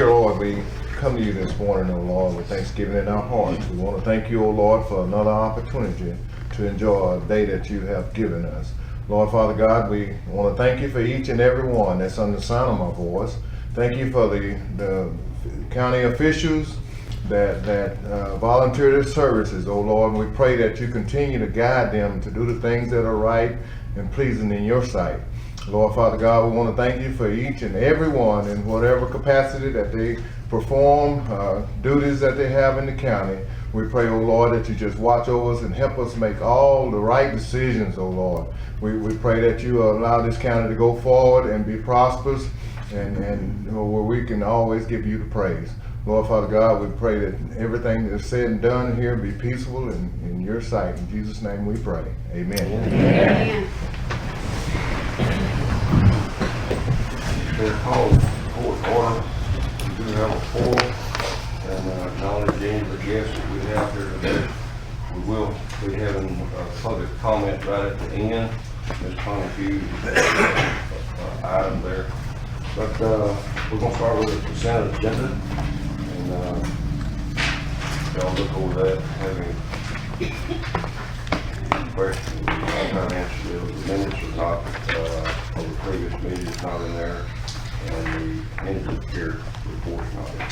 Dear Lord, we come to you this morning, O Lord, with thanksgiving in our hearts. We want to thank you, O Lord, for another opportunity to enjoy a day that you have given us. Lord, Father God, we want to thank you for each and every one that's under the sound of my voice. Thank you for the county officials that volunteer their services, oh Lord. We pray that you continue to guide them to do the things that are right and pleasing in your sight. Lord, Father God, we want to thank you for each and every one in whatever capacity that they perform, duties that they have in the county. We pray, oh Lord, that you just watch over us and help us make all the right decisions, oh Lord. We pray that you allow this county to go forward and be prosperous and where we can always give you the praise. Lord, Father God, we pray that everything that's said and done here be peaceful in your sight. In Jesus' name we pray. Amen. Amen. They're called court order. We do have a forum and acknowledging the guests that we have here today. We will be having a public comment right at the end. Ms. Connie Hughes item there. But we're going to start with the consent agenda. And y'all look over that, having questions, I'll try to answer those. The minutes are not, of the previous meeting is not in there, and the end of the year report's not in there.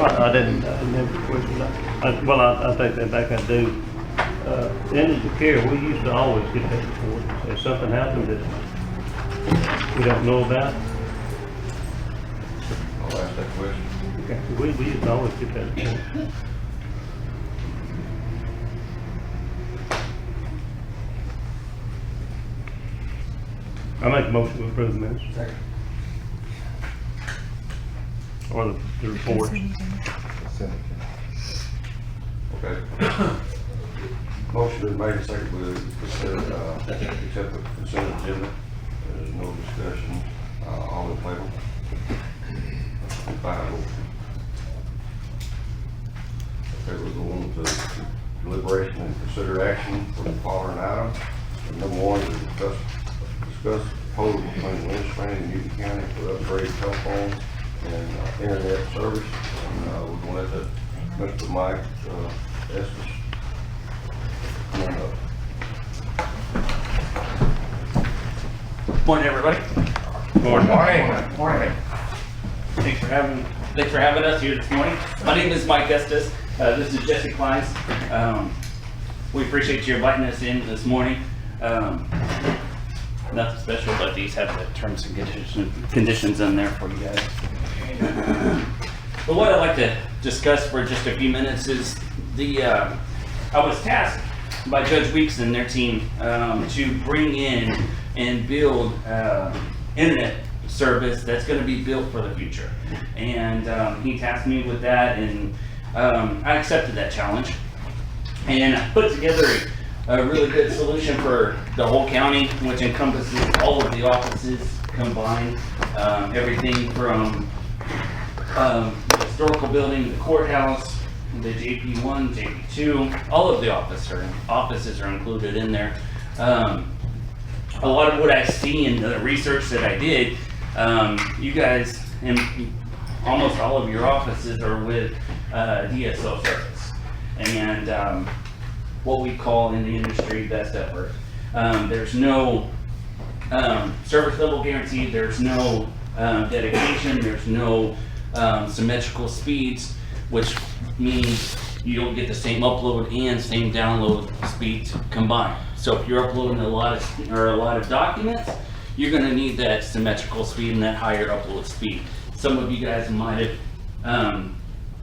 I didn't have a question. I take that back, I do. End of care, we used to always get that report. If something happened that we don't know about, I'll ask that question. okay, we used to always get that report. I make a motion to approve the minutes. Second. Or the reports. Okay. Motion is made and seconded with accept the consent agenda. There's no discussion. All in favor? 5. Okay, we're going to deliberation and consider action for the following items. Number 1 is discuss proposal between Lynch County and Newton County for upgrade telephone and internet service. And we're going to let Mr. Mike Estes come on up. Morning, everybody. Morning. Thanks for having us here this morning. My name is Mike Estes. This is Jesse Kleins. We appreciate you inviting us in this morning. Nothing special, but these have the terms and conditions in there for you guys. But what I'd like to discuss for just a few minutes is I was tasked by Judge Weeks and their team to bring in and build internet service that's going to be built for the future. And he tasked me with that, and I accepted that challenge. And I put together a really good solution for the whole county, which encompasses all of the offices combined, everything from the historical building, the courthouse, the JP1, JP2, all of the offices are included in there. A lot of what I see in the research that I did, you guys and almost all of your offices are with DSL service, and what we call in the industry best effort. There's no service level guarantee, there's no dedication, there's no symmetrical speeds, which means you don't get the same upload and same download speeds combined. So if you're uploading a lot of documents, you're going to need that symmetrical speed and that higher upload speed. Some of you guys might have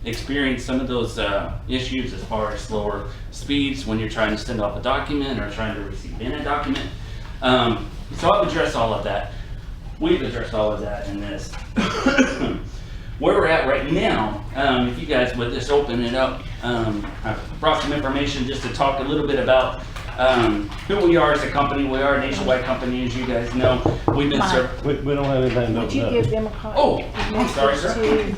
experience some of those issues as far as slower speeds when you're trying to send off a document or trying to receive in a document. So I've addressed all of that. We've addressed all of that in this. Where we're at right now, if you guys would just open it up, I brought some information just to talk a little bit about who we are as a company. We are a nationwide company, as you guys know. We've been We don't have anything to Would you open give up. them a copy? Oh, I'm sorry, sir. Too,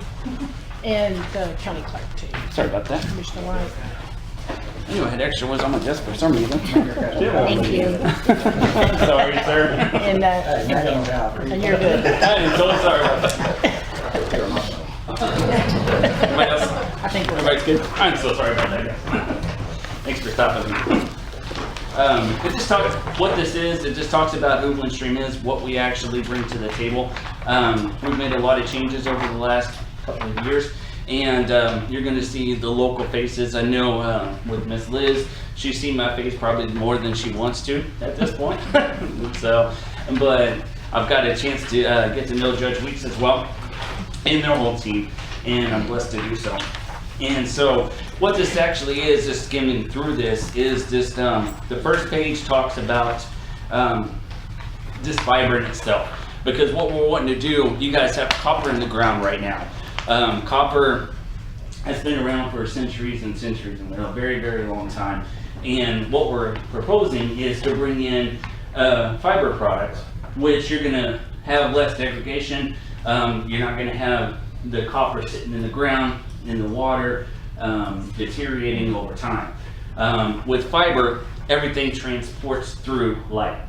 and the county clerk too, Sorry about that. Commissioner White. I knew I had extra ones on my desk for some reason. Thank you. Sorry, sir. And, and you're good. I am so sorry about that. Everybody else? I think we're Everybody's good? I'm so sorry about that, guys. Thanks for stopping me. It just talks, what this is, it just talks about who Windstream is, what we actually bring to the table. We've made a lot of changes over the last couple of years, and you're gonna see the local faces. I know with Miss Liz, she's seen my face probably more than she wants to at this point. So, but I've got a chance to get to know Judge Weeks as well, and their whole team, and I'm blessed to do so. And so what this actually is, just skimming through this, is just the first page talks about just fiber in itself. Because what we're wanting to do, you guys have copper in the ground right now. Copper has been around for centuries and centuries, and a very, very long time. And what we're proposing is to bring in fiber products, which you're gonna have less degradation. You're not gonna have the copper sitting in the ground, in the water, deteriorating over time. With fiber, everything transports through light.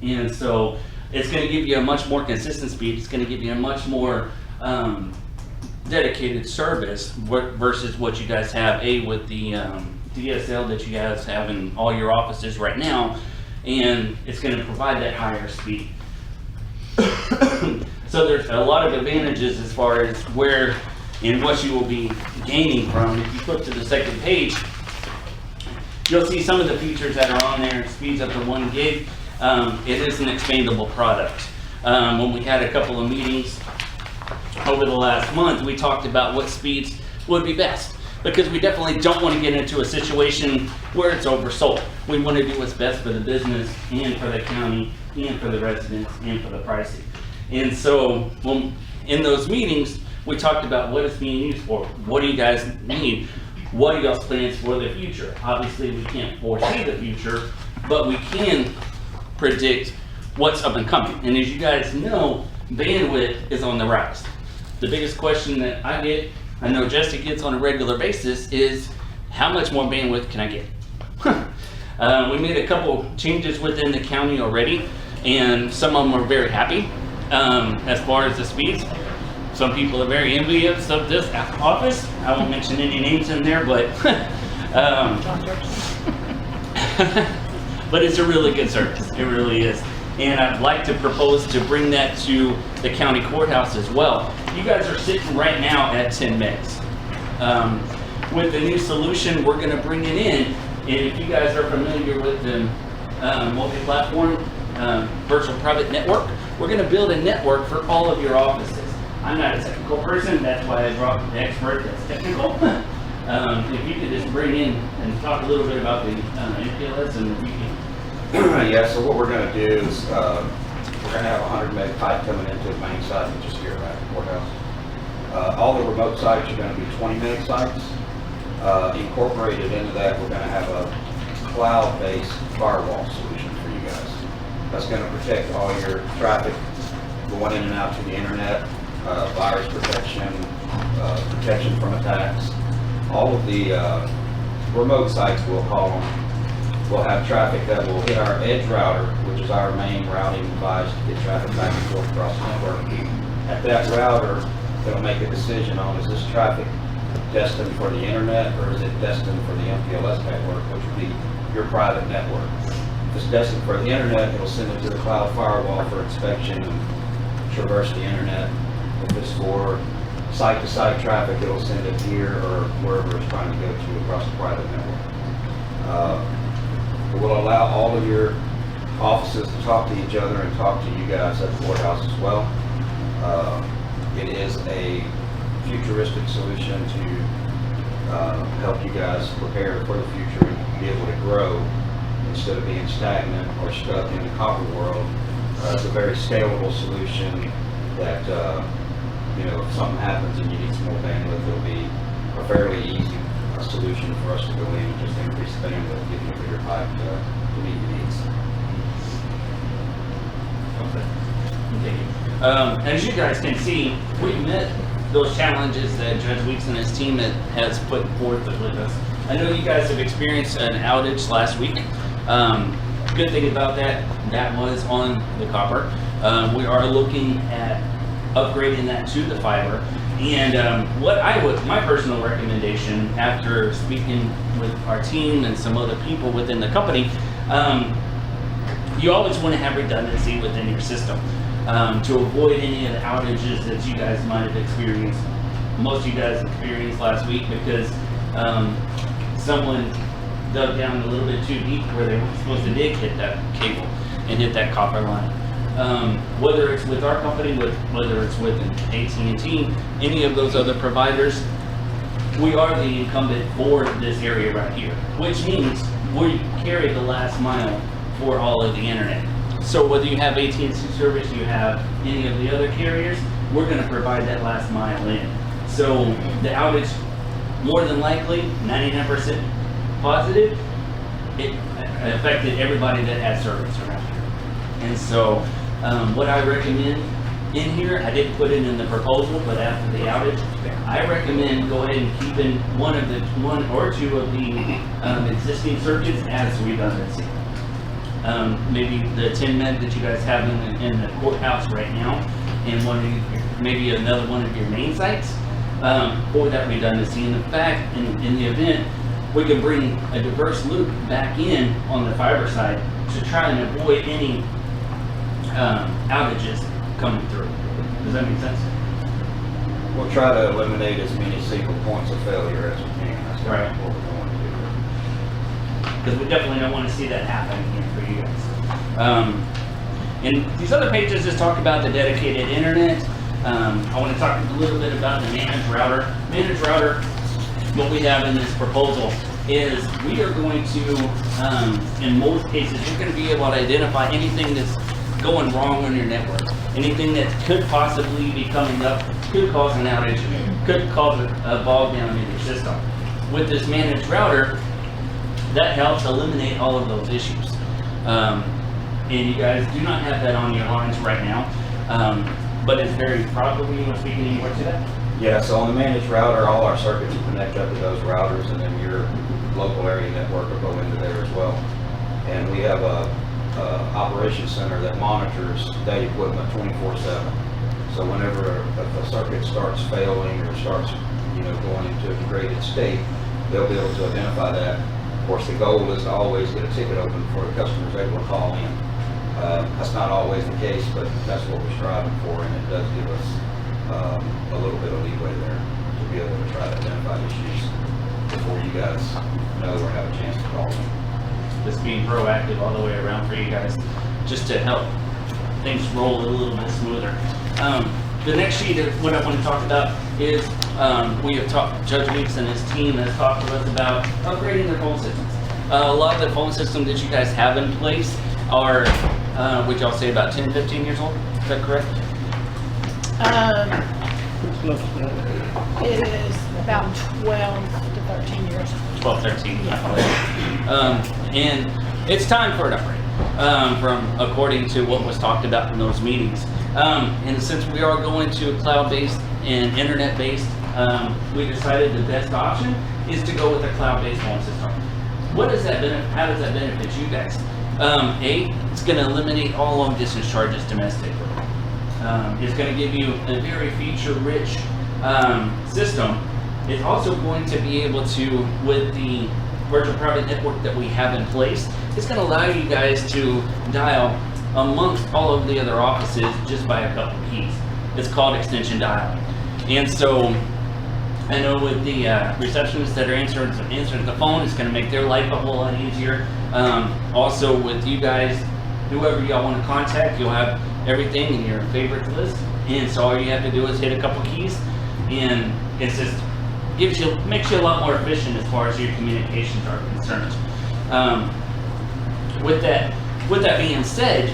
And so it's gonna give you a much more consistent speed. It's gonna give you a much more dedicated service versus what you guys have, with the DSL that you guys have in all your offices right now. And it's gonna provide that higher speed. So there's a lot of advantages as far as where and what you will be gaining from. If you flip to the second page, you'll see some of the features that are on there. It speeds up to 1 gig. It is an expandable product. When we had a couple of meetings over the last month, we talked about what speeds would be best, because we definitely don't want to get into a situation where it's oversold. We want to do what's best for the business and for the county and for the residents and for the pricing. And so in those meetings, we talked about what it's being used for. What do you guys need? What are y'all's plans for the future? Obviously, we can't foresee the future, but we can predict what's up and coming. And as you guys know, bandwidth is on the rise. The biggest question that I get, I know Jesse gets on a regular basis, is how much more bandwidth can I get? We made a couple changes within the county already, and some of them are very happy as far as the speeds. Some people are very envious of this office. I won't mention any names in there, but but it's a really good service. It really is. And I'd like to propose to bring that to the county courthouse as well. You guys are sitting right now at 10 megs. With the new solution, we're gonna bring it in. And if you guys are familiar with the multi-platform virtual private network, we're gonna build a network for all of your offices. I'm not a technical person, that's why I brought the expert that's technical. If you could just bring in and talk a little bit about the MPLS and we can. Yeah, so what we're gonna do is, we're gonna have a 100 meg pipe coming into the main site, which is here at the courthouse. All the remote sites are gonna be 20 meg sites. Incorporated into that, we're gonna have a cloud-based firewall solution for you guys. That's gonna protect all your traffic going in and out to the internet, virus protection, protection from attacks. All of the remote sites, we'll call them, will have traffic that will hit our edge router, which is our main routing device to get traffic back and forth across the network. At that router, it'll make a decision on, is this traffic destined for the internet or is it destined for the MPLS network, which would be your private network. If it's destined for the internet, it'll send it to the cloud firewall for inspection and traverse the internet. If it's for site-to-site traffic, it'll send it here or wherever it's trying to go to across the private network. It will allow all of your offices to talk to each other and talk to you guys at the courthouse as well. It is a futuristic solution to help you guys prepare for the future and be able to grow instead of being stagnant or stuck in the copper world. It's a very scalable solution that, if something happens and you need some more bandwidth, it'll be a fairly easy solution for us to go in and just increase the bandwidth, give you a bigger pipe to meet your needs. As you guys can see, we've met those challenges that Judge Weeks and his team has put forth with us. I know you guys have experienced an outage last week. Good thing about that was on the copper. We are looking at upgrading that to the fiber. And my personal recommendation after speaking with our team and some other people within the company, you always want to have redundancy within your system to avoid any of the outages that you guys might have experienced. Most of you guys experienced last week because someone dug down a little bit too deep where they weren't supposed to dig, hit that cable and hit that copper line. Whether it's with our company, whether it's with AT&T, any of those other providers, we are the incumbent for this area right here, which means we carry the last mile for all of the internet. So whether you have AT&T service, you have any of the other carriers, we're going to provide that last mile in. So the outage, more than likely, 99% positive, it affected everybody that had service around here. And so what I recommend in here, I didn't put it in the proposal, but after the outage, I recommend go ahead and keep in one or two of the existing circuits as redundancy. Maybe the 10 meg that you guys have in the courthouse right now, and maybe another one of your main sites for that redundancy. In fact, in the event, we can bring a diverse loop back in on the fiber side to try and avoid any outages coming through. Does that make sense? We'll try to eliminate as many single points of failure as we can. That's Right. what we're going to do. Because we definitely don't want to see that happen again for you guys. And these other pages just talk about the dedicated internet. I want to talk a little bit about the managed router. Managed router, what we have in this proposal is we are going to, in most cases, you're going to be able to identify anything that's going wrong on your network. Anything that could possibly be coming up, could cause an outage, could cause a bog down in your system. With this managed router, that helps eliminate all of those issues. And you guys do not have that on your lines right now, but it's very probably, you want to speak any more to that? Yeah, so on the managed router, all our circuits will connect up to those routers, and then your local area network will go into there as well. And we have a operations center that monitors that equipment 24/7. So whenever a circuit starts failing or starts, going into a degraded state, they'll be able to identify that. Of course, the goal is to always get a ticket open before the customer's able to call in. That's not always the case, but that's what we're striving for, and it does give us a little bit of leeway there to be able to try to identify issues before you guys know or have a chance to call them. Just being proactive all the way around for you guys, just to help things roll a little bit smoother. The next sheet of what I want to talk about is we have talked, Judge Weeks and his team has talked to us about upgrading their phone systems. A lot of the phone systems that you guys have in place are, would y'all say about 10, 15 years old? Is that correct? It is about 12 to 13 years. 12, 13. And it's time for an upgrade from according to what was talked about in those meetings. And since we are going to cloud-based and internet-based, we decided the best option is to go with a cloud-based phone system. What does that benefit? How does that benefit you guys? It's going to eliminate all long distance charges domestically. It's going to give you a very feature-rich system. It's also going to be able to, with the virtual private network that we have in place, it's going to allow you guys to dial amongst all of the other offices just by a couple keys. It's called extension dialing. And so I know with the receptionists that are answering the phone, it's going to make their life a whole lot easier. Also with you guys, whoever y'all want to contact, you'll have everything in your favorites list. And so all you have to do is hit a couple keys and it's just makes you a lot more efficient as far as your communications are concerned. With that being said,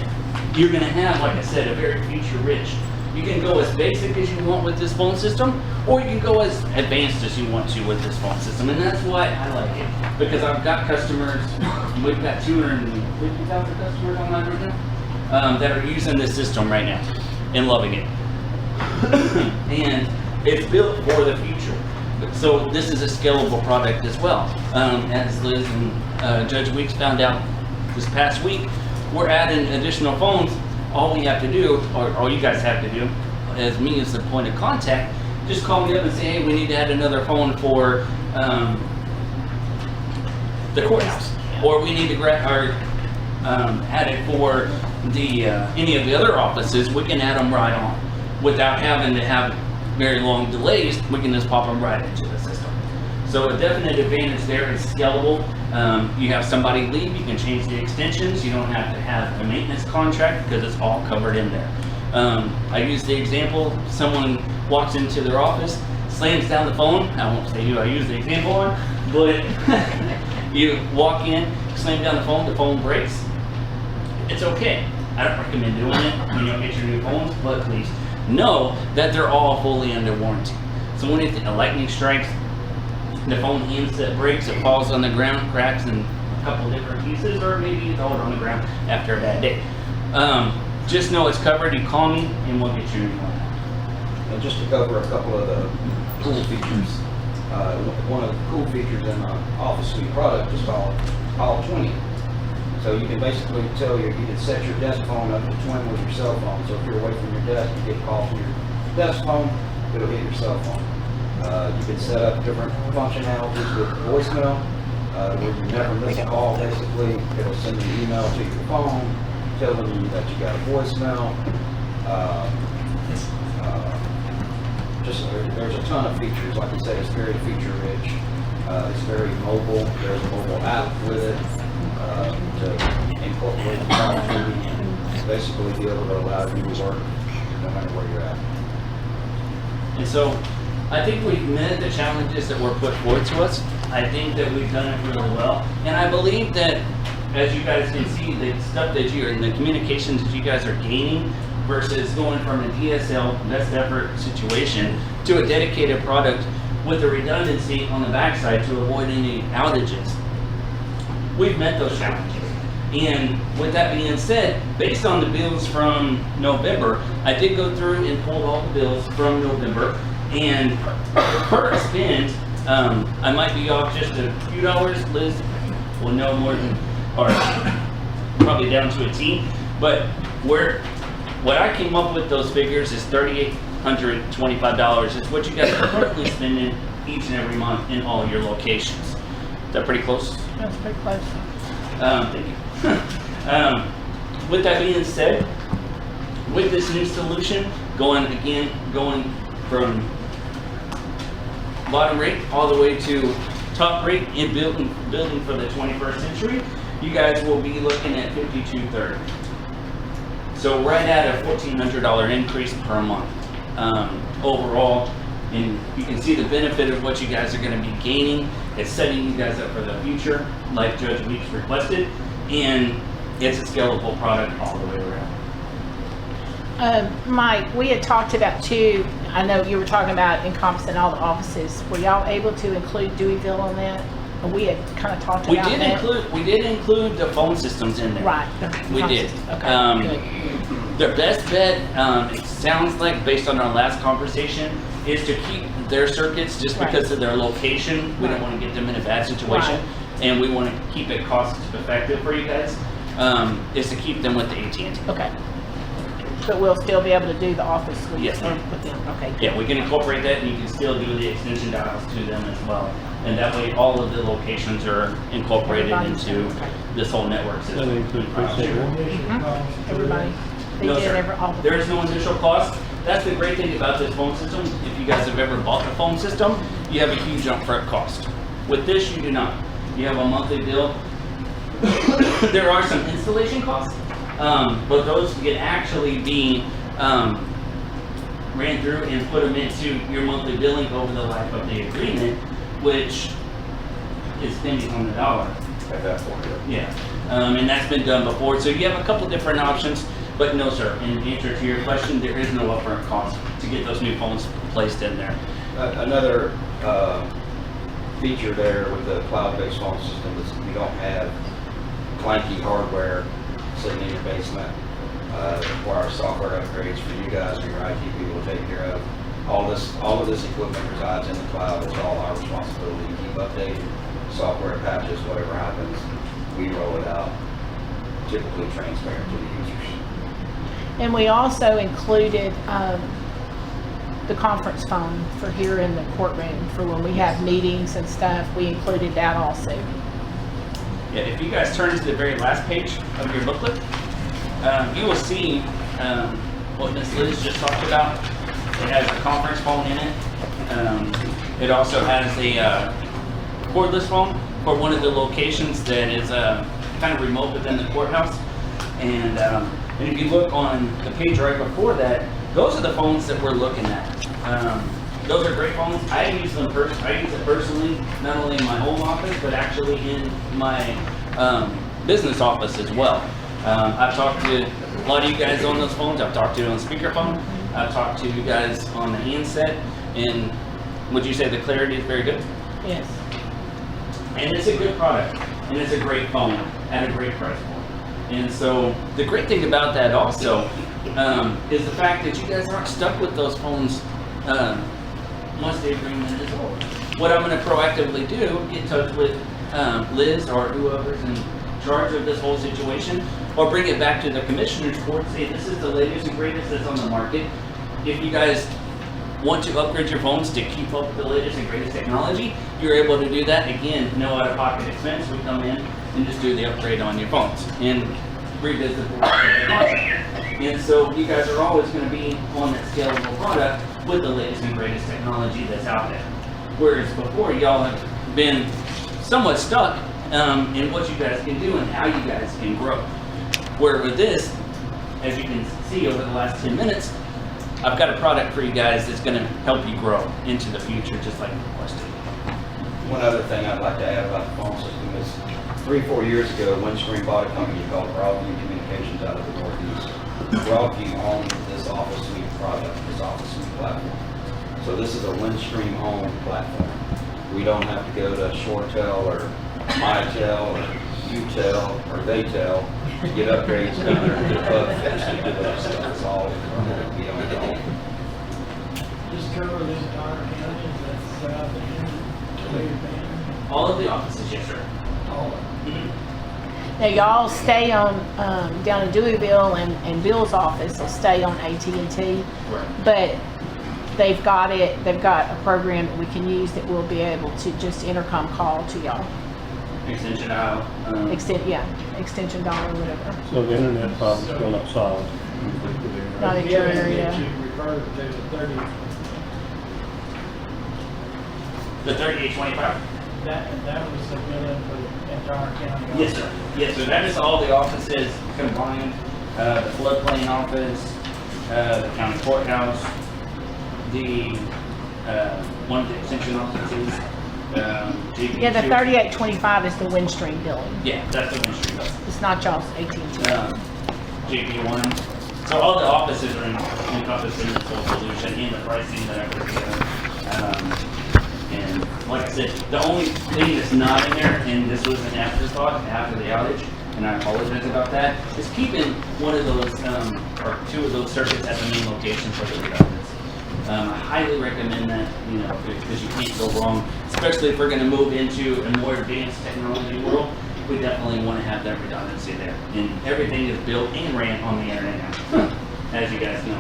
you're going to have, like I said, a very feature-rich. You can go as basic as you want with this phone system, or you can go as advanced as you want to with this phone system, and that's why I like it, because I've got customers, we've got 250,000 customers online right now, that are using this system right now and loving it. And it's built for the future. So this is a scalable product as well. As Liz and Judge Weeks found out this past week, we're adding additional phones. All we have to do, or all you guys have to do, as me as the point of contact, just call me up and say, hey, we need to add another phone for the courthouse, or we need to add it for the any of the other offices. We can add them right on without having to have very long delays. We can just pop them right into the system. So a definite advantage there is scalable. You have somebody leave, you can change the extensions. You don't have to have a maintenance contract because it's all covered in there. I use the example, someone walks into their office, slams down the phone. I won't say who I use the example on, but you walk in, slam down the phone breaks. It's okay. I don't recommend doing it when you get your new phones, but please know that they're all fully under warranty. So when a lightning strikes, the phone handset breaks, it falls on the ground, cracks in a couple different pieces, or maybe it's all on the ground after a bad day. Just know it's covered. You call me and we'll get you a new one. And just to cover a couple of the cool features, one of the cool features in the Office Suite product is called Call 20. So you can basically you can set your desk phone up to 20 with your cell phone. So if you're away from your desk, you get a call from your desk phone, it'll hit your cell phone. You can set up different functionalities with voicemail, where you never miss a call. Basically, it'll send an email to your phone, telling you that you got a voicemail. There's a ton of features. Like I said, it's very feature rich. It's very mobile. There's a mobile app with it to incorporate the connectivity and basically be able to allow you to work no matter where you're at. And so I think we've met the challenges that were put forward to us. I think that we've done it really well. And I believe that, as you guys can see, the stuff that you're in, the communications that you guys are gaining versus going from a DSL best effort situation to a dedicated product with a redundancy on the backside to avoid any outages. We've met those challenges. And with that being said, based on the bills from November, I did go through and pulled all the bills from November, and per spend, I might be off just a few dollars. Liz will know more than, or probably down to a T, but what I came up with those figures is $3,825 is what you guys are currently spending each and every month in all your locations. Is that pretty close? That's pretty close. Thank you. With that being said, with this new solution, going from bottom rate all the way to top rate in building for the 21st century, you guys will be looking at $5,230. So right at a $1,400 increase per month overall. And you can see the benefit of what you guys are going to be gaining. It's setting you guys up for the future, like Judge Weeks requested, and it's a scalable product all the way around. Mike, we had talked about too, I know you were talking about encompassing all the offices. Were y'all able to include Deweyville on that? Or we had kind of talked about that. We did include the phone systems in there. Right. We did. Okay, good. The best bet, it sounds like, based on our last conversation, is to keep their circuits just because of their location. We don't want to get them in a bad situation, and we want to keep it cost effective for you guys, is to keep them with the AT&T. Okay. But we'll still be able to do the office suite Yes, ma'am. with them, okay. Yeah, we can incorporate that, and you can still do the extension dials to them as well. And that way, all of the locations are incorporated into this whole network That system. includes precinct one. Everybody, they No, did sir. all the. There is no initial cost. That's the great thing about this phone system. If you guys have ever bought a phone system, you have a huge upfront cost. With this, you do not. You have a monthly bill. There are some installation costs, but those can actually be ran through and put them into your monthly billing over the life of the agreement, which is pennies on the dollar. At that point, Yeah, and that's been done before. So you have a couple different options, but no, sir. In answer to your question, there is no upfront cost to get those new phones placed in there. Another feature there with the cloud-based phone system is we don't have clunky hardware sitting in your basement, require software upgrades for you guys or your IT people to take care of. All of this equipment resides in the cloud. It's all our responsibility to keep updated. Software patches, whatever happens, we roll it out, typically transparent to the users. And we also included the conference phone for here in the courtroom for when we have meetings and stuff. We included that also. Yeah, if you guys turn to the very last page of your booklet, you will see what Ms. Liz just talked about. It has a conference phone in it. It also has a cordless phone for one of the locations that is kind of remote within the courthouse. And if you look on the page right before that, those are the phones that we're looking at. Those are great phones. I use them I use it personally, not only in my home office, but actually in my business office as well. I've talked to a lot of you guys on those phones. I've talked to you on speakerphone. I've talked to you guys on the handset. And would you say the clarity is very good? Yes. And it's a good product, and it's a great phone at a great price point. And so the great thing about that also is the fact that you guys aren't stuck with those phones once the agreement is over. What I'm going to proactively do, get in touch with Liz or whoever's in charge of this whole situation, or bring it back to the commissioner's court, say this is the latest and greatest that's on the market. If you guys want to upgrade your phones to keep up with the latest and greatest technology, you're able to do that. Again, no out-of-pocket expense. We come in and just do the upgrade on your phones and revisit the contract. And so you guys are always going to be on that scalable product with the latest and greatest technology that's out there. Whereas before, y'all have been somewhat stuck in what you guys can do and how you guys can grow. Where with this, as you can see over the last 10 minutes, I've got a product for you guys that's going to help you grow into the future, just like you requested. One other thing I'd like to add about the phone system is 3-4 years ago, Windstream bought a company called Broadview Communications out of the Northeast. Broadview owned this Office Suite product, this Office Suite platform. So this is a Windstream owned platform. We don't have to go to ShoreTel or MyTel or UTel or TheyTel to get upgrades done or get bug fixed and do that stuff. It's all internal. We own it all. Just cover the entire county, that's south and All of the offices, yes, sir. all of Mhm. Now y'all stay on down in Deweyville and Bill's office will stay on AT&T, Right. but they've got a program that we can use that we'll be able to just intercom call to y'all. Extension aisle. Extension dollar or whatever. So the internet problem's still not solved. Not in your area. You refer to the 30, The 3825? that was the billing for the entire county. Yes, sir. Yes, sir. That is all the offices combined. The floodplain office, the county courthouse, the one of the extension offices. JP2. Yeah, the 3825 is the Windstream billing. Yeah, that's the Windstream bill. It's not y'all's AT&T. JP1. So all the offices are encompassed in this whole solution and the pricing that I put together. And like I said, the only thing that's not in there, and this was an afterthought after the outage, and I apologize about that, is keeping one of those, or two of those circuits at the main location for the redundancy. I highly recommend that, because you can't go wrong, especially if we're gonna move into a more advanced technology world. We definitely want to have that redundancy there. And everything is built and ran on the internet now, as you guys know.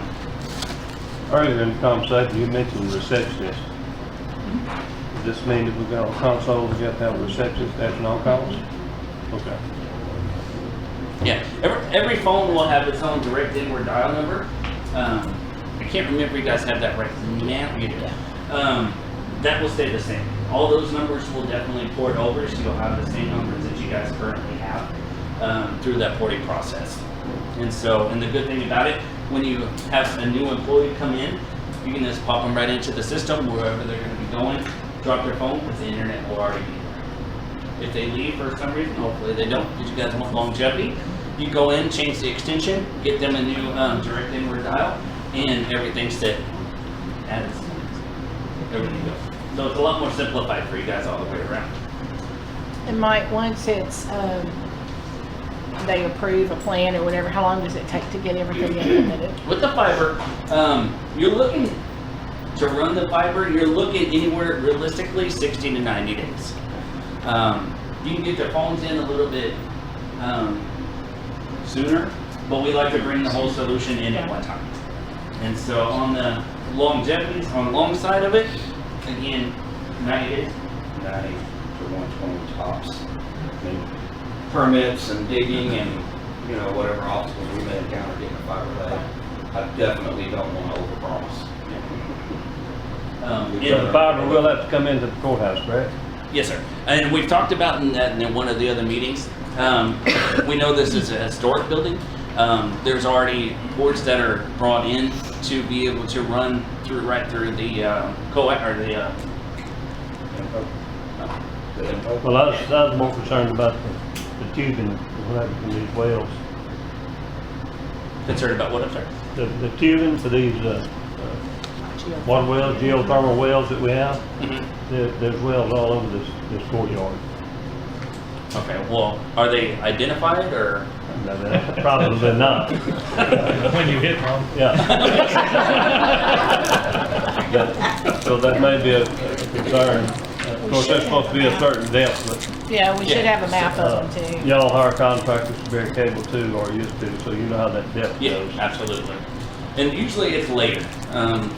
Earlier in the conversation, you mentioned receptionist. Does this mean that we've got a console, we got to have a receptionist answering all calls? Okay. Yeah, every phone will have its own direct inward dial number. I can't remember if you guys have that right now. You do. That will stay the same. All those numbers will definitely port over, so you'll have the same numbers that you guys currently have through that porting process. And the good thing about it, when you have a new employee come in, You can just pop them right into the system wherever they're gonna be going, drop their phone, because the internet will already be there. If they leave for some reason, hopefully they don't, because you guys want longevity, you go in, change the extension, get them a new direct inward dial, and everything's set as everything goes. So it's a lot more simplified for you guys all the way around. And Mike, once it's, they approve a plan or whatever, how long does it take to get everything implemented? With the fiber, you're looking to run the fiber, you're looking anywhere realistically 60 to 90 days. You can get their phones in a little bit sooner, but we like to bring the whole solution in at one time. And so on the longevities, on the long side of it, again, 90 days. 90 to 120 tops. I mean, permits and digging and, you know, whatever obstacles we may encounter getting a fiber laid, I definitely don't want to overpromise. So the fiber will have to come into the courthouse, correct? Yes, sir. And we've talked about in that in one of the other meetings. We know this is a historic building. There's already boards that are brought in to be able to run through right through the Well, I was more concerned about the tubing, whatever, from these wells. concerned about what I'm sorry. The tubing for these, water wells, geothermal wells that we have, there's wells all over this courtyard. Okay. Well, are they identified or? No, probably not. When you hit them. Yeah. So that may be a concern. Of course, that's supposed to be a certain depth, but Yeah, we should have a map of them too. y'all hire contractors to bury cable too, or used to, so you know how that depth Yeah, goes. absolutely. And usually it's layered.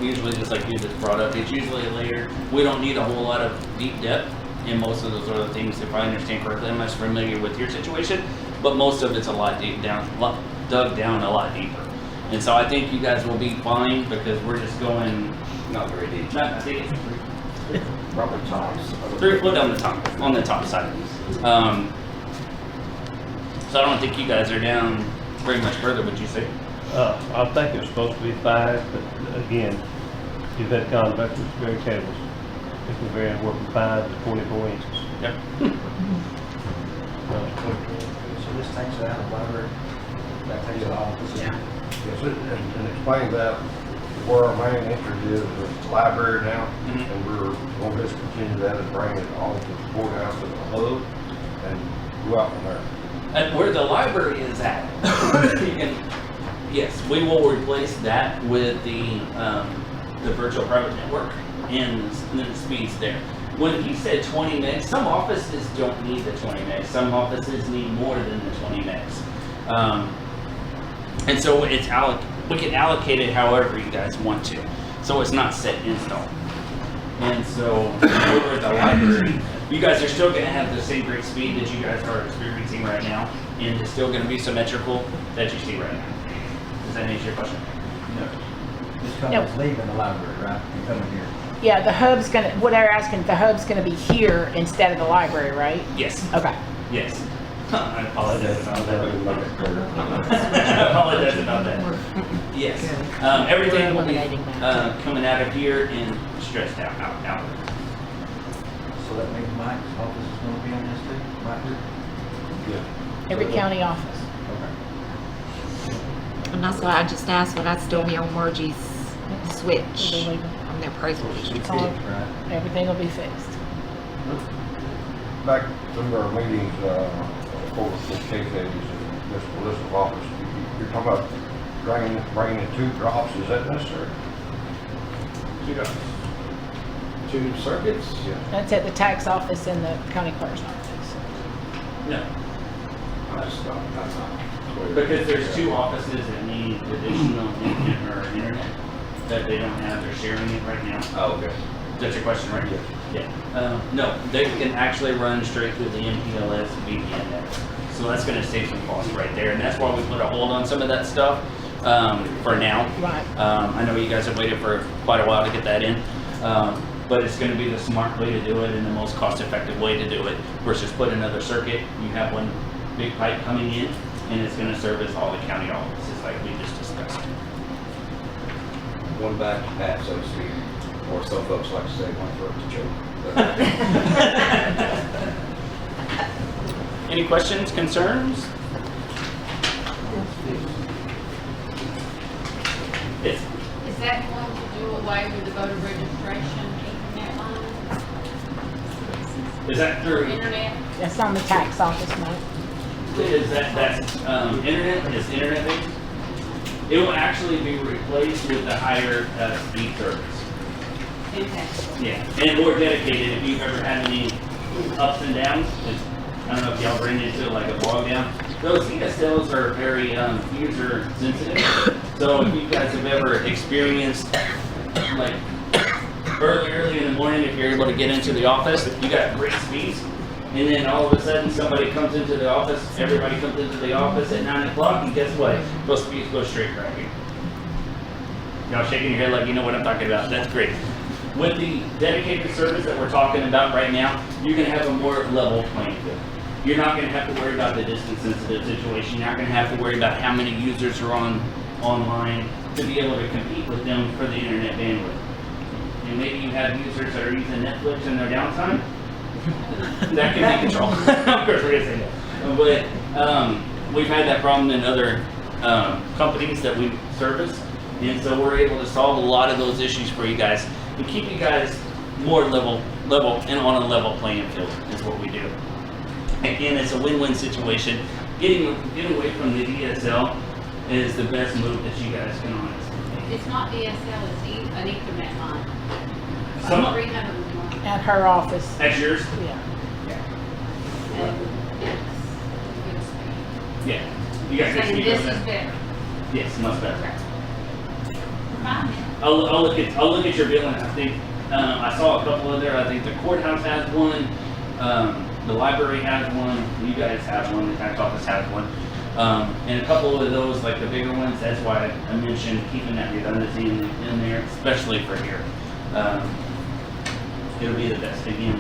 Usually just like you just brought up, it's usually layered. We don't need a whole lot of deep depth in most of those other things, if I understand correctly. I'm not familiar with your situation, but most of it's a lot deep down, dug down a lot deeper. And so I think you guys will be fine because we're just going, Not very deep. I think it's Probably tops. 3 foot on the top side. So I don't think you guys are down very much further, would you say? I think it's supposed to be 5, but again, you've had contractors to bury cables. It can vary anywhere from 5 to 24 inches. Yep. So this takes it out of library, that takes it off. Yes, and explain that, where our main interest is the library now, Mhm. and we're gonna discontinue that and bring it all to the courthouse as a hub, and go out from there. At where the library is at, yes, we will replace that with the virtual private network and the speeds there. When he said 20 megs, some offices don't need the 20 megs. Some offices need more than the 20 megs. And so it's we can allocate it however you guys want to. So it's not set in stone. And so over at the library, you guys are still gonna have the same great speed that you guys are experiencing right now, and it's still gonna be symmetrical that you see right now. Does that answer your question? This Yep. company's leaving the library, right, and coming here. Yeah, the hub's gonna, what they're asking, the hub's gonna be here instead of the library, right? Yes. Okay. Yes. I apologize about that. I that. apologize about that. Yes. Everything will be Eliminating that. coming out of here and stretched out. So that means Mike's office is gonna be on this too, right here? Every county office. And that's why I just asked, would I still be on Margie's switch We'll leave it. on the appraisal? It's all- Right. Everything will be fixed. Back through our meetings, of course, with case studies and this list of office, you're talking about bringing in 2 drops, is that necessary? 2 circuits? Yeah. That's at the tax office and the county clerk's office. No, That's not clear. because there's 2 offices that need additional internet that they don't have. They're sharing it right now. Oh, okay. That's your question, right? Yeah. No, they can actually run straight through the MPLS VPN network. So that's gonna save some costs right there, and that's why we put a hold on some of that stuff, for now. Right. I know you guys have waited for quite a while to get that in, but it's gonna be the smart way to do it and the most cost-effective way to do it versus put another circuit. You have one big pipe coming in, and it's gonna service all the county offices like we just discussed. one back to pat, so to speak, or some folks like to say, one throat to choke. But- Any questions, concerns? Yes. Is that going to do away with the voter registration internet line? Is that Or through, internet? That's on the tax office, Mike. is that's internet, is internet based? It will actually be replaced with a higher speed service. Fantastic. Yeah, and more dedicated. If you've ever had any ups and downs, I don't know if y'all ran into like a bog down. Those DSLs are very user sensitive. So if you guys have ever experienced like early in the morning, if you're able to get into the office, you got great speeds. And then all of a sudden somebody comes into the office, everybody comes into the office at 9 o'clock, and guess what? Those speeds go straight right here. Y'all shaking your head like you know what I'm talking about. That's great. With the dedicated service that we're talking about right now, you're gonna have a more level playing field. You're not gonna have to worry about the distance sensitive situation. You're not gonna have to worry about how many users are online to be able to compete with them for the internet bandwidth. And maybe you have users that are using Netflix in their downtime. That can be controlled. Of course, we're gonna say that. But we've had that problem in other companies that we service, and so we're able to solve a lot of those issues for you guys and keep you guys more level and on a level playing field is what we do. Again, it's a win-win situation. Getting away from the DSL is the best move that you guys can honestly make. It's not DSL, it's an Ethernet line. Some- 301. At her office, That's yours? yeah. And it's good speed. Yeah. You guys can Saying speak this on is that. better. Yes, much better. Okay. Remind me. I'll look at your billing. I think I saw a couple of there. I think the courthouse has one. The library has one. You guys have one. The tax office has one. And a couple of those, like the bigger ones. That's why I mentioned keeping that redundancy in there, especially for here. It'll be the best thing you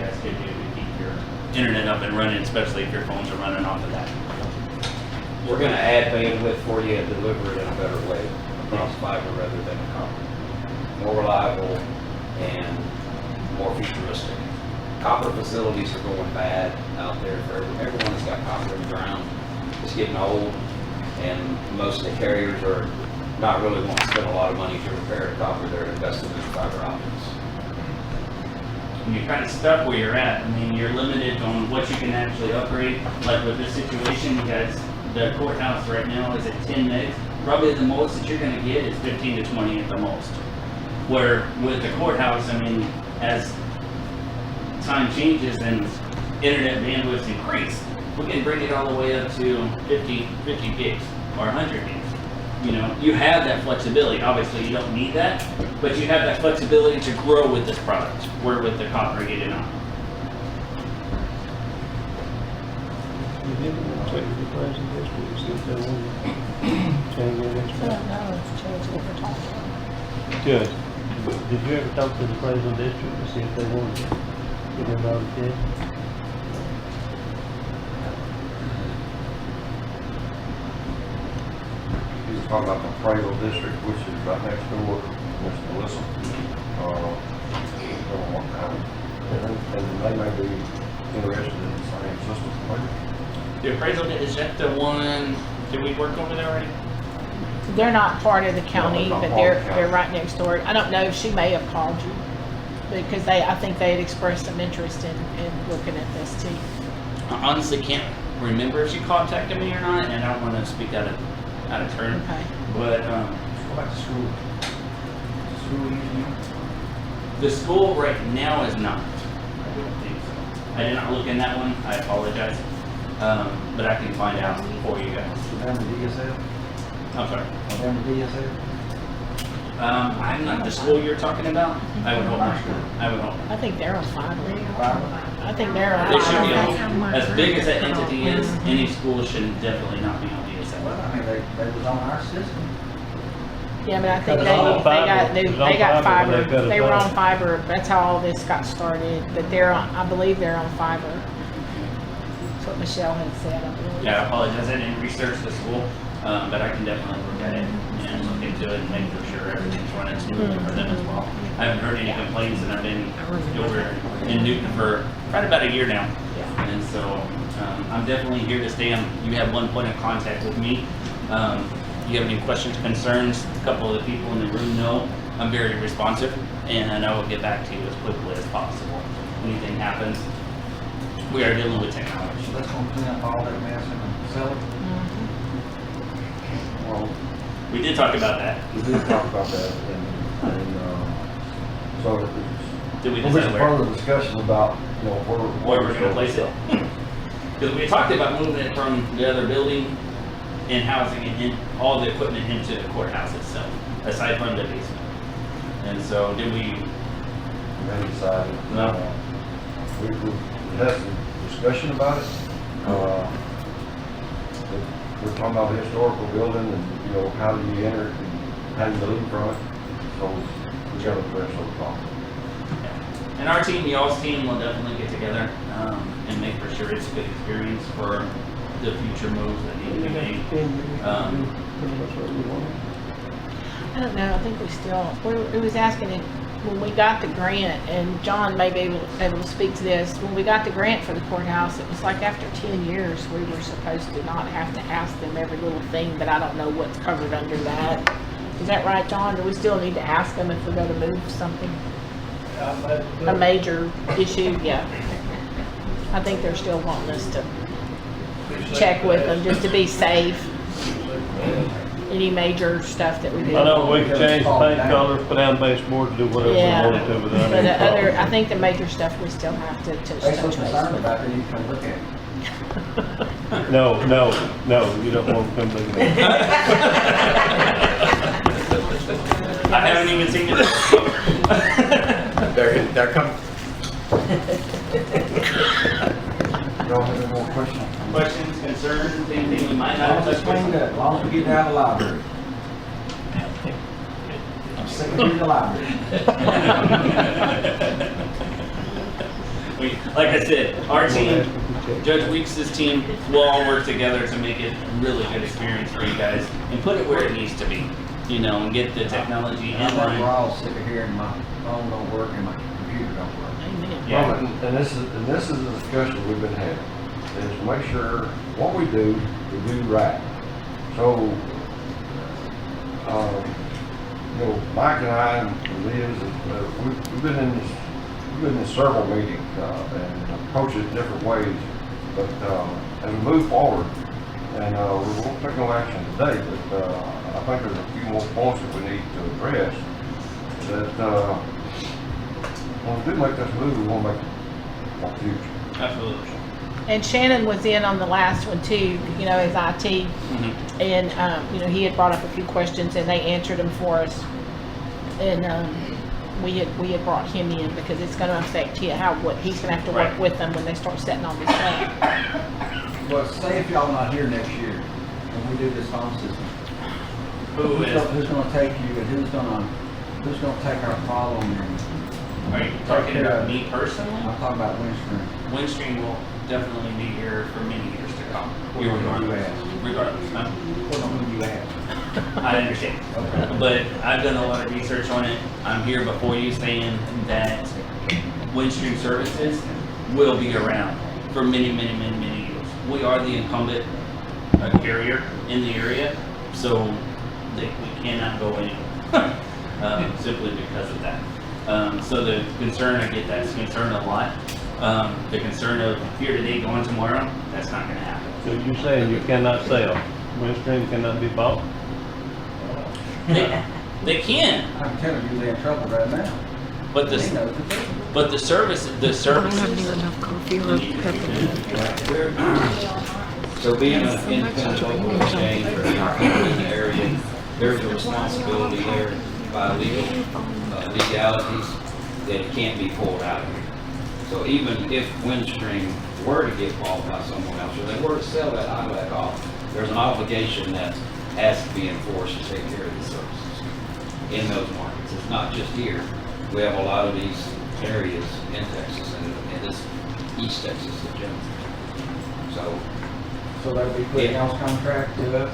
guys could do to keep your internet up and running, especially if your phones are running off of that. We're gonna add bandwidth for you and deliver it in a better way across fiber rather than copper. More reliable and more futuristic. Copper facilities are going bad out there for everyone that's got copper in the ground. It's getting old, and most of the carriers are not really wanting to spend a lot of money to repair the copper. They're investing in fiber optics. And you're kind of stuck where you're at. I mean, you're limited on what you can actually upgrade. Like with this situation, you guys, the courthouse right now is at 10 megs. Probably the most that you're gonna get is 15 to 20 at the most. Where with the courthouse, I mean, as time changes and internet bandwidths increase, we can bring it all the way up to 50 gigs or 100 gigs. You know, you have that flexibility. Obviously, you don't need that, but you have that flexibility to grow with this product, where with the copper you do not. Check the present district, see if they want to change their I next don't know, it's changed what we're talking about. Judge, did you ever talk to the present district to see if they wanted to get involved in? He was talking about the Prairieville district, which is right next door, Miss Melissa. And they may be interested in the same system. The appraisal, is that the one, did we work over there already? They're not part of the county, not but part of the they're county. right next door. I don't know if she may have called you, because I think they had expressed some interest in looking at this too. I honestly can't remember if she contacted me or not, and I don't want to speak out of turn. Okay. But What about the school? School using the school right now is not. I don't think so. I did not look in that one. I apologize. But I can find out for you guys. it? Down to DSL? I'm sorry. Down to DSL? I'm not the school you're talking about. I would hope not. I would hope. I think they're on fiber. Fiber? I think they're on They should be fiber. on. As big as that entity is, any school should definitely not be on Well, DSL. I mean, they was on our system. Yeah, but I think It was on fiber. It was on they got fiber when they fiber. cut They us were off. on fiber. That's how all this got started. But I believe they're on fiber. That's what Michelle had said, I believe. Yeah, I apologize. I didn't research the school, but I can definitely look at it and and look into it and make sure everything's running smoothly for them as well. I haven't heard any complaints, and I've been over in Newton for right about a year now. And so, I'm definitely here to stay. You have one point of contact with me. You have any questions, concerns, a couple of the people in the room know I'm very responsive, and I will get back to you as quickly as possible. Anything happens, we are dealing with technology. So that's gonna clean up all that mess and sell it? Well, We did talk about that. we did talk about that, and so Did we there'll be decide some where? further discussion about, you know, Where we're gonna place it? Because we talked about moving it from the other building and housing it in, all the equipment into the courthouse itself, aside from the basement. And so, did we, They decided. No. We had some discussion about it. We're talking about the historical building and, you know, how do you enter it and how do you leave from it. So we got to address those problems. and our team, y'all's team will definitely get together, and make for sure it's a good experience for the future moves that need to be made. I don't know, I think we still, it was asking it, when we got the grant, and John may be able to speak to this, when we got the grant for the courthouse, it was like after 10 years, we were supposed to not have to ask them every little thing, but I don't know what's covered under that. Is that right, John? Do we still need to ask them if we're gonna move something, a major issue? Yeah. I think they're still wanting us to check with them, just to be safe. Any major stuff that we do. I know we can change the paint colors, put down baseboards, do whatever we Yeah, want to without but any the other, problem. I think the major stuff we still have to They so touch base concerned with. about it, you can look at it. No, you don't want to come look at it. I haven't even seen it. They're coming. Y'all have any more questions? Questions, concerns, anything we might As not long as have it's cleaned touched up, as long as we get it out of the library. I'm sick of being in the library. Like I said, our team, Judge Weeks' team, will all work together to make it a really good experience for you guys and put it where it needs to be, you know, and get the technology I in think we're line. all sick of hearing my phone don't work and my computer don't work. Amen. Yeah. Well, and this is a discussion we've been having, is to make sure what we do right. So, you know, Mike and I and Liz, we've been in several meetings, and approached it different ways. But, as we move forward, and, we won't take no action today, but, I think there's a few more points that we need to address that, when we do make this move, we want to make it for the future. Absolutely. And Shannon was in on the last one too, you know, as IT. Mhm. And, you know, he had brought up a few questions and they answered them for us. And, we had brought him in because it's gonna affect what he's gonna have to work Right. with them when they start setting on this plan. Well, say if y'all not here next year, and we do this phone system, who's gonna take you and who's gonna take our problem and, Are you talking about me personally? I'm talking about Windstream. Windstream will definitely be here for many years to come. Who you Regardless. ask? Regardless, huh? Hold on, who you ask? I understand. Okay. But I've done a lot of research on it. I'm here before you saying that Windstream Services will be around for many, many, many, many years. We are the incumbent carrier in the area, so we cannot go anywhere, simply because of that. So the concern, I get that concern a lot. The concern of here today, going tomorrow, that's not gonna happen. So you're saying you cannot sell, Windstream cannot be bought? They can, I'm telling you, they're in trouble right now. but They the know the truth. but the service I don't have services. near enough coffee or peppermint. So being an independent local exchange or in the area, there's a responsibility there by legalities that it can't be pulled out of here. So even if Windstream were to get bought by someone else, or they were to sell that ILAC off, there's an obligation that has to be enforced to take care of these services in those markets. It's not just here. We have a lot of these areas in Texas and this East Texas in general. So that'll be put in y'all's contract to us?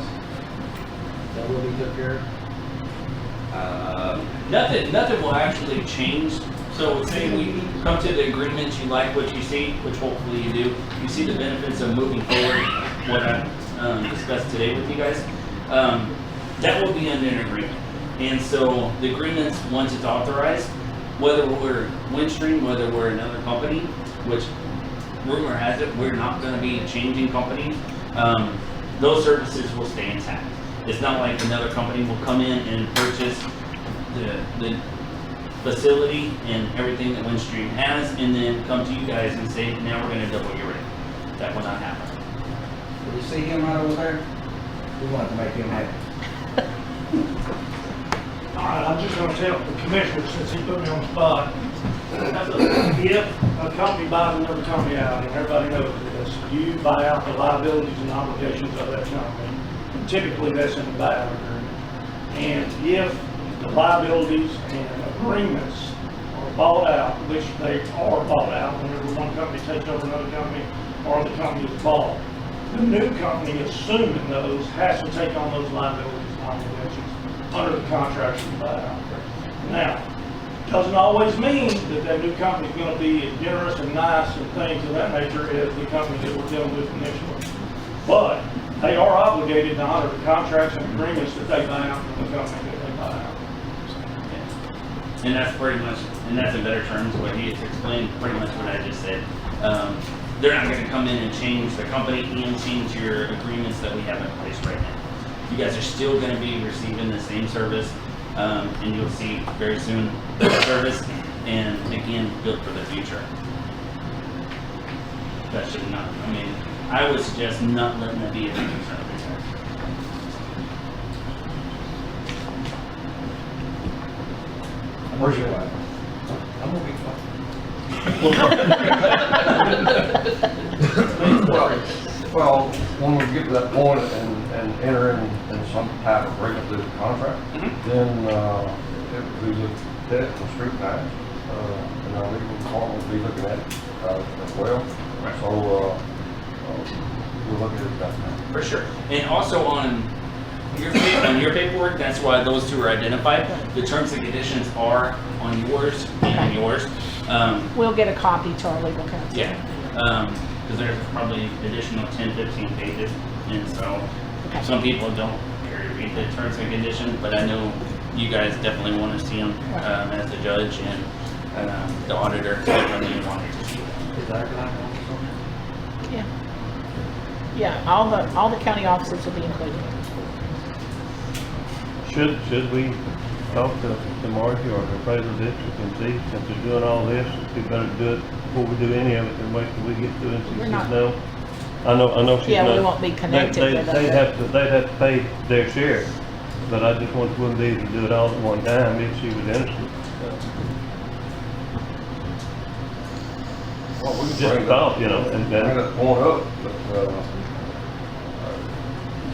That will be took care of? Nothing will actually change. So say we come to the agreement, you like what you see, which hopefully you do. You see the benefits of moving forward, what I discussed today with you guys. That will be under an agreement. And so the agreements, once it's authorized, whether we're Windstream, whether we're another company, which rumor has it, we're not gonna be changing companies, those services will stay intact. It's not like another company will come in and purchase the facility and everything that Windstream has, and then come to you guys and say, now we're gonna double your rate. That will not happen. Did you see him right over there? We wanted to make him happy. All right, I'm just gonna tell the commissioner, since he put me on the spot, if a company buys another company out, and everybody knows this, you buy out the liabilities and obligations of that company. Typically, that's in the buyout agreement. And if the liabilities and agreements are bought out, which they are bought out whenever one company takes over another company or the company is bought, the new company, assuming those, has to take on those liabilities and obligations under the contracts of the buyout. Now, doesn't always mean that that new company is going to be as generous and nice and things of that nature as the company that we're dealing with initially. But they are obligated to honor the contracts and agreements that they buy out from the company that they buy out. And that's pretty much, and that's in better terms, what he has explained, pretty much what I just said. They're not gonna come in and change the company and change your agreements that we have in place right now. You guys are still gonna be receiving the same service, and you'll see very soon better service, and again, built for the future. That should not, I mean, I would suggest not letting that be a big concern for you guys. Where's your wife? I'm gonna be Well, when we get to that point and enter in some type of agreement through the contract, then we look at it and scrutinize, and our legal department will be looking at it as well. So we'll look at it that time. For sure. And also on your paperwork, that's why those two are identified. The terms and conditions are on yours and yours. We'll get a copy to our legal counsel. Yeah. Because there's probably additional 10, 15 pages. And so some people don't care to read the terms and conditions, but I know you guys definitely want to see them as the judge and the auditor definitely wanted to see them. Is that like on Yeah. Yeah, all the county offices will be included. Should we talk to Margie or the appraisal district and see, since they're doing all this, we better do it before we do any of it and wait till we get to it and she We're says not- no? I know she's not. Yeah, we won't be connected with them. They'd have to pay their share, but I just wouldn't be able to do it all at one time if she was innocent. Well, we can Just bring a that- thought, you know, and Bring then, that point up, but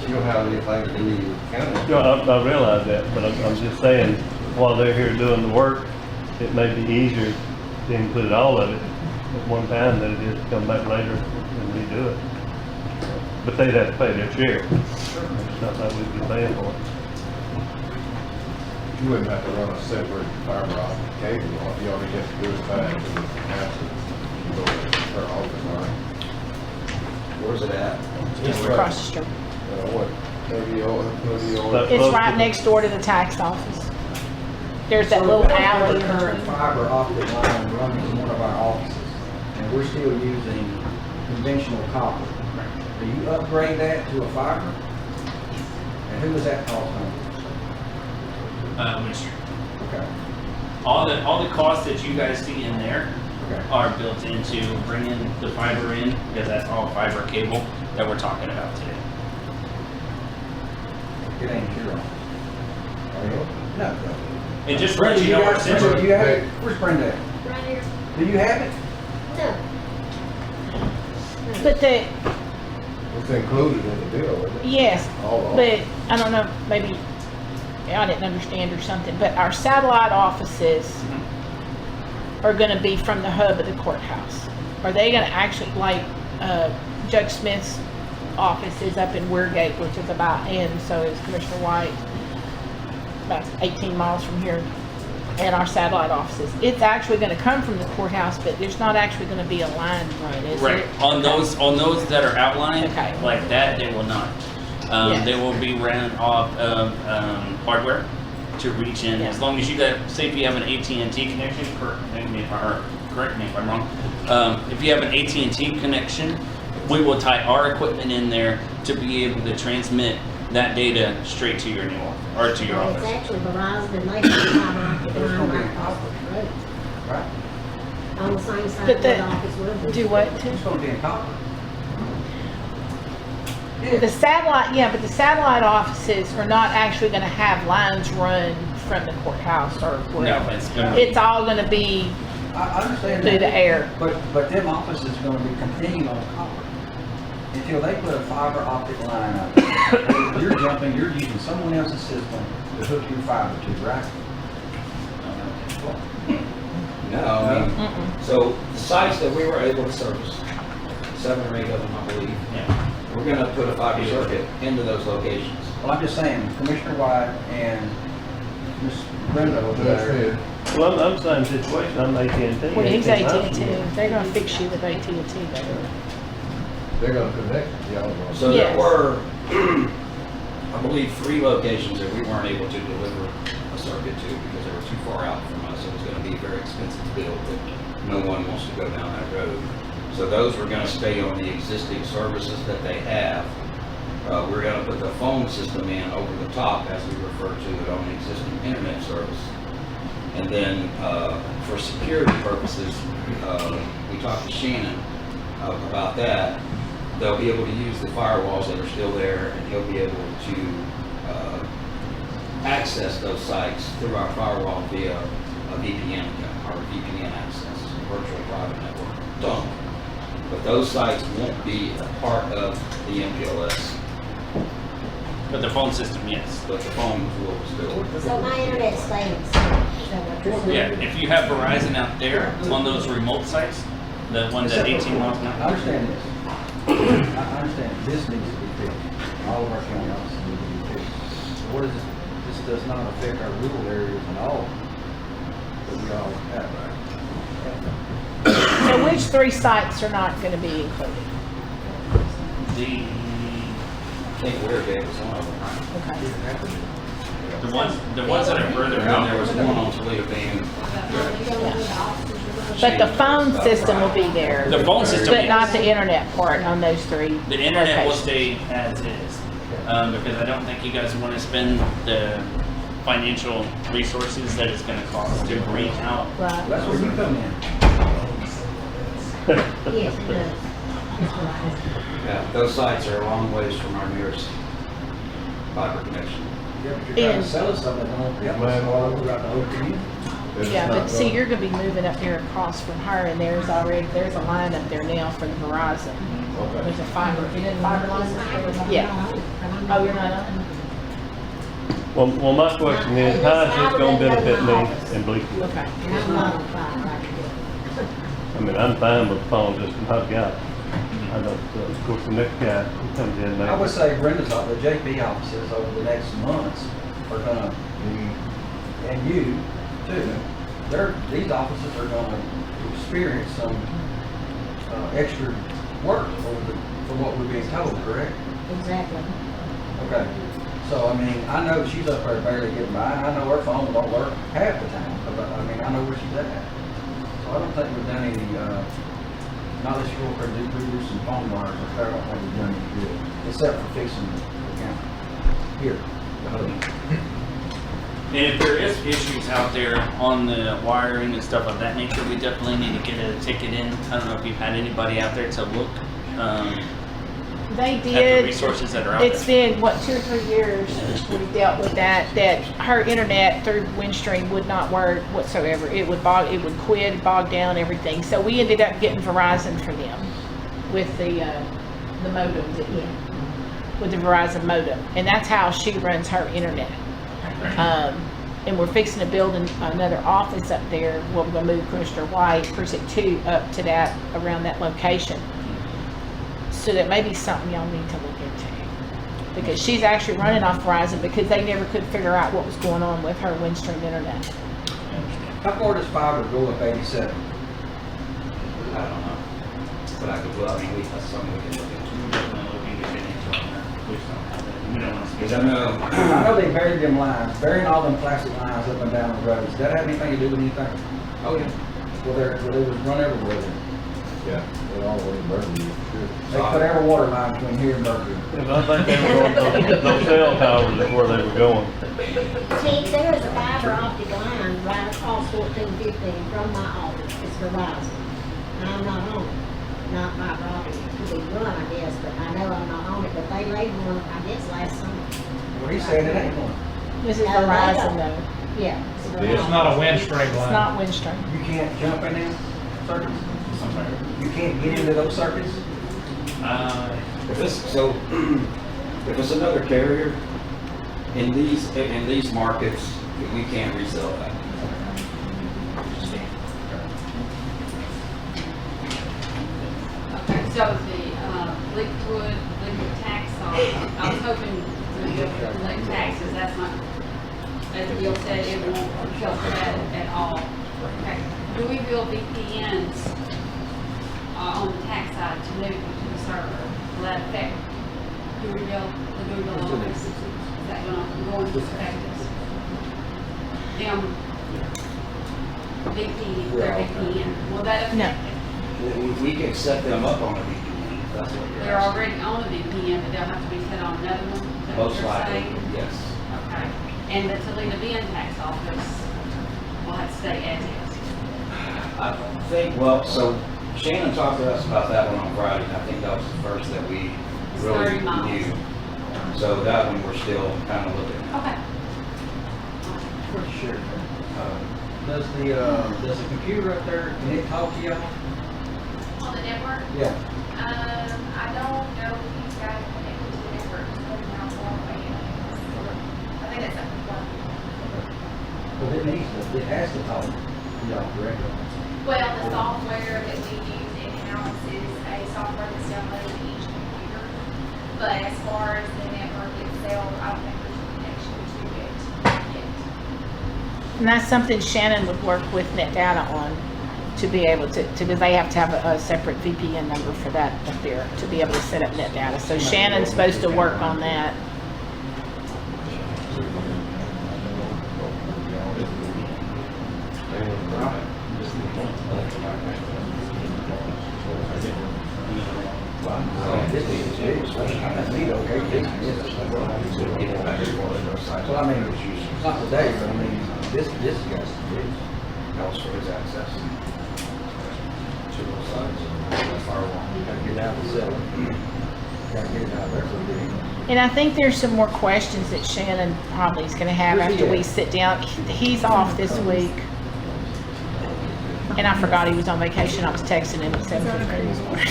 you don't have anything to do with the county. you know, I realize that, but I'm just saying, while they're here doing the work, it may be easier to include all of it at one time than it is to come back later and redo it. But they'd have to pay their share. It's not like we'd be paying for it. You wouldn't have to run a separate fiber optic cable, all you already have to do is tie it to the house and go to her office, all right? Where's it at? Just across the street. What, 30 or? But- It's right next door to the tax office. There's that little alley. The current fiber optic line running in one of our offices, and we're still using conventional copper. Do you upgrade that to a fiber? And who is that cost on? Windstream. Okay, All the costs that you guys see in there okay. are built into bringing the fiber in, because that's all fiber cable that we're talking about today. It ain't your own. Are you? No. And just to let you know, our Brenda, center, do you have it? Where's Brenda? Right here. Do you have it? No. But It's included in the bill, isn't it? yes, All of but it. I don't know, maybe I didn't understand or something, but our satellite offices are gonna be from the hub of the courthouse. Are they gonna actually, like, Judge Smith's office is up in Weirgate, which is about, and so is Commissioner White. about 18 miles from here, and our satellite offices. It's actually gonna come from the courthouse, but there's not actually gonna be a line run, is Right, it? on those that are outlined, Okay. like that, they will not. Yes. They will be ran off of, hardware to reach in, Yeah. as long as you got, say if you have an AT&T connection, correct me if I'm wrong. If you have an AT&T connection, we will tie our equipment in there to be able to transmit that data straight to your new office, or to your Well, it's office. actually Verizon and they have fiber optic There's line gonna be right a across copper. the road. Right? On the same side But of the- the office will be. Do what to? It's gonna be in copper. The satellite, yeah, but the satellite offices are not actually gonna have lines run from the courthouse or No, wherever. it's gonna be, It's all gonna be I understand through that. the air. But them offices gonna be continuing on copper. Until they put a fiber optic line up there. You're using someone else's system to hook your fiber to, right? No, I mean, Mm-mm. so the sites that we were able to service, 7 or 8 of them, I believe, yeah. we're gonna put a fiber circuit into those locations. Well, I'm just saying, Commissioner White and Ms. Brenda over That's there. it. Well, I'm same situation, I'm AT&T. Well, he's 18 miles AT&T. from here. They're gonna fix you with AT&T there. They're gonna connect y'all. So Yes. there were, I believe, 3 locations that we weren't able to deliver a circuit to because they were too far out from us. It was gonna be very expensive to build, but no one wants to go down that road. So those were gonna stay on the existing services that they have. We're gonna put the phone system in over the top, as we refer to it, on the existing internet service. And then, for security purposes, we talked to Shannon about that. They'll be able to use the firewalls that are still there, and he'll be able to access those sites through our firewall via a VPN, our VPN access, virtual private network. Done. But those sites won't be a part of the MPLS, But the phone system, yes. but the phones will still. So my internet stays. Is that what you're saying? Yeah, if you have Verizon out there on those remote sites, the ones at 18 miles an I hour. understand this. I understand this needs to be fixed. All of our county offices need to be fixed. So what is this? This does not affect our rural areas at all. That we all have, right? So which 3 sites are not gonna be included? The, I think Ware gave us one of them, right? Okay. the ones that are further And out. there was one on Toledo Bend. But the phone system will be there. The phone system, But not yes. the internet part on those 3. The internet will locations. stay as is, because I don't think you guys want to spend the financial resources that it's going to cost to bring out. Right. That's where you come in. Yes, it does. That's what I asked. Yeah, those sites are a long ways from our nearest fiber connection. Yeah, but you're trying And- to sell us something that don't, yeah, Man, all over the whole community. It's Yeah, not but see, gonna- you're gonna be moving up there across from her, and there's a line up there now for the Verizon. Okay. There's a fiber line. Yeah. Oh, you're not on? Well, my question is, how is this gonna benefit me in Bleakville? Okay. And I'm not on fire, I can do it. I mean, I'm fine with the phone system I've got. I don't, of course, the next guy who comes in, I would maybe. say Brenda's office, the JP offices over the next months are gonna, and you too, these offices are gonna experience some, extra work from what we're being told, correct? Exactly. Okay, so I mean, I know she's up there barely getting by, and I know her phone don't work half the time, but I mean, I know where she's at. So I don't think we've done any, not that you're gonna do some phone wires, I don't think we've done any good, except for fixing the account. Here. And if there is issues out there on the wiring and stuff of that nature, we definitely need to get a ticket in. I don't know if you've had anybody out there to look They at the did, resources that are out it's there. been, what, 2 or 3 years we dealt with that her internet through Windstream would not work whatsoever. It would quit, bog down, everything. So we ended up getting Verizon for them with the modem, with the Verizon modem. And that's how she runs her internet. And we're fixing to build another office up there. We're gonna move Commissioner White, Precinct 2, up to that, around that location. So that may be something y'all need to look into. because she's actually running off Verizon because they never could figure out what was going on with her Windstream internet. How far does fiber go up 87? I don't know. But I could, well, I mean, that's something we can look into. Because I know, I know they buried them lines, burying all them plastic lines up and down the roads. Does that have anything to do with anything? oh yeah. Well, they was run everywhere then. Yeah, they're all in Burgundy, sure. They put every water line between here and Berkeley. And I think they were going, those cell towers is where they were going. See, there's a fiber optic line right across 1415 from my office. It's Verizon. And I'm not on it. Not fiber optic. It could be run, I guess, but I know I'm not on it. But they laid one, I guess, last summer. Well, he's saying it ain't one. This is No, they Verizon don't. though. Yeah. It's not a Windstream It's line. not Windstream. You can't jump in them circuits? You can't get into those circuits? If it's, so, if it's another carrier, in these markets, we can't resell that. Okay, so the liquid tax salt, I was hoping to be able to collect taxes, that's not, as Bill said, it won't help that at all. Okay, do we build VPNs on the tax side to move to the server? Will that affect Google office? Is that going to affect us? Them VPN, will that affect it? We can set them up on a VPN, if that's what you're They're asking. already on a VPN, but they'll have to be set on another one? Is that what Most you're likely, saying? yes. Okay, and the Toledo Bend tax office will have to stay as is? I think, well, so Shannon talked to us about that one on Friday, and I think that was the first that we It's really 30 miles. knew. So that one, we're still kind of looking at. Okay. For sure. Does the computer up there, can it talk to y'all? On the network, Yeah. I don't know if he's got it connected to the network, so now far away. I think that's up to one. Well, it has to talk to y'all, correct? Well, the software that we use in-house is a software that's downloaded to each computer. But as far as the network itself, I don't think there's a connection to it yet. And that's something Shannon would work with NetData on to be able to, because they have to have a separate VPN number for that up there to be able to set up NetData. So Shannon's supposed to work on that. Well, I mean, it's not today, but I mean, this guy's big. Else for his access. To those sides. Gotta get out and sell it. Gotta get it out there for big. And I think there's some more questions that Shannon probably is gonna have Where's he after we at? sit down. He's off this week. And I forgot he was on vacation. I was texting him at 7:15 this morning.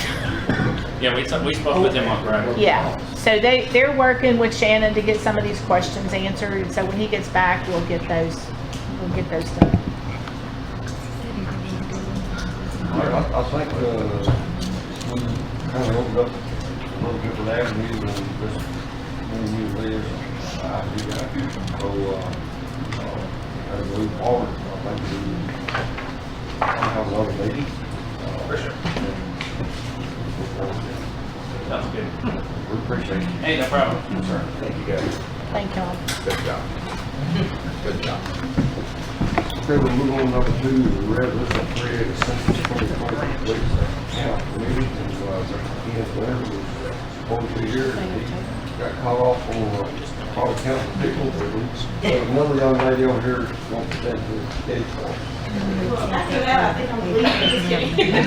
Yeah, we spoke with him on Friday. Yeah, so they're working with Shannon to get some of these questions answered, and so when he gets back, we'll get those done. I think, we kind of opened up a little different avenue than just when you live, I do that. So, as we move forward, I think we have another meeting. For sure. Sounds good. We appreciate it. Hey, no problem. Sir. Thank you, guys. Thank y'all. Good job. Good job. Okay, we'll move on to number 2, the resolution create a census 2020 police count committee. And, Ian Flynn was supposed to be here, and he got caught off on, probably counting people. But another young lady over here wants to send his case for us. Well, after that, I think I'm leaving. Just kidding.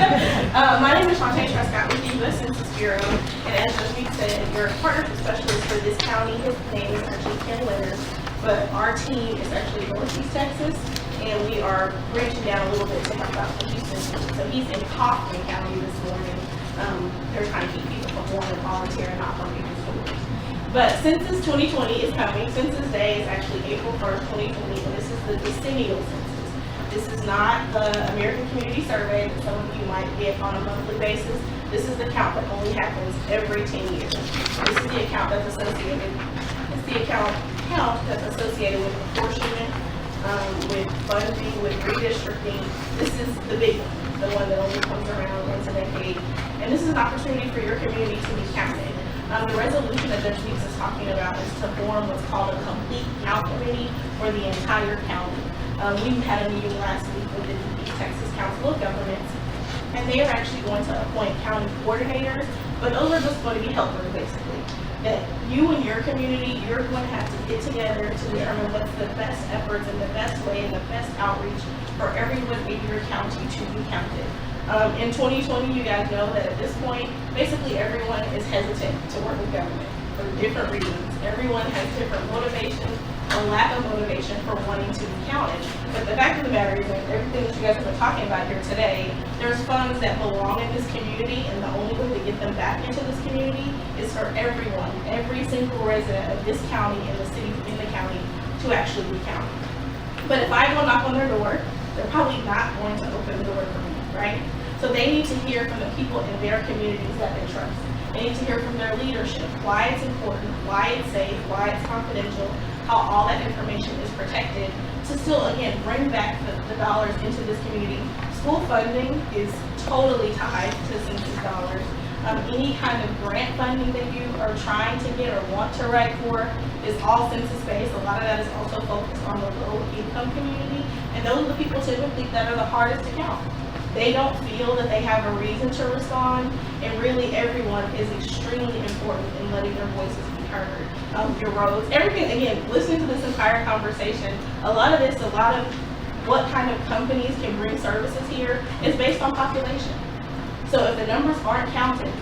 My name is Shantae Trescott with the U.S. Census Bureau, and as Joseph said, you're a partnership specialist for this county. His name is actually Ken Winters, but our team is actually Northeast Texas, and we are branching down a little bit to help out the Houston. So he's in Kaufman County this morning. They're trying to keep people from wanting to volunteer and not from people's doors. But Census 2020 is coming. Census Day is actually April 1st, 2020, and this is the decennial census. This is not the American Community Survey that some of you might get on a monthly basis. This is the count that only happens every 10 years. This is the account that's associated, it's the count that's associated with apportionment, with funding, with redistricting. This is the big one, the one that only comes around once a decade. And this is an opportunity for your community to be counted. The resolution that Judge Weeks is talking about is to form what's called a complete count committee for the entire county. We had a meeting last week with the East Texas Council of Governments, and they are actually going to appoint county coordinators, but those are just going to be helpers, basically. That you and your community, you're going to have to get together to determine what's the best efforts and the best way and the best outreach for everyone in your county to be counted. In 2020, you guys know that at this point, basically everyone is hesitant to work with government for different reasons. Everyone has different motivation or lack of motivation for wanting to be counted. But the fact of the matter is that everything that you guys have been talking about here today, there's funds that belong in this community, and the only way to get them back into this community is for everyone, every single resident of this county and the city in the county to actually be counted. But if I go knock on their door, they're probably not going to open the door for me, right? So they need to hear from the people in their communities that they trust. They need to hear from their leadership, why it's important, why it's safe, why it's confidential, how all that information is protected, to still, again, bring back the dollars into this community. School funding is totally tied to census dollars. Any kind of grant funding that you are trying to get or want to write for is all census-based. A lot of that is also focused on the low-income community, and those are the people typically that are the hardest to count. They don't feel that they have a reason to respond, and really everyone is extremely important in letting their voices be heard. Your roads, everything, again, listening to this entire conversation, a lot of what kind of companies can bring services here is based on population. So if the numbers aren't counted,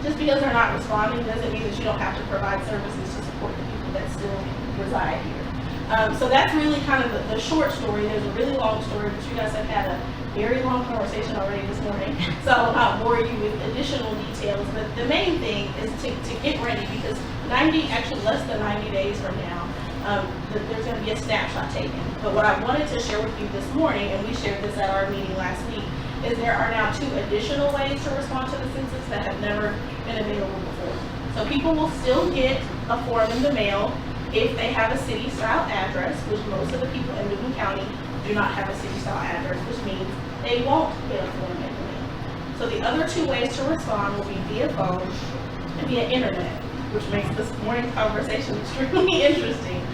just because they're not responding doesn't mean that you don't have to provide services to support the people that still reside here. So that's really kind of the short story. There's a really long story, but you guys have had a very long conversation already this morning, so I'll not bore you with additional details. But the main thing is to get ready, because actually less than 90 days from now, there's going to be a snapshot taken. But what I wanted to share with you this morning, and we shared this at our meeting last week, is there are now 2 additional ways to respond to the census that have never been available before. So people will still get a form in the mail if they have a city-style address, which most of the people in Newton County do not have a city-style address, which means they won't get a form in the mail. So the other 2 ways to respond will be via phone and via internet, which makes this morning's conversation extremely interesting.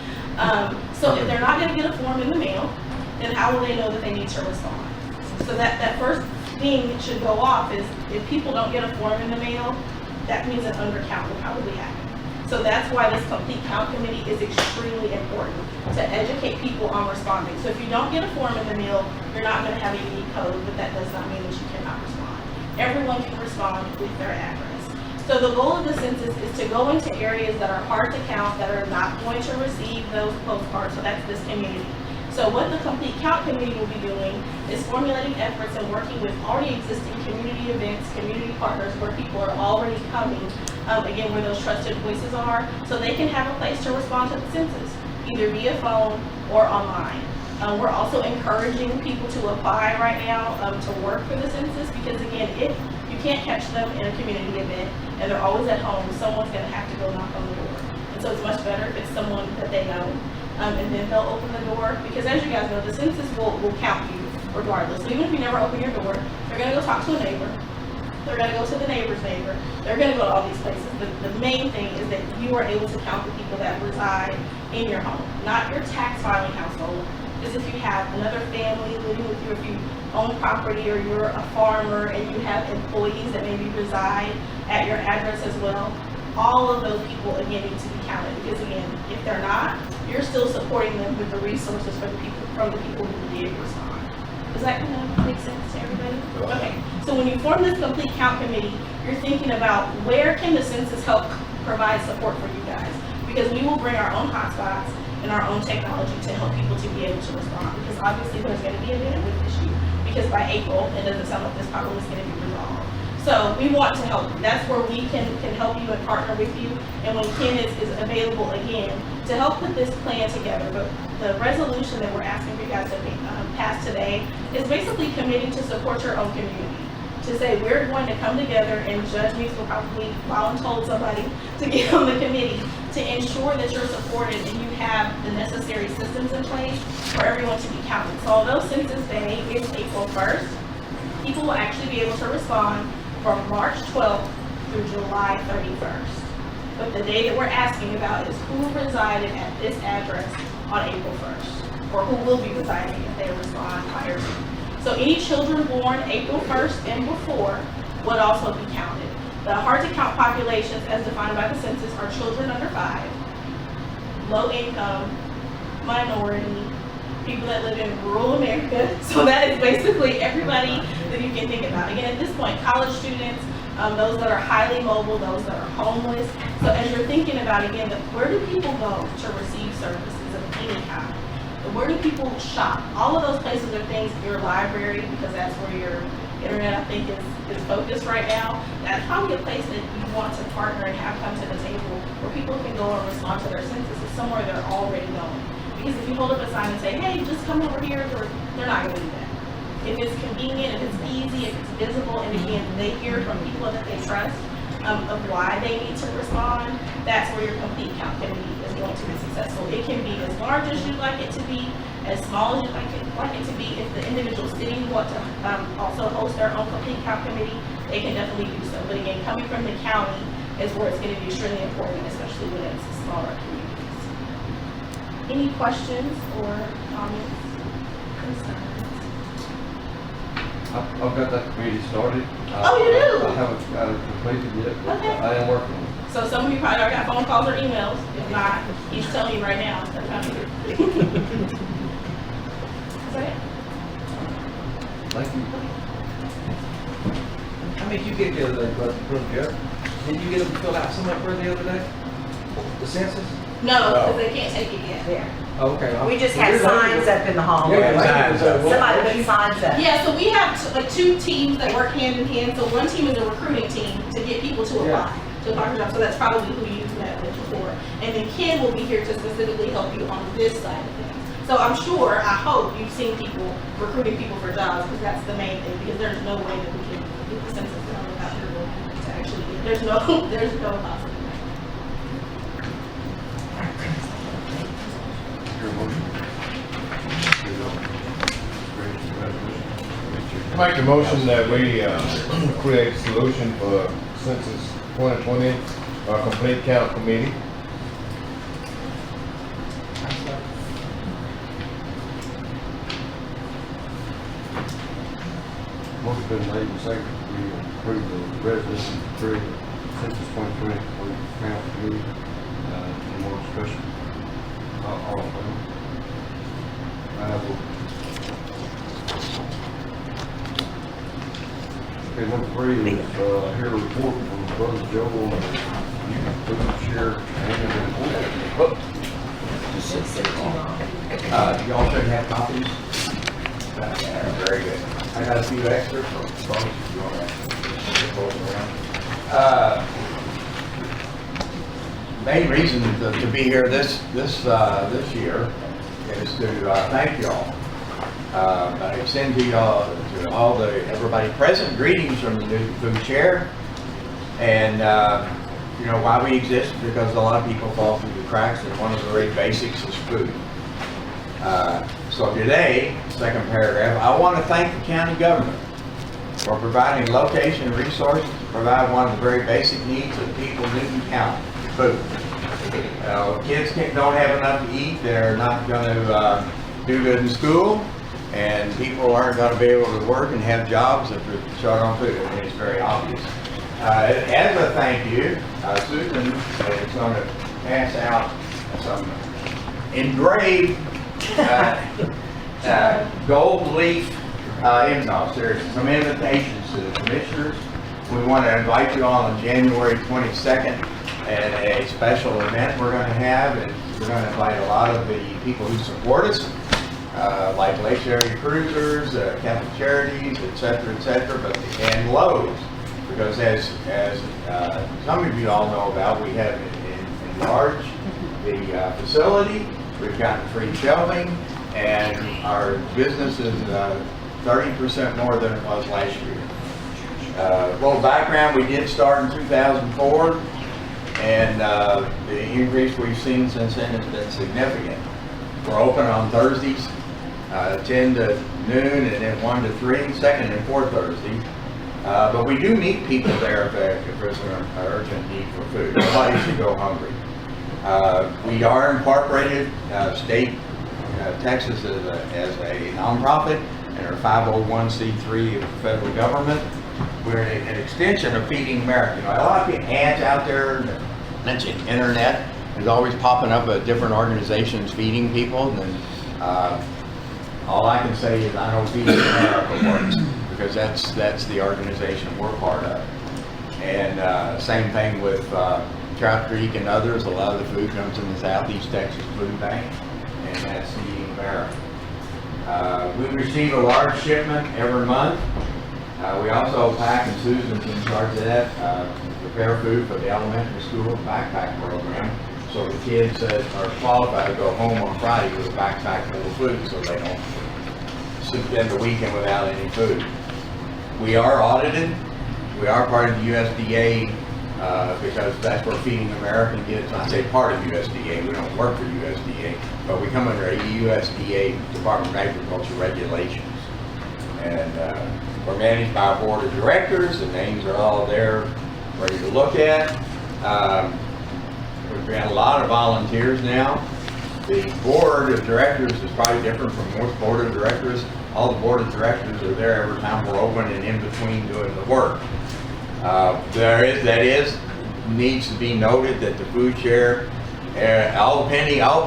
So if they're not going to get a form in the mail, then how will they know that they need to respond? So that first thing that should go off is if people don't get a form in the mail, that means an undercount will probably happen. So that's why this complete count committee is extremely important, to educate people on responding. So if you don't get a form in the mail, you're not going to have a unique code, but that does not mean that you cannot respond. Everyone can respond with their address. So the goal of the census is to go into areas that are hard to count, that are not going to receive those postcards, so that's this community. So what the Complete Count Committee will be doing is formulating efforts and working with already existing community events, community partners where people are already coming, again, where those trusted voices are, so they can have a place to respond to the census, either via phone or online. We're also encouraging people to apply right now to work for the census, because again, if you can't catch them in a community event and they're always at home, someone's going to have to go knock on the door. And so it's much better if it's someone that they know. And then they'll open the door, because as you guys know, the census will count you regardless. So even if you never open your door, they're going to go talk to a neighbor. They're going to go to the neighbor's neighbor. They're going to go to all these places. The main thing is that you are able to count the people that reside in your home, not your tax filing household. Because if you have another family living with you, if you own property or you're a farmer and you have employees that maybe reside at your address as well, all of those people again need to be counted, because again, if they're not, you're still supporting them with the resources from the people who did respond. Does that kind of make sense to everybody? Okay, so when you form this complete count committee, you're thinking about where can the census help provide support for you guys, because we will bring our own hotspots and our own technology to help people to be able to respond, because obviously there's going to be a bandwidth issue, because by April, it doesn't sound like this problem is going to be resolved. So we want to help you. That's where we can help you and partner with you. And when Ken is available again to help put this plan together. But the resolution that we're asking for you guys to passed today is basically committing to support your own community. To say we're going to come together, and Judge Meeks will probably volunteer somebody to get on the committee to ensure that you're supported and you have the necessary systems in place for everyone to be counted. So although Census Day is April 1st, people will actually be able to respond from March 12th through July 31st. But the day that we're asking about is who resided at this address on April 1st, or who will be residing if they respond prior to. So any children born April 1st and before would also be counted. The hard to count populations as defined by the census are children under 5, low income, minority, people that live in rural America. So that is basically everybody that you can think about. Again, at this point, college students, those that are highly mobile, those that are homeless. So as you're thinking about, again, where do people go to receive services of any kind? Where do people shop? All of those places are things, your library, because that's where your internet, I think, is focused right now. That's probably a place that you want to partner and have come to the table where people can go and respond to their census. Is somewhere they're already going. Because if you hold up a sign and say, hey, just come over here, they're not going to do that. If it's convenient, if it's easy, if it's visible, and again, they hear from people that they trust of why they need to respond, that's where your complete count committee is going to be successful. It can be as large as you'd like it to be, as small as you'd like it to be. If the individual city want to also host their own complete count committee, they can definitely do so. But again, coming from the county is where it's going to be extremely important, especially when it's smaller communities. Any questions or comments, concerns? I've got that committee started. Oh, you do? I haven't got it completed yet, but Okay. I am working on it. So some of you probably already got phone calls or emails. If not, he's telling you right now, they're coming. Is that it? Thank you. How many did you get the other day, Brother Jeff? Did you get them filled out somewhere for the other day? The census? No, because they can't take it yet. Yeah. Okay. We just had signs up in the hallway. Yeah, Somebody put signs up. Yeah, so we have like two teams that work hand in hand. So one team is a recruiting team to get people to apply for jobs. So that's probably who you've met with before. And then Ken will be here to specifically help you on this side of things. So I'm sure, I hope you've seen people recruiting people for jobs, because that's the main thing. Because there's no way that we can get the census done without your will to actually get. There's no possibility. I make the motion that we create a solution for Census 2020, complete count committee. Motion been made and seconded. We approve the resolution to create Census 2020 complete count committee. Any more discussion? All in favor? Okay, number 3 is here a report from Brother Joe on the food share annual report. Y'all should have copies. Very good. I got a few extras for folks if you want to. Main reason to be here this year is to thank y'all. I extend to y'all, to all everybody present, greetings from the new food chair. And you know why we exist, because a lot of people fall through the cracks, and one of the very basics is food. So today, second paragraph, I want to thank the county government for providing location and resources to provide one of the very basic needs of people in Newton County, food. Kids don't have enough to eat, they're not going to do good in school, and people aren't going to be able to work and have jobs if they're short on food. I mean, it's very obvious. As a thank you, Susan is going to pass out some engraved gold leaf, some invitations to the commissioners. We want to invite you all on January 22nd at a special event we're going to have, and we're going to invite a lot of the people who support us, like Lake Area Cruisers, Catholic Charities, etc., and Lowe's, because as some of you all know about, we have enlarged the facility. We've gotten free shelving, and our business is 30% more than it was last year. Well, background, we did start in 2004, and the increase we've seen since then has been significant. We're open on Thursdays, 10 to noon, and then 1 to 3, second and fourth Thursday. But we do meet people there if there's an urgent need for food. Nobody should go hungry. We are incorporated state Texas as a nonprofit, and are 501c3 of the federal government. We're an extension of Feeding America. You know, a lot of ads out there that mention internet. There's always popping up at different organizations feeding people, and all I can say is I know Feeding America works, because that's the organization we're part of. And same thing with Trout Creek and others. A lot of the food comes in the Southeast Texas Food Bank, and that's Feeding America. We receive a large shipment every month. We also pack, and Susan's in charge of that, prepare food for the elementary school backpack program, so the kids that are qualified to go home on Friday with a backpack full of food, so they don't spend the weekend without any food. We are audited. We are part of the USDA because that's where Feeding America gets. I say part of USDA. We don't work for USDA, but we come under a USDA Department of Agriculture regulations. And we're managed by a board of directors. The names are all there, ready to look at. We've got a lot of volunteers now. The board of directors is probably different from most board of directors. All the board of directors are there every time we're open and in between doing the work. Needs to be noted that the food share, all the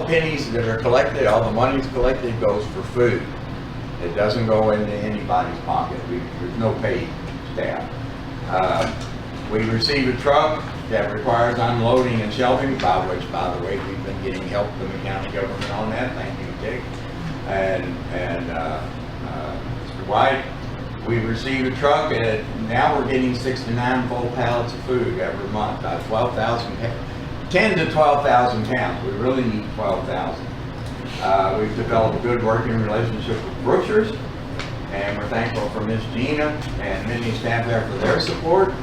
pennies that are collected, all the money's collected goes for food. It doesn't go into anybody's pocket. There's no paid staff. We receive a truck that requires unloading and shelving, by which, by the way, we've been getting help from the county government on that. Thank you, Dick. And Mr. White, we received a truck, and now we're getting 6 to 9 full pallets of food every month. 10 to 12,000 pounds. We really need 12,000. We've developed a good working relationship with Brookshires, and we're thankful for Ms. Gina and many staff there for their support.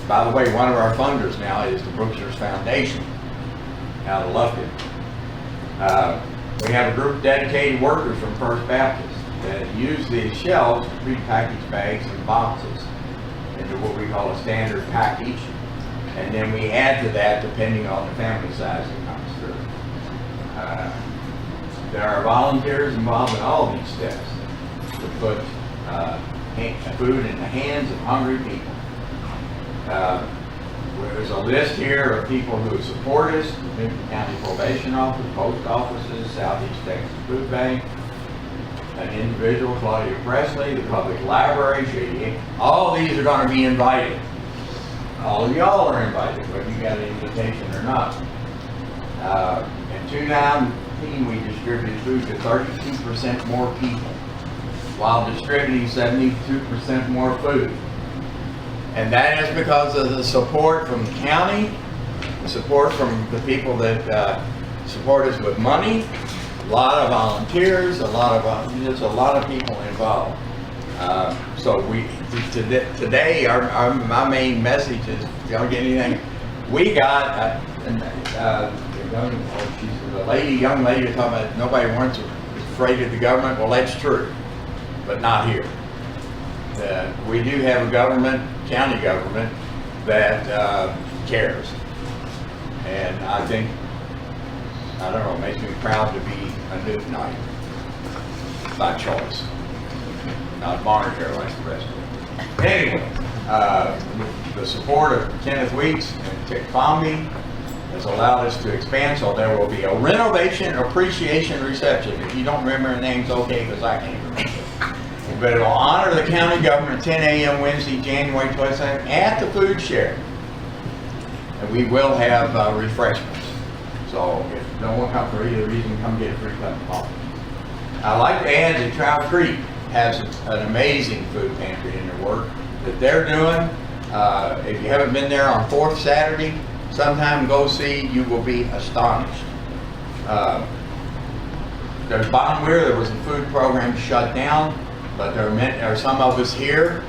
By the way, one of our funders now is the Brookshires Foundation out of Lufkin. We have a group of dedicated workers from First Baptist that use these shelves to prepackage bags and boxes into what we call a standard package, and then we add to that depending on the family size that comes through. There are volunteers involved in all these steps to put food in the hands of hungry people. There's a list here of people who support us: the Benton County Probation Office, post offices, Southeast Texas Food Bank, an individual, Claudia Presley, the Public Library, JDA. All these are going to be invited. All of y'all are invited, whether you got an invitation or not. In 2019, we distributed food to 32% more people, while distributing 72% more food. And that is because of the support from the county, the support from the people that support us with money, a lot of volunteers, there's a lot of people involved. So today, my main message is, if y'all get anything, we got a young lady talking about nobody wants afraid of the government. Well, that's true, but not here. We do have a government, county government, that cares. And I think, I don't know, it makes me proud to be a Newtonite by choice, not monetary like the rest of it. Anyway, the support of Kenneth Weeks and Tick Fomby has allowed us to expand, so there will be a renovation appreciation reception. If you don't remember the names, okay, because I can't remember. But it will honor the county government 10 a.m. Wednesday, January 22nd at the food share. And we will have refreshments. So if no one comes for either reason, come get a free cup of coffee. I'd like to add that Trout Creek has an amazing food pantry in their work that they're doing. If you haven't been there on 4th Saturday, sometime go see, you will be astonished. there's Bon Weir, there was a food program shut down, but there are some of us here,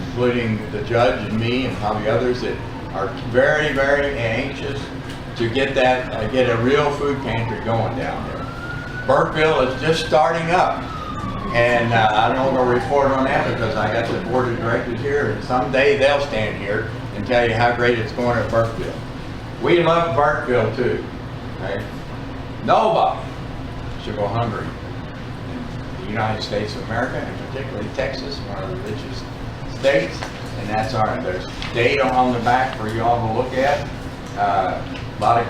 including the judge and me and probably others, that are very, very anxious to get a real food pantry going down there. Burkeville is just starting up, and I don't know a report on that because I got the board of directors here, and someday they'll stand here and tell you how great it's going at Burkeville. We love Burkeville too. Okay? Nobody should go hungry in the United States of America, and particularly Texas, one of the richest states, and there's data on the back for you all to look at.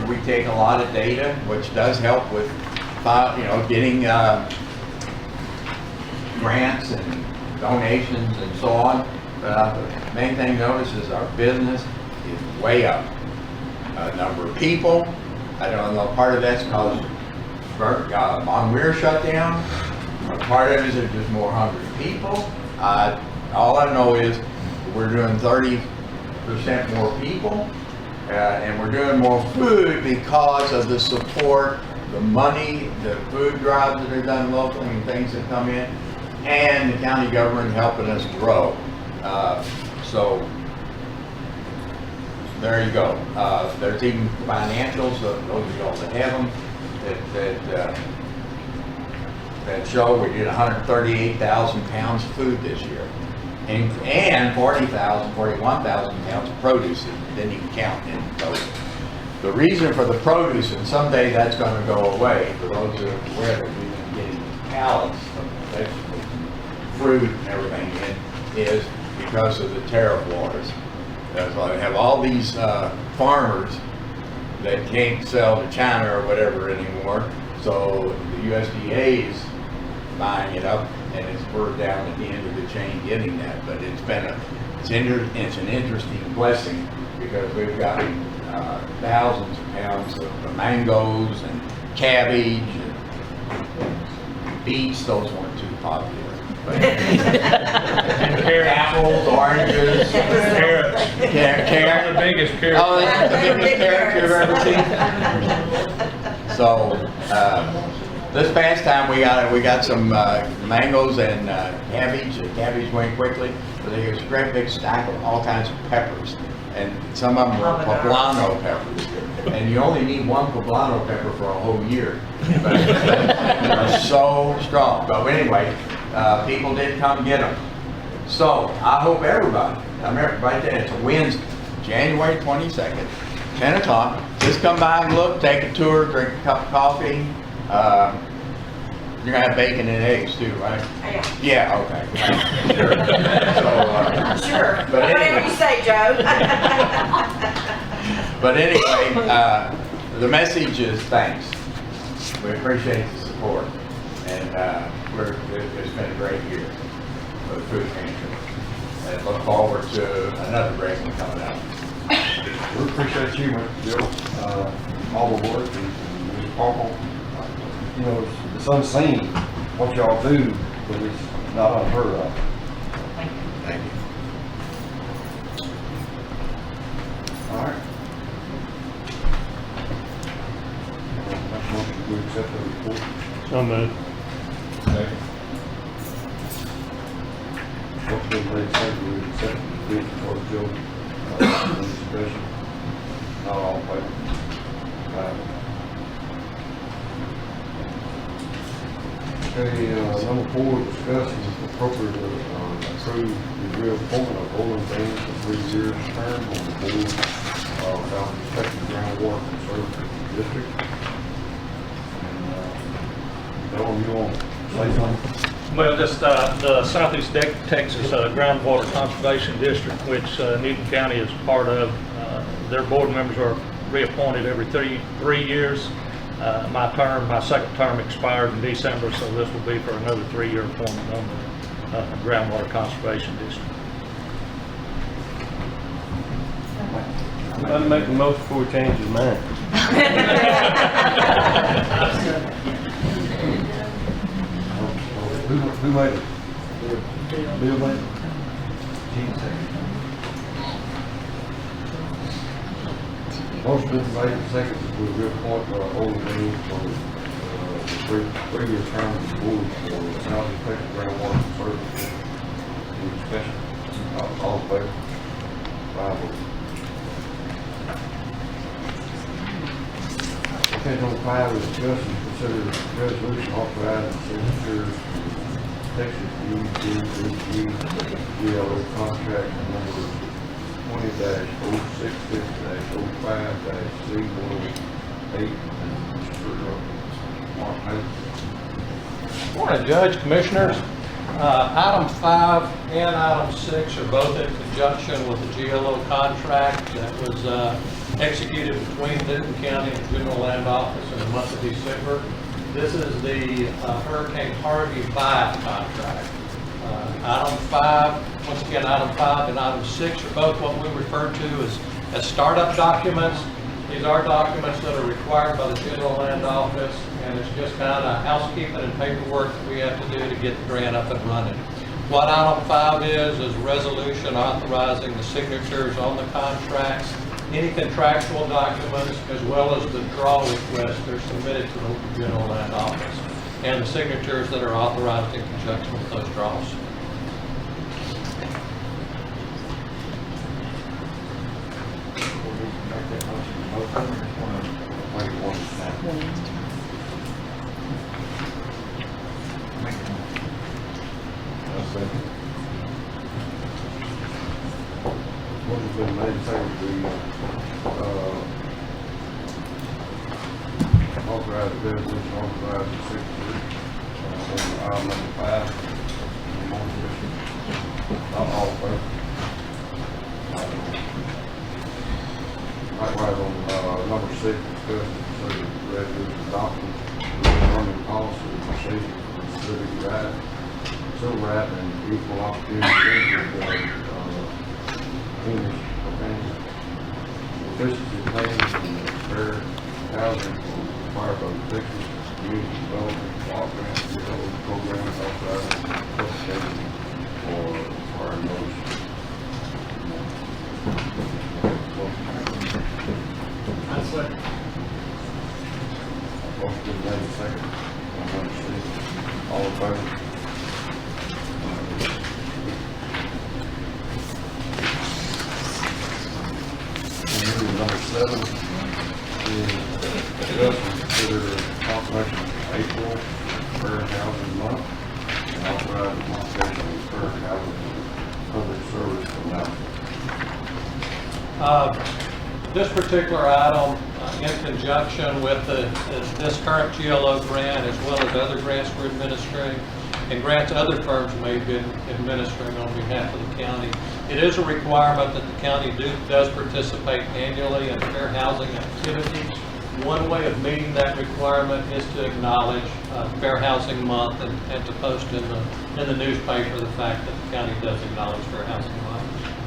We take a lot of data, which does help with, getting grants and donations and so on. But the main thing to notice is our business is way up. Number of people, I don't know, part of that's because Bon Weir shut down. Part of it is there's just more hungry people. All I know is we're doing 30% more people, and we're doing more food because of the support, the money, the food drives that are done locally and things that come in, and the county government helping us grow. So there you go. There's even financials, those of y'all that have them, that show we did 138,000 pounds of food this year. And 41,000 pounds of produce that didn't even count in those. The reason for the produce, and someday that's going to go away, for those who are aware that we've been getting pallets of vegetables, fruit and everything in, is because of the tariff wars. That's why they have all these farmers that can't sell to China or whatever anymore, so the USDA is buying it up, and we're down at the end of the chain getting that. But it's an interesting blessing because we've got thousands of pounds of mangoes and cabbage and beets. Those weren't too popular. But apples, oranges, Carrots. Carrot. The biggest carrot. Oh, that's the biggest carrot you've ever seen. So, this past time we got some mangoes and cabbage. The cabbage went quickly, but there was a great big stack of all kinds of peppers, and some of them were poblano peppers. And you only need one poblano pepper for a whole year, but they're so strong. But anyway, people did come get them. So I hope everybody, I'm right there. It's a Wednesday, January 22nd, 10 o'clock. Just come by and look, take a tour, drink a cup of coffee. You're gonna have bacon and eggs too, right? Yeah, okay. Sure. Sure. But anyway, whatever you say, Joe. But anyway, the message is thanks. We appreciate the support, and it's been a great year for the food pantry, and look forward to another great one coming out. We appreciate you, Bill, all the work, and Mr. Parkle. You know, it's unseen what y'all do, but it's not unheard of. Thank you. All right. We accept the report. So moved. What's been made, second, we accept the bid for Joe, discussion. Not all in favor. Okay, number 4, discuss and appropriate approve the reappointment of Roland Bain for 3 years term on the board of Fountain Protection Groundwater Conservancy District. And, Bill, you want to say something? Well, just the Southeast Texas Groundwater Conservation District, which Newton County is part of, their board members are reappointed every three years. My second term expired in December, so this will be for another 3-year appointment on the Groundwater Conservation District. I'm going to make the most before he changes his mind. Who made it? Bill made it? Gene seconded. Motion been made and seconded to reappoint Roland Bain for three-year term of the board for Southeast Texas Groundwater Services. Any discussion? All in favor? 5 votes. Okay, number 5 is discuss and consider resolution authorizing signatures Texas DDG GLO contract number 20-066-05-C18. Mark Hayes. Morning, Judge, Commissioners. Item 5 and item 6 are both in conjunction with the GLO contract that was executed between Newton County and General Land Office in the month of December. This is the Hurricane Harvey buyout contract. Item 5, once again, item 5 and item 6 are both what we refer to as startup documents. These are documents that are required by the General Land Office, and it's just kind of housekeeping and paperwork that we have to do to get the grant up and running. What item 5 is a resolution authorizing the signatures on the contracts, any contractual documents, as well as the draw requests that are submitted to the General Land Office, and the signatures that are authorized in conjunction with those draws. Motion's been made, seconded, authorize the resolution, authorize the signature, on item number 5. Any more discussion? All in favor? Likewise, on number 6, discuss and consider the resolution adopting the learning policy and procedure for civic right, civil right, and equal opportunity English, efficiency plans and fair housing for fireboat Texas community development, block grants, programs, authorizing publication for our notice. Motion been made, second. All in favor? Number 7 is discuss and consider confirmation of April Fair Housing Month and authorize the confirmation of Fair Housing Public Service announcement. This particular item, in conjunction with this current GLO grant, as well as other grants we're administering, and grants other firms may have been administering on behalf of the county. It is a requirement that the county does participate annually in fair housing activities. One way of meeting that requirement is to acknowledge Fair Housing Month and to post in the newspaper the fact that the county does acknowledge Fair Housing Month.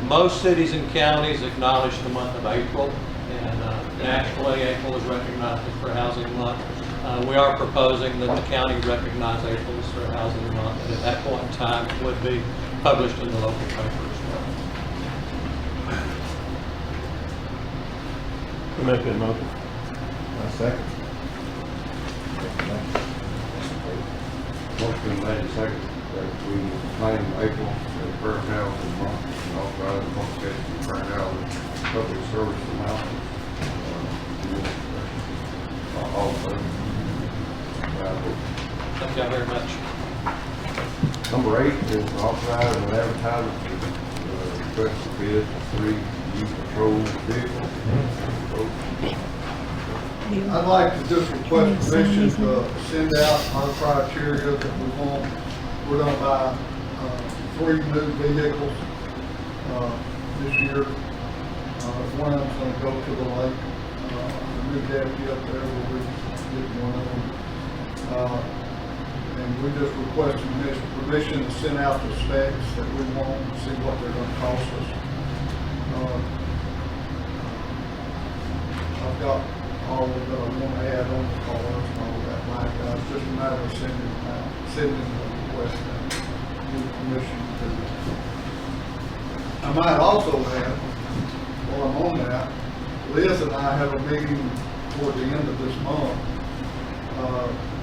Most cities and counties acknowledge the month of April, and nationally April is recognized as Fair Housing Month. We are proposing that the county recognize April as Fair Housing Month, and at that point in time it would be published in the local paper as well. Who make that motion? Second. Motion been made, second, that we claim April as Fair Housing Month and authorize the publication of Fair Housing Public Service announcement. All in favor? Thank you very much. Number 8 is authorize and advertise for request for bid for 3 youth patrol vehicles. I'd like to just request permission to send out our criteria that we want. We're gonna buy 3 new vehicles this year. One of them's gonna go to the lake. The new deputy up there will be getting one of them. And we just requested permission to send out the specs that we want and see what they're gonna cost us. I've got all that I want to add on the cars and all that like that. It's just a matter of sending the request and give permission to do it. I might also add, while I'm on that, Liz and I have a meeting toward the end of this month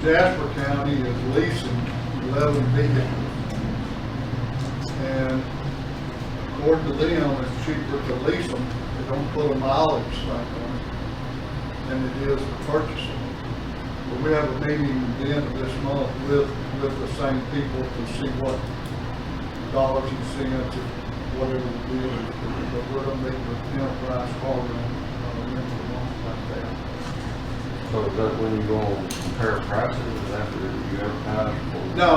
Jasper County is leasing 11 vehicles. And according to them, it's cheaper to lease them. They don't put a mileage thing on it than it is to purchase them. But we have a meeting at the end of this month with the same people to see what dollars and cents and whatever the deal is. But we're gonna meet with Enterprise Cargo, end of the month like that. So is that when you go and compare prices after you advertise? No,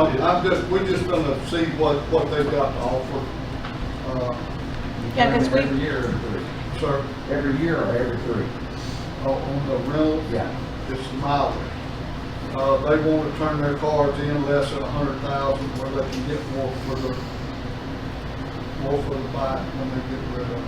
we're just gonna see what they've got to offer. Yeah, 'cause we- Every year or three? Sir? Every year or every three? On the rental? Yeah. It's mileage. They want to turn their cars in less than 100,000 where they can get more for the bike when they get rid of them.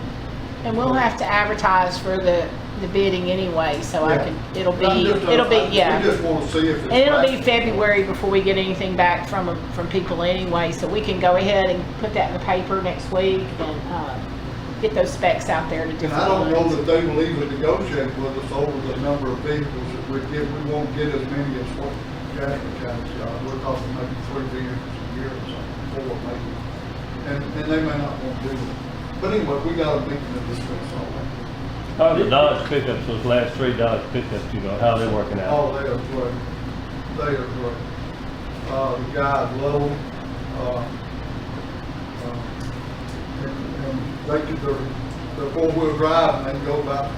And we'll have to advertise for the bidding anyway, so I Yeah. can, it'll I'm be, just- yeah. We just want to see if it's. And it'll be practical. February before we get anything back from people anyway, so we can go ahead and put that in the paper next week and, get those specs out there to And different I don't know ones. that they will even negotiate with us over the number of vehicles that we get. We won't get as many as what Jasper County's got. We're talking maybe 3 vehicles a year or something, 4 maybe. And they may not want to do it. But anyway, we got a meeting to discuss all that. How are the Dodge pickups, those last 3 Dodge pickups, how are they working out? Oh, they are great. They are great. The guys love them. And they're 4-wheel drive and they can go about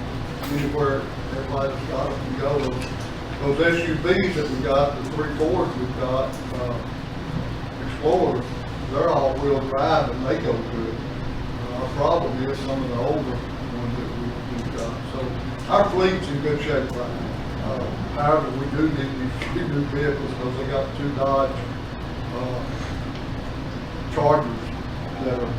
anywhere everybody's got them to go. Those SUVs that we got, the 3 Fords we've got, Explorers, they're all-wheel drive and they go good. Our problem is some of the older ones that we've got. So our fleet's in good shape right now. However, we do need these 3 new vehicles because they got 2 Dodge Chargers that are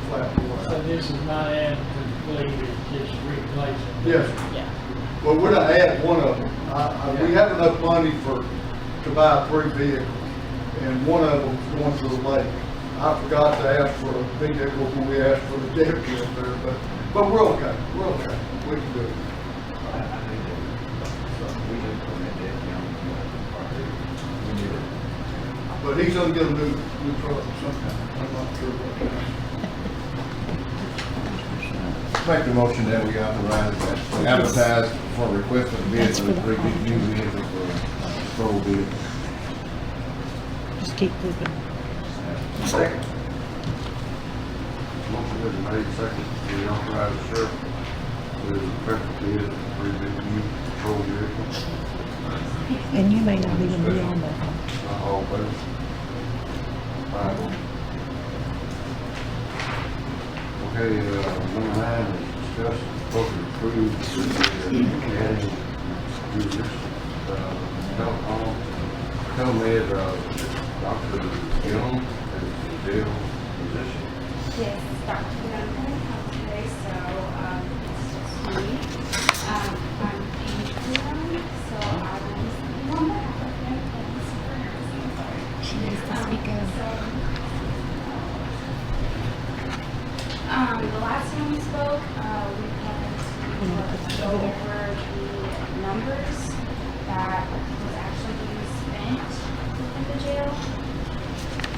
flat. So this is not adding to the fleet, it's just replacing. Yes. Yeah. Well, we're gonna add one of them. We have enough money to buy 3 vehicles, and one of them's going to the lake. I forgot to ask for a vehicle when we asked for the deputy up there, but we're okay. We're okay. We can do it. But he's gonna get a new truck sometime. I'm not sure what kind. Make the motion that we authorize that, advertise for request for bids for 3 new vehicles for patrol vehicles. Just keep moving. Second. Motion is made, second, we authorize the sheriff to request the bid for 3 new patrol vehicles. And you may not even be on that one. Not all votes. 5. Okay, number 9 is discuss appropriate approve adding telemed, Dr. Young as the jail physician. Yes, Dr. Young can come today, so, it's just me. I'm Amy Young, so I will be speaking on behalf of him, and for nursing, sorry. She needs to speak up. The last time we spoke, we wanted to go over the numbers that was actually being spent within the jail.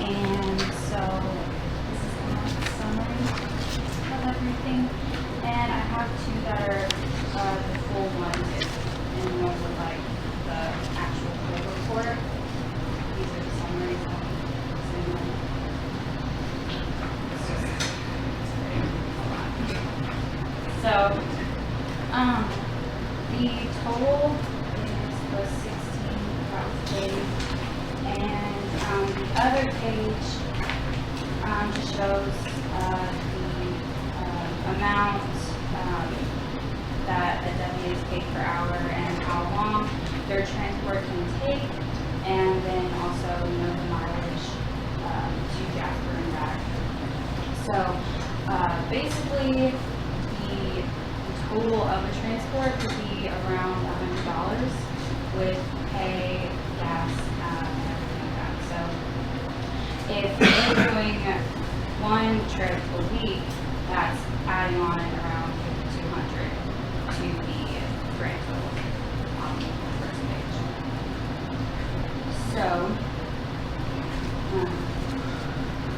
And so this is kind of a summary of everything. And I have 2 that are the full ones, and one with like the actual full report. These are the summaries of So, the total was 16 across the page, and the other page just shows the amount that a deputy is paid per hour and how long their transport can take, and then also the mileage to Jasper and back. So basically, the total of a transport could be around $100 with pay, gas, and everything like that. So if they're doing 1 trip a week, that's adding on around $200 to the grand total on the first page. So,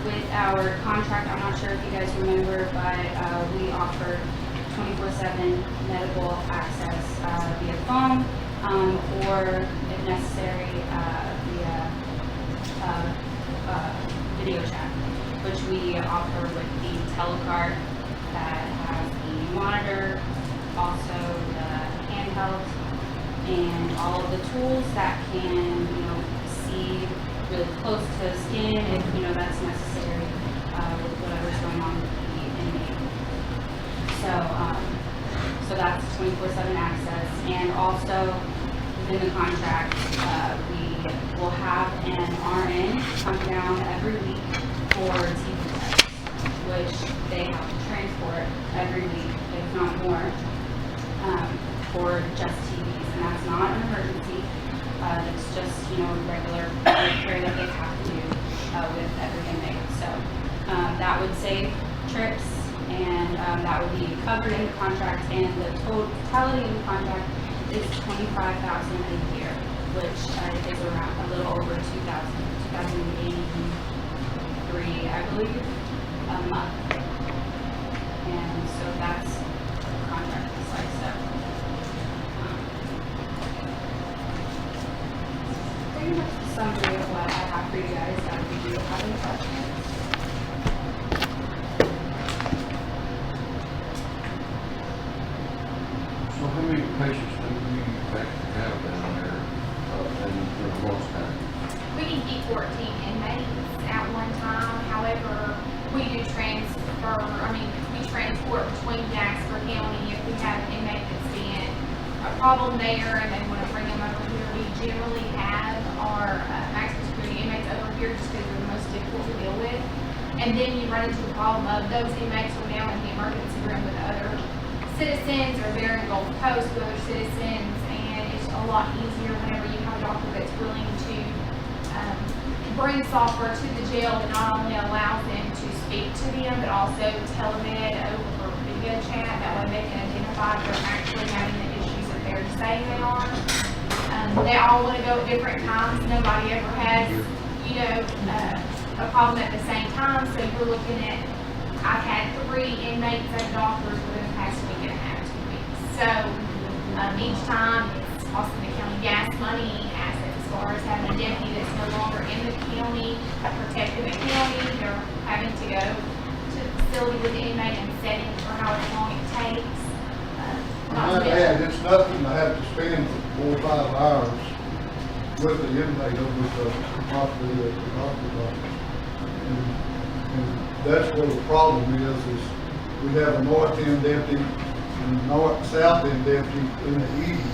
with our contract, I'm not sure if you guys remember, but we offered 24/7 medical access via phone, or if necessary, via video chat, which we offer with the telecart that has the monitor, also the handheld, and all of the tools that can, see really close to the skin if, that's necessary with whatever's going on with the inmate. So that's 24/7 access, and also within the contract, we will have an RN come down every week for TV tests, which they have to transport every week, if not more, for just TVs, and that's not an emergency. It's just, regular care that they have to do with every inmate. So that would save trips, and that would be covered in the contract, and the totality of the contract is $25,000 a year, which is around a little over 2,083, I believe, a month. And so that's the contract size. So pretty much the summary of what I have for you guys. If you have any questions. So how many patients do you actually have down there, in most time? We can keep 14 inmates at one time. However, we do transfer, we transport between Jasper County if we have an inmate that's been a problem there and they want to bring them over here. We generally have our maximum security inmates over here just because they're the most difficult to deal with. And then you run into the problem of those inmates are now in the emergency room with other citizens, or they're in Gulf Coast with other citizens, and it's a lot easier whenever you have a doctor that's willing to bring software to the jail that not only allows them to speak to them, but also telemed over video chat. That way they can identify if they're actually having the issues that they're saying they are. They all want to go at different times. Nobody ever has, a problem at the same time. So you're looking at, I've had 3 inmates and doctors within the past week and a half, 2 weeks. So each time it's costing the county gas money, assets, as far as having a deputy that's no longer in the county, protecting the county. They're having to go to the facility with the inmate and setting for however long it takes. I might add, it's nothing to have to spend 4 or 5 hours with the inmate over the hospital at the doctor's office. And that's where the problem is we have a north end deputy and a south end deputy in the evening.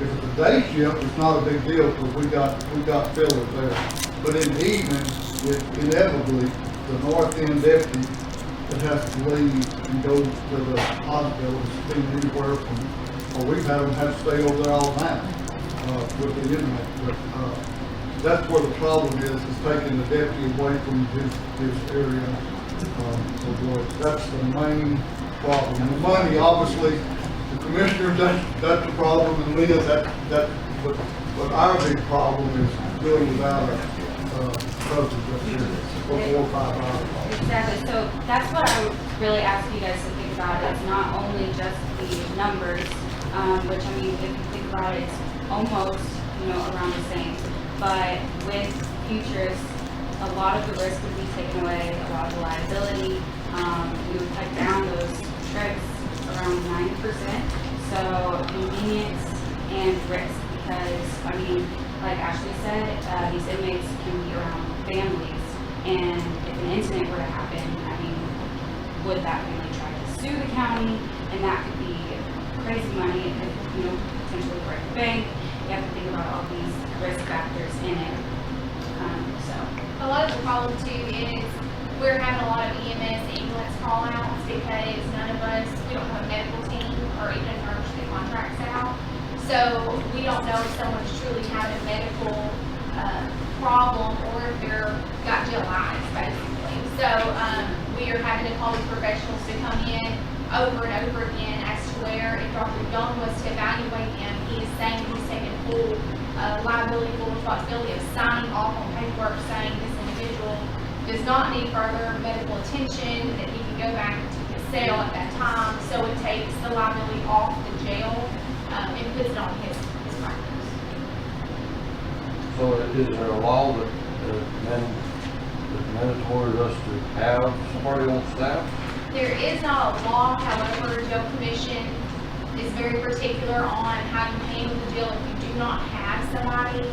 If it's a day shift, it's not a big deal because we got fillers there. But in the evening, it inevitably, the north end deputy that has to leave and go to the hospital and spend anywhere from, or we've had them have to stay over there all night with the inmate. But that's where the problem is taking the deputy away from his area of work. That's the main problem. The money, obviously, the commissioner, that's the problem, and Leah, but our big problem is doing without a substitute up here for 4 or 5 hours. Exactly. So that's what I would really ask you guys to think about. It's not only just the numbers, which if you think about it, it's almost around the same. But with futures, a lot of the risk would be taken away, a lot of the liability. We would cut down those trips around 90%. So convenience and risk, because like Ashley said, these inmates can be around families, and if an incident were to happen, would that family try to sue the county? And that could be crazy money. It could potentially break the bank. You have to think about all these risk factors in it. A lot of the problem too is we're having a lot of EMS ambulance call outs because none of us, we don't have a medical team or even a nurse that contracts out. So we don't know if someone's truly having a medical problem or if they're got jail lives basically. So we are having to call these professionals to come in over and over again as to where if Dr. Young was to evaluate him, he is saying he's taking full liability, full responsibility of signing off on paperwork saying this individual does not need further medical attention, that he can go back to his cell at that time. So it takes the liability off the jail and puts it on his practice. So is there a law that mandatory us to have somebody on staff? There is not a law, however, jail commission is very particular on how you handle the jail if you do not have somebody.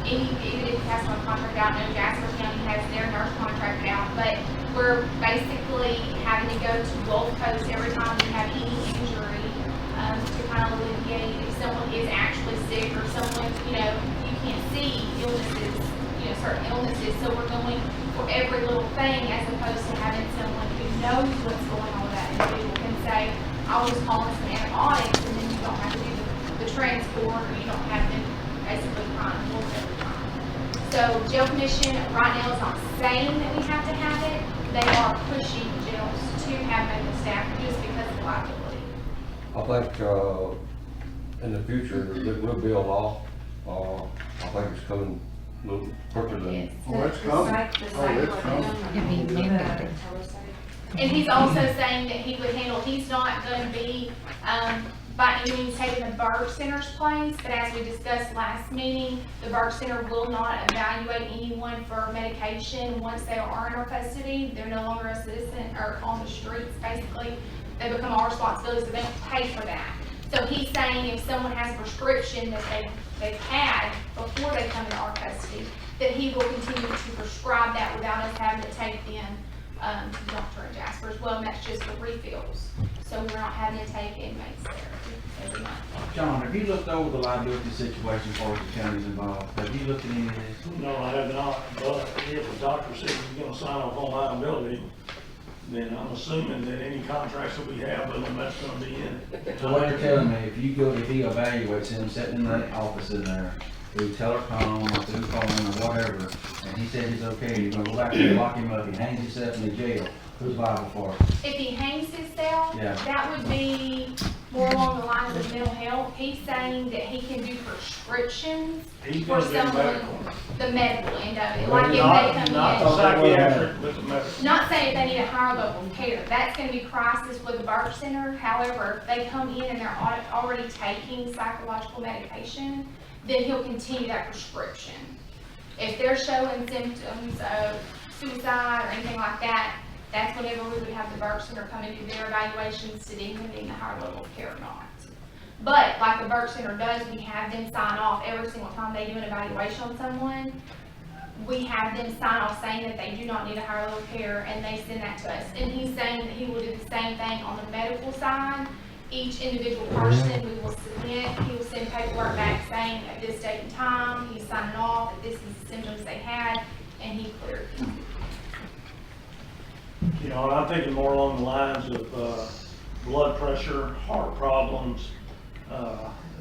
Even if you have someone contracted out, I know Jasper County has their nurse contracted out, but we're basically having to go to Gulf Coast every time we have any injury to kind of alleviate if someone is actually sick or someone, you can't see illnesses, certain illnesses. So we're going for every little thing as opposed to having someone who knows what's going on with that individual can say, I'll just call in some antibiotics, and then you don't have to do the transport, or you don't have to basically crying wolf every time. So jail commission right now is not saying that we have to have it. They are pushing jails to have medical staff just because of liability. I think, in the future, there will be a law. I think it's coming a little quicker than. Oh, it's coming. Oh, it's coming. And he's also saying that he would handle, he's not going to be, by any means taking the Burge Center's place, but as we discussed last meeting, the Burge Center will not evaluate anyone for medication once they are in our custody. They're no longer a citizen or on the streets, basically. They become our responsibility, so they don't pay for that. So he's saying if someone has a prescription that they've had before they come into our custody, that he will continue to prescribe that without us having to take them to the doctor in Jasper as well, and that's just for refills. So we're not having to take inmates there every month. John, have you looked over the liability situation for the counties involved? Have you looked at any of this? No, I have not, but if the doctor says he's gonna sign off on liability, then I'm assuming that any contracts that we have with them, that's gonna be in it. So what you're telling me, if you go, if he evaluates him sitting in that office in there, through telecom or through phone or whatever, and he said he's okay, you're gonna go back and lock him up, he hangs himself in the jail, who's liable for it? If he hangs himself, Yeah. that would be more along the lines of mental health. He's saying that he can do prescriptions He's for gonna do someone, medical. the medical end of it. Well, Like if not- they come not in. psychiatric, but the medical. Not saying if they need a higher level of care, that's gonna be crisis with the Burge Center. However, if they come in and they're already taking psychological medication, then he'll continue that prescription. If they're showing symptoms of suicide or anything like that, that's whenever we would have the Burge Center come and do their evaluations to deem them in the higher level of care or not. But like the Burge Center does, we have them sign off every single time they do an evaluation on someone. We have them sign off saying that they do not need a higher level of care, and they send that to us. And he's saying that he will do the same thing on the medical side. Each individual person we will submit, he will send paperwork back saying at this date and time, he's signing off, that this is the symptoms they had, and he cleared them. And I'm thinking more along the lines of blood pressure, heart problems,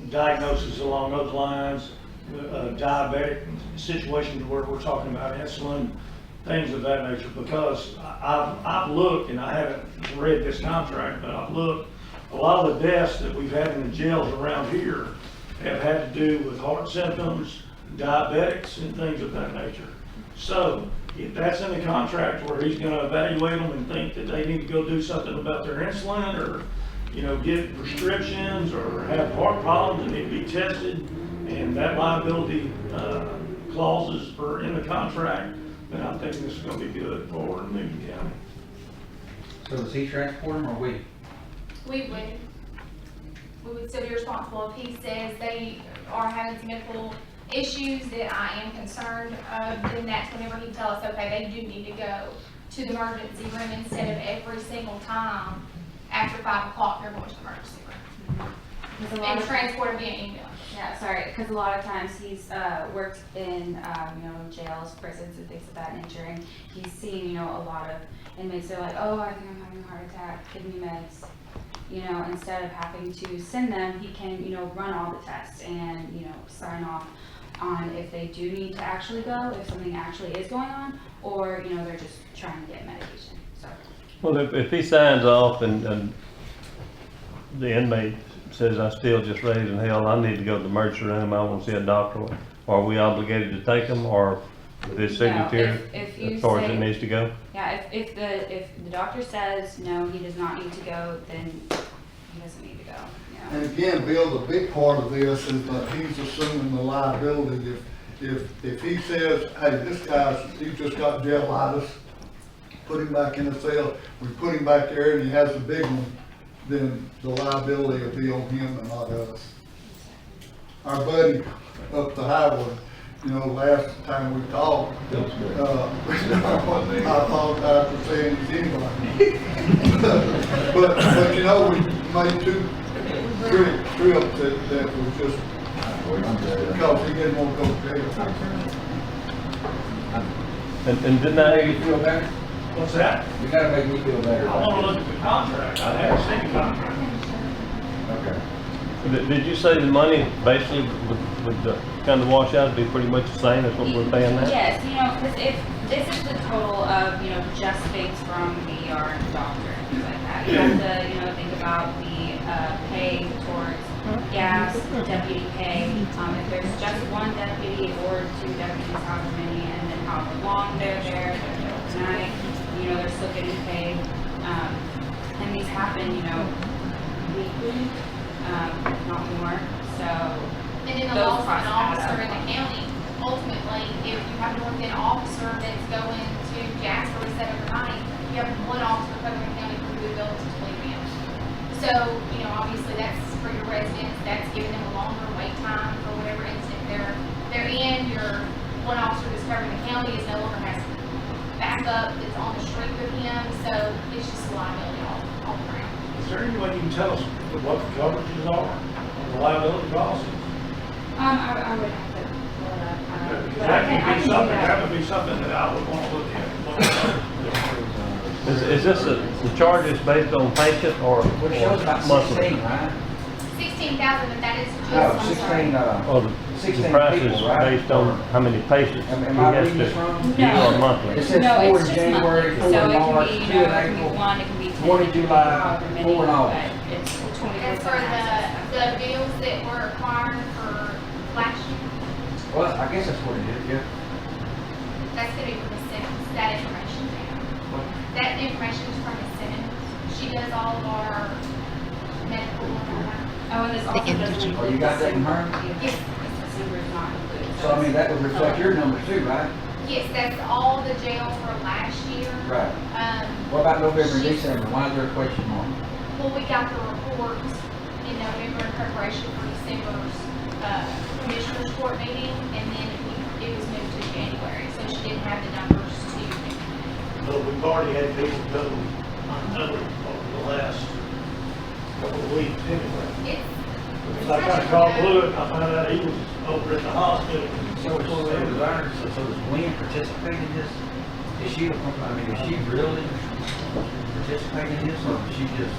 diagnosis along those lines, diabetic situations where we're talking about insulin, things of that nature. Because I've looked, and I haven't read this contract, but I've looked, a lot of the deaths that we've had in the jails around here have had to do with heart symptoms, diabetics, and things of that nature. So if that's in the contract where he's gonna evaluate them and think that they need to go do something about their insulin, or, get prescriptions, or have heart problems that need to be tested, and that liability clauses are in the contract, then I'm thinking this is gonna be good for Newton County. So does he transport them or we? We would still be responsible if he says they are having some medical issues that I am concerned of, then that's whenever he tells us, okay, they do need to go to the emergency room instead of every single time after 5 o'clock they're going to the emergency room. And transport via ambulance. Yeah, sorry, because a lot of times he's worked in, jails, prisons, and things of that nature, and he's seen, a lot of inmates that are like, oh, I think I'm having a heart attack, give me meds. Instead of having to send them, he can, run all the tests and, sign off on if they do need to actually go, if something actually is going on, or, they're just trying to get medication, so. Well, if he signs off and the inmate says I still just raising hell, I need to go to the emergency room, I want to see a doctor, are we obligated to take them, or with his signature, if you as far as say- it needs to go? Yeah, if the doctor says, no, he does not need to go, then he doesn't need to go, yeah. And again, Bill, the big part of this is that he's assuming the liability. If he says, hey, this guy's, he's just got jailitis, put him back in the cell, we put him back there and he has the big one, then the liability will be on him and not us. Our buddy up the highway, you know, last time we talked, I apologize for saying he's anybody. But you know, we made two trips that was just because he didn't want to go to jail. And didn't I, Make you feel better? What's that? You gotta make me feel better. I wanna look at the contract, I haven't seen the contract. Okay. did you say the money basically would kind of wash out, be pretty much the same as what we're paying now? Yes, you know, because if this is the total of, you know, just things from the ER and doctor and things like that, you have to, you know, think about the pay towards gas, deputy pay. If there's just one deputy or two deputies, however many, and then however long they're there overnight, you know, they're still getting paid. And these happen, you know, weekly, not more, so. And then the those loss of an costs add officer up. in the county, ultimately, if you have to look at an officer that's going to Jasper to set overnight, you have one officer covering the county for the ability to leave in. So, you know, obviously that's for your residents, that's giving them a longer wait time for whatever incident they're in. Your one officer that's covering the county is no longer has backup that's on the street with him, so it's just a liability all around. Is there any way you can tell us what the coverages are, on the liability policies? I would have to pull it up. Because But I can that do would that. be something that I would want to look at. Is this the charges based on patient or Which shows about monthly? 16, right? 16,000, but that is just, No, I'm sorry. 16, Or the 16 price is people, right? based on how many patients he Am I has reading this wrong? to view or monthly? It says No, 4 it's in just January, monthly. 4 in So March, it 2 can in be, you know, it can be April, 1, it can be 10, 1 in it can be July, however many, 4 in but August. it's 24. That's for the bills that were acquired for last year. Well, I guess that's what it is, yeah. That's gonna be from Miss Simmons, that information there. That information is from Miss Simmons. She does all of our medical and all that. Oh, and this also doesn't include. Oh, you got that in her? Yes, December is not included. So I mean, that would reflect your numbers too, right? yes, that's all the jail for last year. Right. What about November and December? Why is there a question mark? Well, we got the report in November in preparation for December's, commissioners court meeting, and then it was moved to January, so she didn't have the numbers to. But we've already had people go unnoticed over the last couple of weeks anyway. Yes. Because I got a call Blue, and I found out he was over at the hospital. So does Gwen participate in this? Is she, I mean, is she really participating in this, or is she just?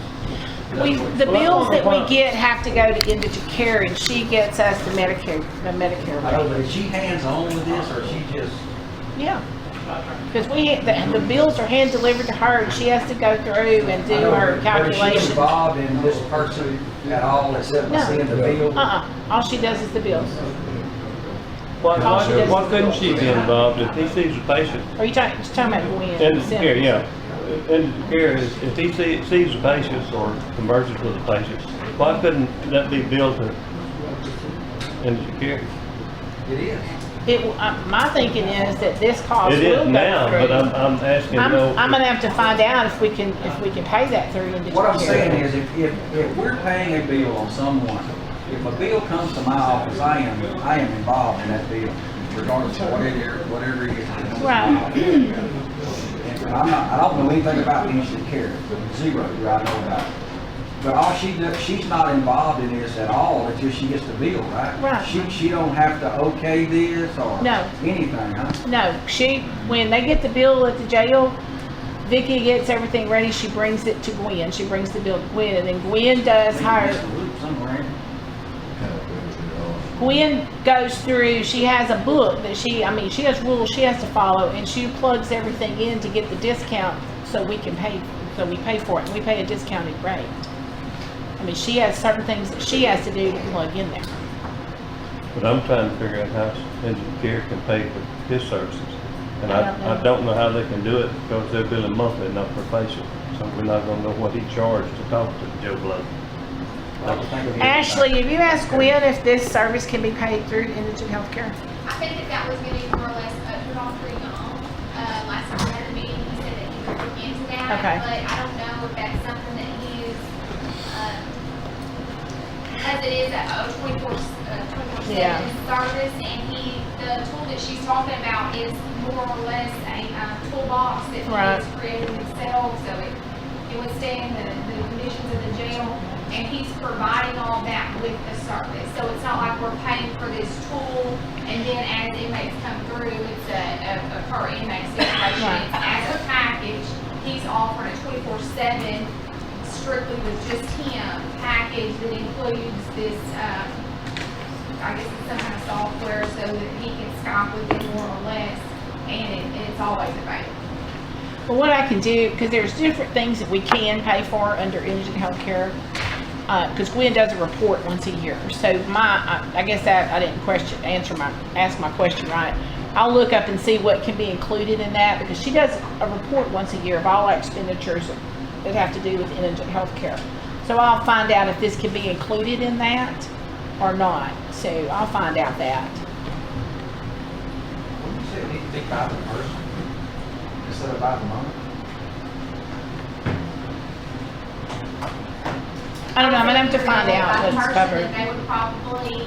The bills that we get have to go to indigent care, and she gets us the Medicare I know, but is she hands-on with this, or is she just? Yeah. Because the bills are hand delivered to her, and she has to go through and do I know, her but is she calculations. involved in this person at all, except for No. seeing the bill? All she does is the bills. Why couldn't she be involved if he sees a patient? Are you talking about Gwen? Indigent Simmons? care, yeah. Indigent care is, if he sees the patients or converses with the patients, why couldn't that be billed to indigent care? It is. My thinking is that this cost It will is go now, through. but I'm asking, I'm no. gonna have to find out if we can pay that through indigent care. What I'm saying is, if we're paying a bill on someone, if a bill comes to my office, I am involved in that bill, regardless of whatever it is. Right. And I don't know anything about indigent care, zero do I know about it. But all she does, she's not involved in this at all until she gets the bill, right? Right. She don't have to okay this or No. anything, huh? No, when they get the bill at the jail, Vicky gets everything ready, she brings it to Gwen, she brings the bill to Gwen, and then Gwen does her, Gwen goes through, she has a book that she has rules she has to follow, and she plugs everything in to get the discount, so we pay for it, and we pay a discounted rate. I mean, she has certain things that she has to do to plug in there. But I'm trying to figure out how Indigent Care can pay for his services. And I don't know. I don't know how they can do it because they're billing monthly, not per patient. So we're not gonna know what he charged to talk to Joe Blow. Ashley, have you asked Gwen if this service can be paid through Indigent Healthcare? I think that was getting more or less put off pretty long. Last time we had a meeting, he said that he would look into that. Okay. But I don't know if that's something that he is, as it is a 24/7 Yeah. service, and the tool that she's talking about is more or less a toolbox that he has created himself, so it would stand the conditions of the jail, and he's providing all that with the service. So it's not like we're paying for this tool, and then as inmates come through, it's a per inmate situation. Right. It's as a package, he's offering a 24/7 strictly with just him package that includes this, I guess it's some kind of software so that he can Skype with them more or less, and it's always available. Well, what I can do, because there's different things that we can pay for under Indigent Healthcare, because Gwen does a report once a year. So I guess that I didn't ask my question right. I'll look up and see what can be included in that, because she does a report once a year of all our expenditures that have to do with Indigent Healthcare. So I'll find out if this can be included in that or not. So I'll find out that. Wouldn't you say it needs to be by the person instead of by the month? I don't know, I'm gonna have to find out what's Person, covered. then they would probably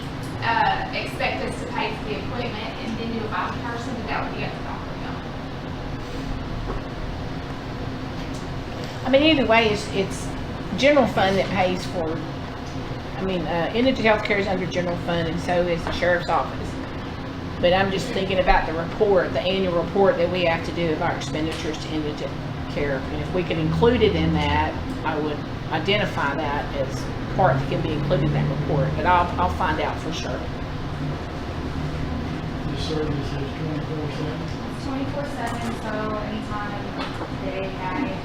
expect us to pay for the equipment and then do it by the person, but that would be up to Dr. Young. I mean, either way, it's general fund that pays for, Indigent Healthcare is under general fund, and so is the sheriff's office. But I'm just thinking about the report, the annual report that we have to do of our expenditures to Indigent Care. And if we could include it in that, I would identify that as part that can be included in that report. But I'll find out for sure. The service is 24/7. It's 24/7, so anytime, day, night,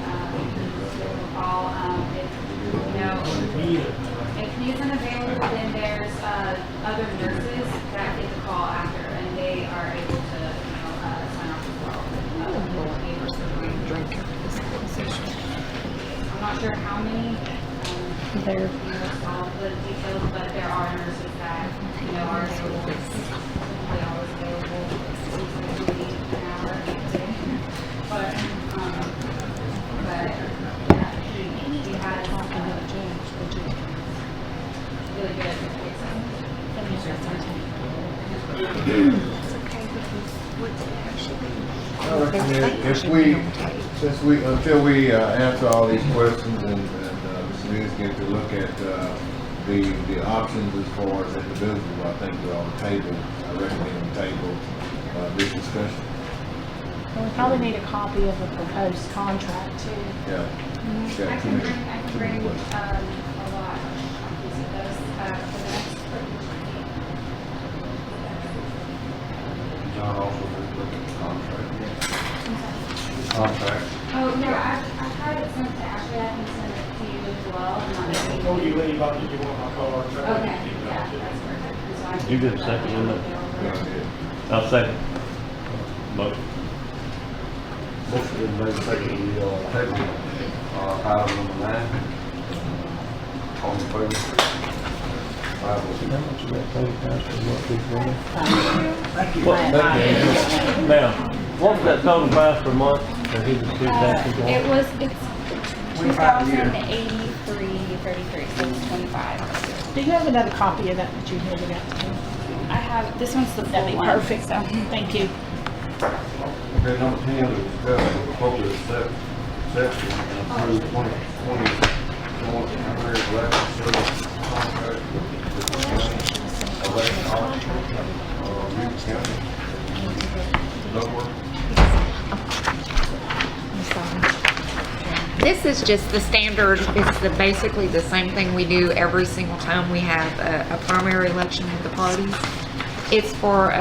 give them a call. If he isn't available, then there's other nurses that get the call after, and they are able to, sign off as well. I'm not sure how many. All the details, but there are nurses that, are available. They always available. Usually an hour a day. But yeah, he has really good at Until we answer all these questions and Mr. News get to look at the options as far as individuals, I think we're on the table. I recommend we table this discussion. Well, we probably need a copy of the proposed contract too. Yeah. I can bring a lot of copies of those for the next meeting. John also has looked at the contract. Contract. Oh, no, I've had it sent to Ashley, I can send it to you as well. Before you leave, I'll give you one of my cards. Okay, yeah, that's perfect. So I can- You did a second, didn't you? Yeah, I did. I'll second. Motion. Motion been made, second, we table item number 9. All in favor? How much is that pay, Pastor? What we doing? Thank you. Now, what was that total price per month that he was asking for? It's 25 a year. 2083.33, so it's 25. Do you have another copy of that you handed out to me? I have, this one's the full That'd be one. perfect. So. Thank you. Okay, number 10 is discuss the appropriate section and approve 2020 temporary election service contract with the county election officer, Reeves County. Duckworth. This is just the standard, it's basically the same thing we do every single time we have a primary election with the parties. It's for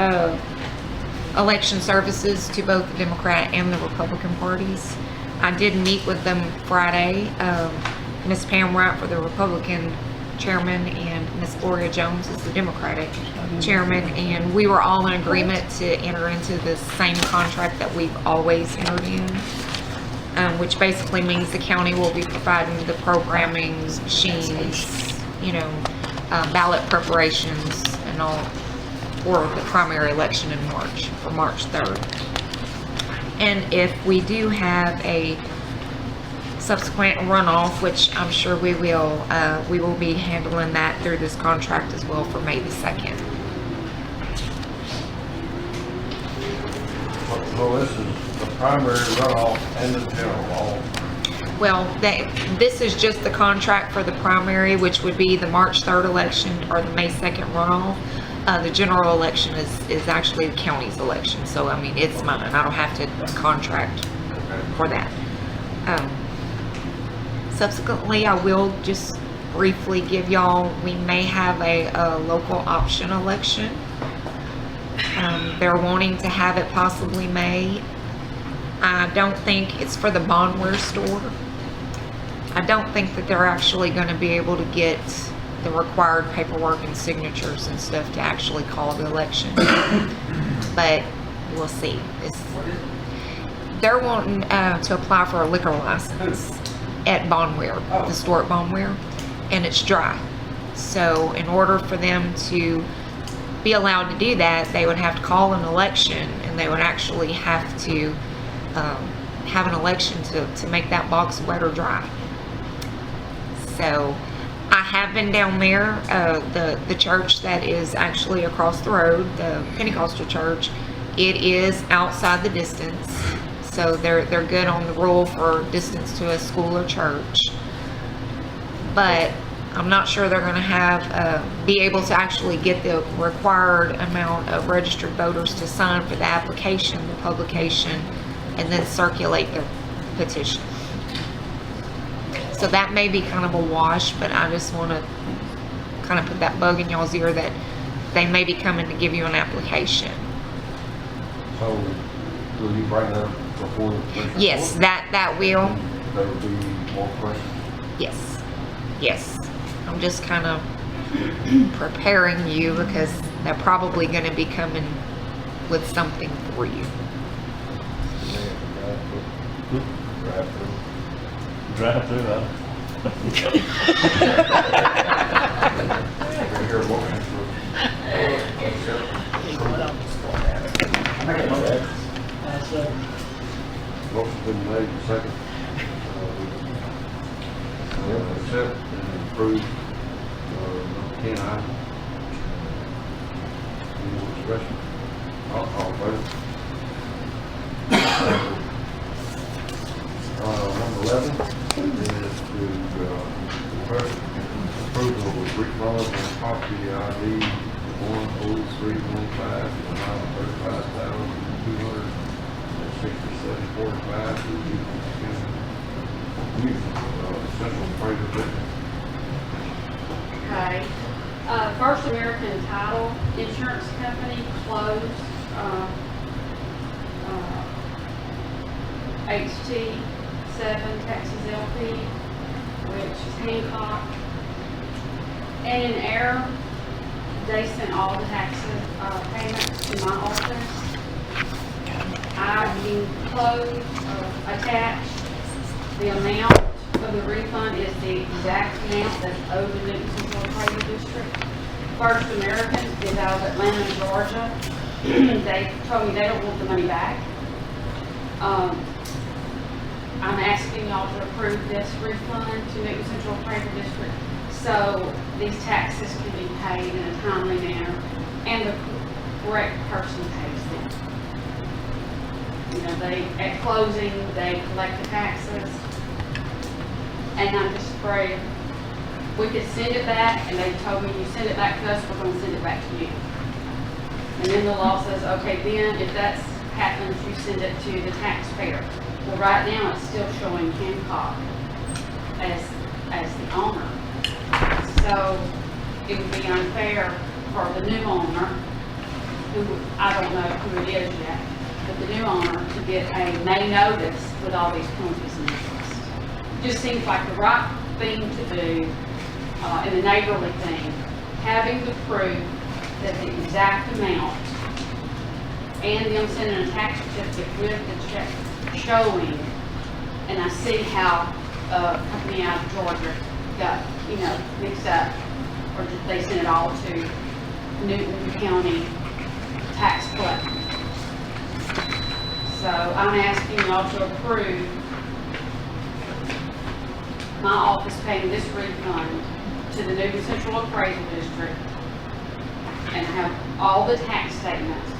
election services to both the Democrat and the Republican parties. I did meet with them Friday. Ms. Pam Wright for the Republican chairman and Ms. Gloria Jones is the Democratic chairman. And we were all in agreement to enter into the same contract that we've always entered in, which basically means the county will be providing the programming, machines, you know, ballot preparations and all for the primary election in March, for March 3rd. And if we do have a subsequent runoff, which I'm sure we will be handling that through this contract as well for May the 2nd. So this is the primary runoff and the general all. Well, this is just the contract for the primary, which would be the March 3rd election or the May 2nd runoff. The general election is actually the county's election. So, I mean, it's mine. I don't have to contract for that. Subsequently, I will just briefly give y'all, we may have a local option election. They're wanting to have it possibly May. I don't think it's for the Bondware store. I don't think that they're actually going to be able to get the required paperwork and signatures and stuff to actually call the election. But we'll see. They're wanting to apply for a liquor license at Bondware, the store at Bondware, and it's dry. So in order for them to be allowed to do that, they would have to call an election, and they would actually have to have an election to make that box wet or dry. So I have been down there. The church that is actually across the road, the Pentecostal church, it is outside the distance. So they're good on the rule for distance to a school or church. But I'm not sure they're going to be able to actually get the required amount of registered voters to sign for the application, the publication, and then circulate the petition. So that may be kind of a wash, but I just want to kind of put that bug in y'all's ear that they may be coming to give you an application. So will you bring that before the commission? Yes, that will. There will be more questions. Yes. I'm just kind of preparing you because they're probably going to be coming with something for you. Drive through, huh? Motion been made, second. Accept and approve, number 10 item. Any more discussion? All in favor? Number 11 is to request approval of refund on property ID 10315 in the amount of $35,267.45 to the Central Appraisal District. Okay. First American Title Insurance Company closed. HT7 Texas LP, which is Hancock. And in error, they sent all the taxes payments to my office. I've enclosed, attached, the amount of the refund is the exact amount that's owed the Newton Central Appraisal District. First American is out of Atlanta, Georgia. They told me they don't want the money back. I'm asking y'all to approve this refund to Newton Central Appraisal District so these taxes can be paid in a timely manner and the correct person pays them. You know, at closing, they collect the taxes, and I'm just afraid we could send it back, and they told me, you send it back to us, we're going to send it back to you. And then the law says, okay, then if that happens, you send it to the taxpayer. Well, right now, it's still showing Hancock as the owner. So it would be unfair for the new owner, who I don't know who it is yet, but the new owner to get a May notice with all these penalties and interest. Just seems like the right thing to do, and the neighborly thing, having the proof that the exact amount and them sending a tax certificate with the check showing, and I see how a company out of Georgia got, mixed up, or did they sent it all to Newton County tax collector. So I'm asking y'all to approve my office paying this refund to the Newton Central Appraisal District, and have all the tax statements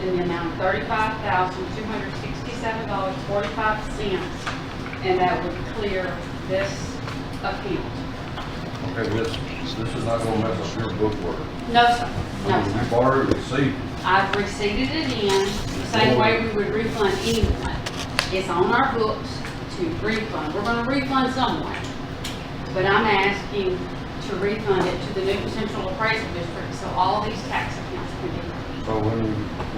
in the amount of $35,267.45, and that would clear this account. Okay, this is not gonna mess up your bookwork. No, sir. No, sir. You've already received it. I've receipted it in the same way we would refund anyone. It's on our books to refund. We're gonna refund someone, but I'm asking to refund it to the Newton Central Appraisal District so all these tax accounts can be paid. So when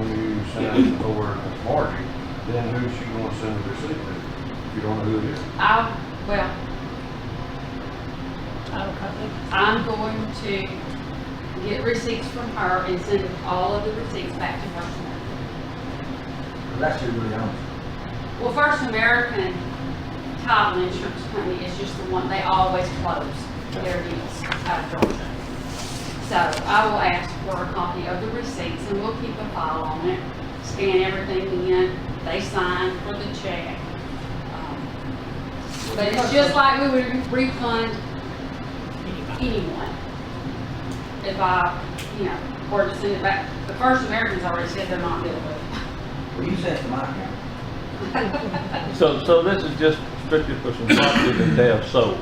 you send it over to Margie, then who's she gonna send the receipt to? If you don't know who it is. I'm going to get receipts from her and send all of the receipts back to First American. That's who really owns it. Well, First American Title Insurance Company is just the one, they always close their deals out of Georgia. So I will ask for a copy of the receipts, and we'll keep a file on it, scan everything in, they sign for the check. But it's just like we would refund anyone. If were to send it back, the First Americans already said they're not dealing with it. Well, you sent it to my account. So this is just strictly for some property that they have sold.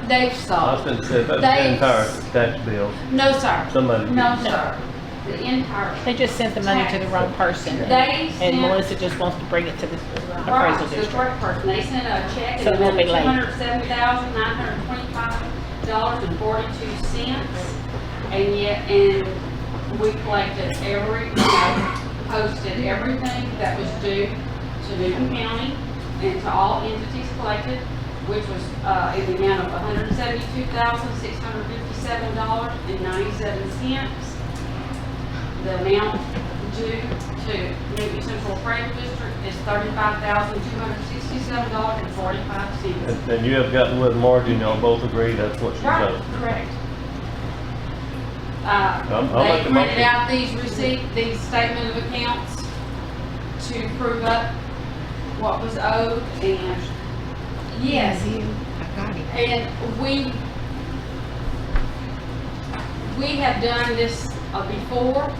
They've I was sold. going to say, that's the They've- entire tax bill. No, sir. Somebody. No, sir. The entire. They just sent the money to the wrong person. They sent. And Melissa just wants to bring it to the Right, appraisal to the district. correct person. They sent a check So in they'll the be amount late. of $270,925.42, and we collected posted everything that was due to Newton County and to all entities collected, which was in the amount of $172,657.97. The amount due to Newton Central Appraisal District is $35,267.45. And you have gotten with Margie and y'all both agree that's what she Right, does. correct. I'll They make the printed motion. out these statement of accounts to prove up what was owed, and yes, I got it. and we have done this before,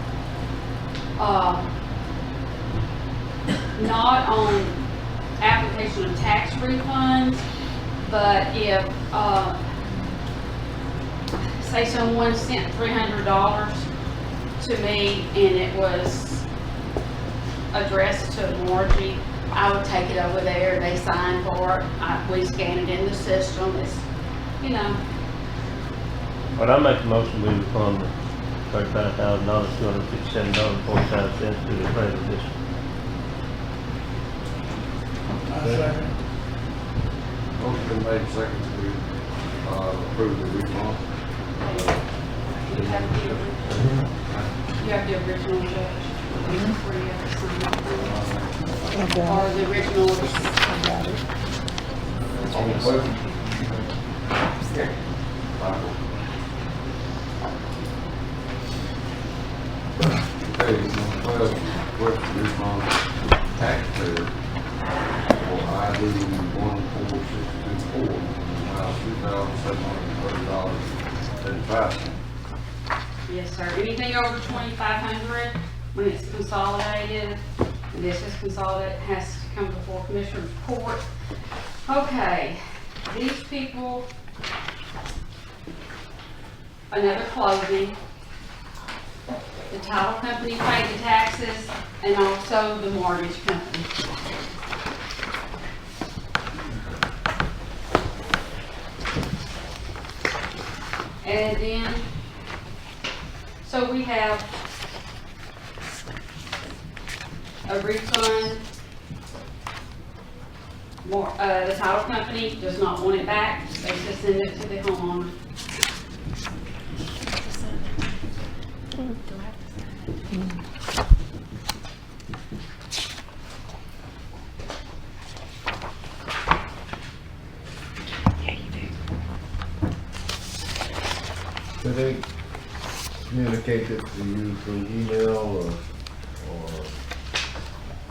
not on application of tax refunds, but if, say someone sent $300 to me and it was addressed to Margie, I would take it over there, they sign for it, we scan it in the system, it's, But I make a motion we refund the $35,000, $257.45 to the appraisal district. Motion been made second to approve the refund. you have the original judge. Where you have to sign it. Or the original. Any questions? Michael. Okay, number 12, request to refund taxpayer for ID 14624, amount $2,730.35. Yes, sir. Anything over 2,500, when it's consolidated, and this is consolidated, has to come before Commissioner's Court. Okay, these people, another closing. The title company paid the taxes, and also the mortgage company. And then, so we have a refund. The title company does not want it back. They just send it to the homeowner. Do they communicate it to you through email or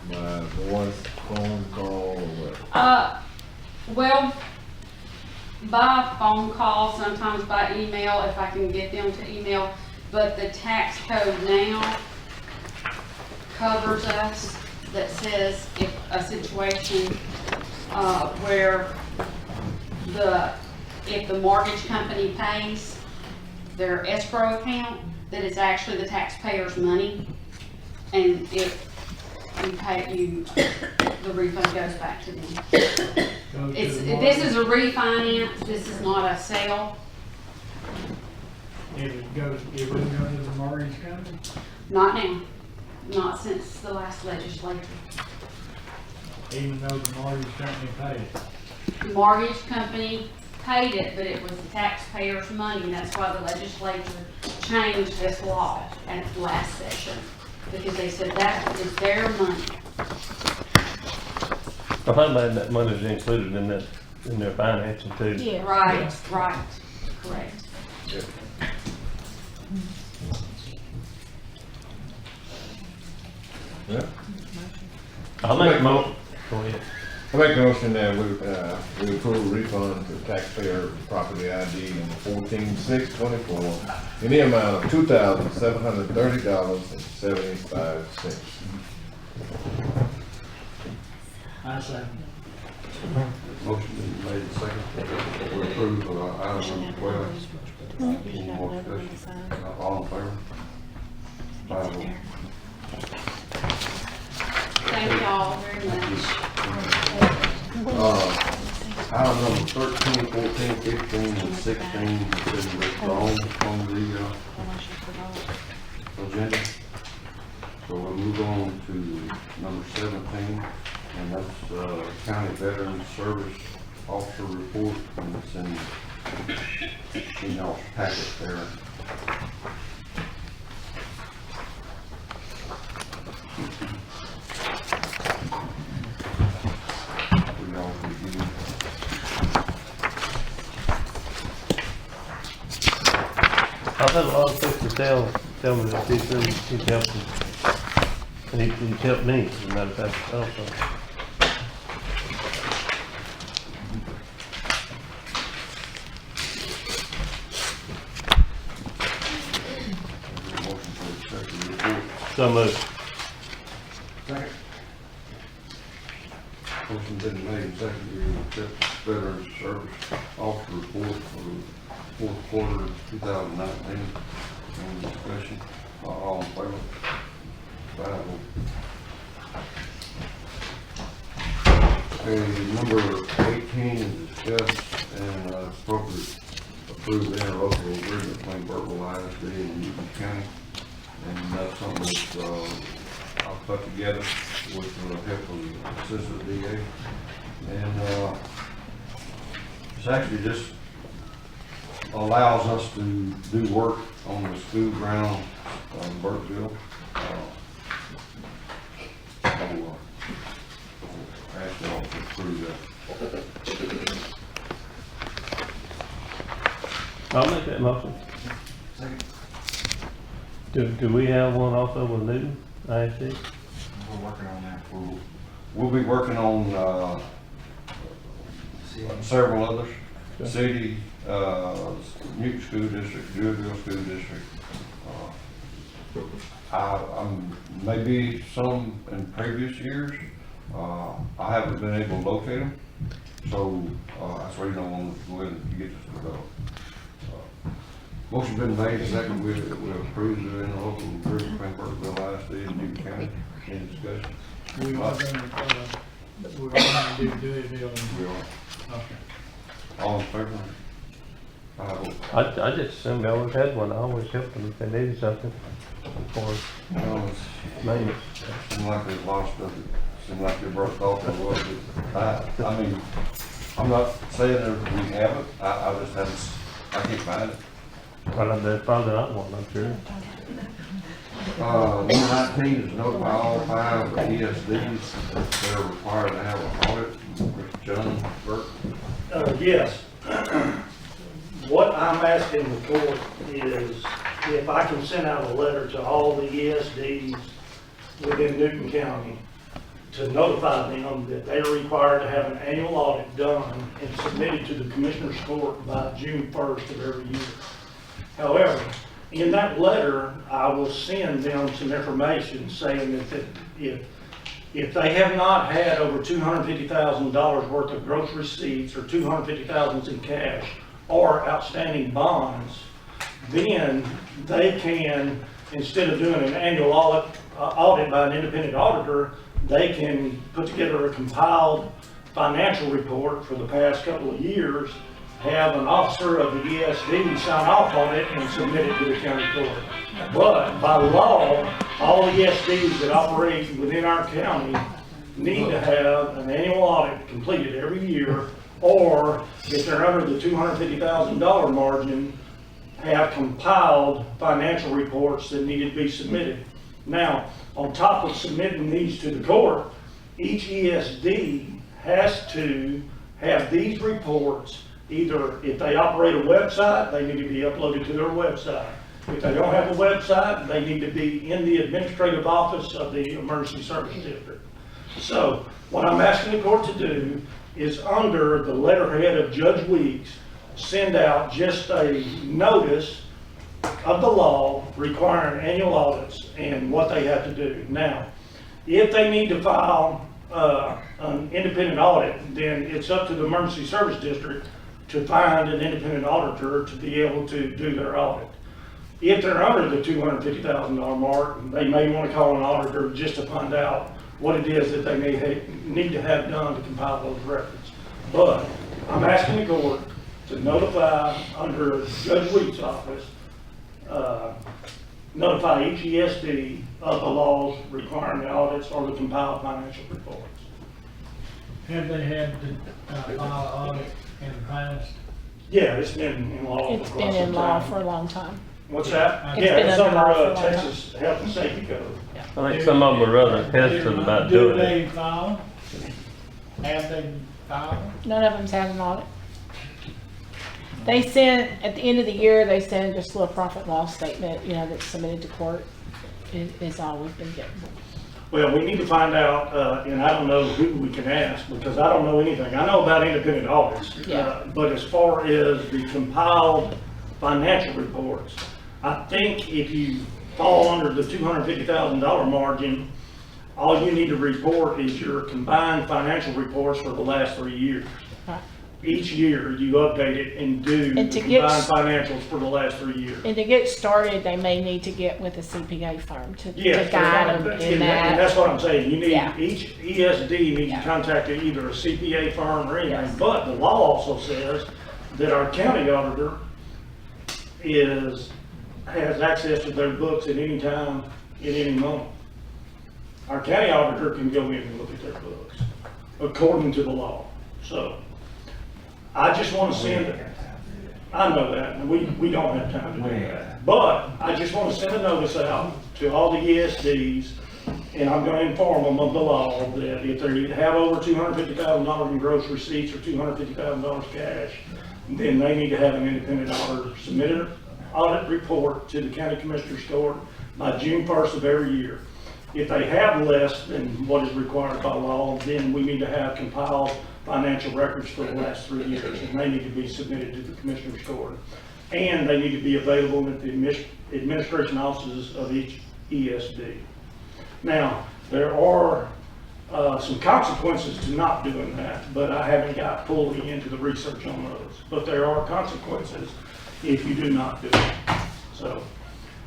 by voice, phone call, or what? Well, by phone call, sometimes by email, if I can get them to email, but the tax code now covers us that says if a situation, where if the mortgage company pays their escrow account, that it's actually the taxpayer's money, and if you pay, the refund goes back to them. This is a refinance, this is not a sale. It wouldn't go to the mortgage company? Not now, not since the last legislature. Even though the mortgage company paid it? The mortgage company paid it, but it was the taxpayer's money, and that's why the legislature changed this law at the last session, because they said that is their money. I'm glad that money's included in that, in their financing too. Yeah. Right, right, correct. Yeah. I'll make a motion. Go ahead. I make a motion that we approve refund to taxpayer property ID number 14-624 in the amount of $2,730.75. I say. Motion been made and seconded. We approve item number 12. Any more discussion? All in favor? 5-0. Thank y'all very much. Item number 13, 14, 15, and 16 have been withdrawn from the agenda. So we'll move on to number 17, and that's County Veteran Service Officer Report, and it's in y'all's packet there. I've had a lot of people tell me that he's helped them. And he's helped me, as a matter of fact, also. Motion for accept the report. So moved. Second. Motion been made and seconded to accept the Veteran Service Officer Report for the fourth quarter of 2019. Any discussion? All in favor? 5-0. Okay, number 18 is discussed and appropriate approve the interlocal agreement between Burkeville ISD and Newton County. And that's something that I'll put together with the help of the Assistant DA. And it's actually just allows us to do work on the school ground in Burkeville. I ask y'all to approve that. I'll make that motion. Do we have one also with Newton, ISD? We're working on that. We'll be working on several others. Okay. City, Newton School District, Jewelville School District. I'm maybe some in previous years. I haven't been able to locate them, so that's why you don't want to go ahead and get this developed. Motion been made, second, we approve the interlocal agreement between Burkeville ISD and Newton County. Any discussion? We are gonna do it, Bill. We are. Okay. All in favor? 5-0. I just assumed I always had one. I always helped them if they needed something for No, maintenance. seemed like there's a lot of stuff that seemed like they broke off a little bit. I mean, I'm not saying that we haven't, I just haven't, I can't find it. Well, there's probably not one, I'm sure. Number 19 is notify all 5 ESDs that they're required to have an audit. Mr. John Burke. Yes. What I'm asking the court is if I can send out a letter to all the ESDs within Newton County to notify them that they are required to have an annual audit done and submitted to the Commissioner's Court by June 1st of every year. However, in that letter, I will send them some information saying that if they have not had over $250,000 worth of gross receipts or $250,000 in cash or outstanding bonds, then they can, instead of doing an annual audit by an independent auditor, they can put together a compiled financial report for the past couple of years, have an officer of the ESD sign off on it and submit it to the county court. But by law, all ESDs that operate within our county need to have an annual audit completed every year, or if they're under the $250,000 margin, have compiled financial reports that need to be submitted. Now, on top of submitting these to the court, each ESD has to have these reports. Either if they operate a website, they need to be uploaded to their website. If they don't have a website, they need to be in the administrative office of the Emergency Service District. So what I'm asking the court to do is, under the letterhead of Judge Weeks, send out just a notice of the law requiring annual audits and what they have to do. Now, if they need to file an independent audit, then it's up to the Emergency Service District to find an independent auditor to be able to do their audit. If they're under the $250,000 mark, they may want to call an auditor just to find out what it is that they may need to have done to compile those records. But I'm asking the court to notify, under Judge Weeks' office, notify each ESD of the laws requiring the audits or the compiled financial reports. Have they had to file audit in the past? Yeah, it's been in law. It's been in law for a long time. What's that? It's Yeah, been it's under law for a under long time. Texas Health and Safety Code. I think some of them are rather hesitant about doing Do it. they file? Have they filed? None of them's had an audit. They send, at the end of the year, they send just a little profit and loss statement, you know, that's submitted to court, is all we've been getting. Well, we need to find out, and I don't know who we can ask, because I don't know anything. I know about independent audits. Yeah. But as far as the compiled financial reports, I think if you fall under the $250,000 margin, all you need to report is your combined financial reports for the last 3 years. Right. Each year, you update it and do And to get combined financials for the last 3 years. And to get started, they may need to get with a CPA firm to Yes, guide them in and that. that's what I'm saying, you need, Yeah. each ESD needs to contact either a CPA firm or anything, but the law also says that our county auditor has access to their books at any time, at any moment. Our county auditor can go in and look at their books, according to the law. So, I just want to send, I know that, and we don't have time to do that. But I just want to send a notice out to all the ESDs, and I'm going to inform them of the law that if they have over $250,000 in gross receipts or $250,000 cash, then they need to have an independent auditor submit an audit report to the county commissioner's court by June 1st of every year. If they have less than what is required by law, then we need to have compiled financial records for the last 3 years, and they need to be submitted to the commissioner's court. And they need to be available at the administration offices of each ESD. Now, there are some consequences to not doing that, but I haven't got fully into the research on those. But there are consequences if you do not do it. So,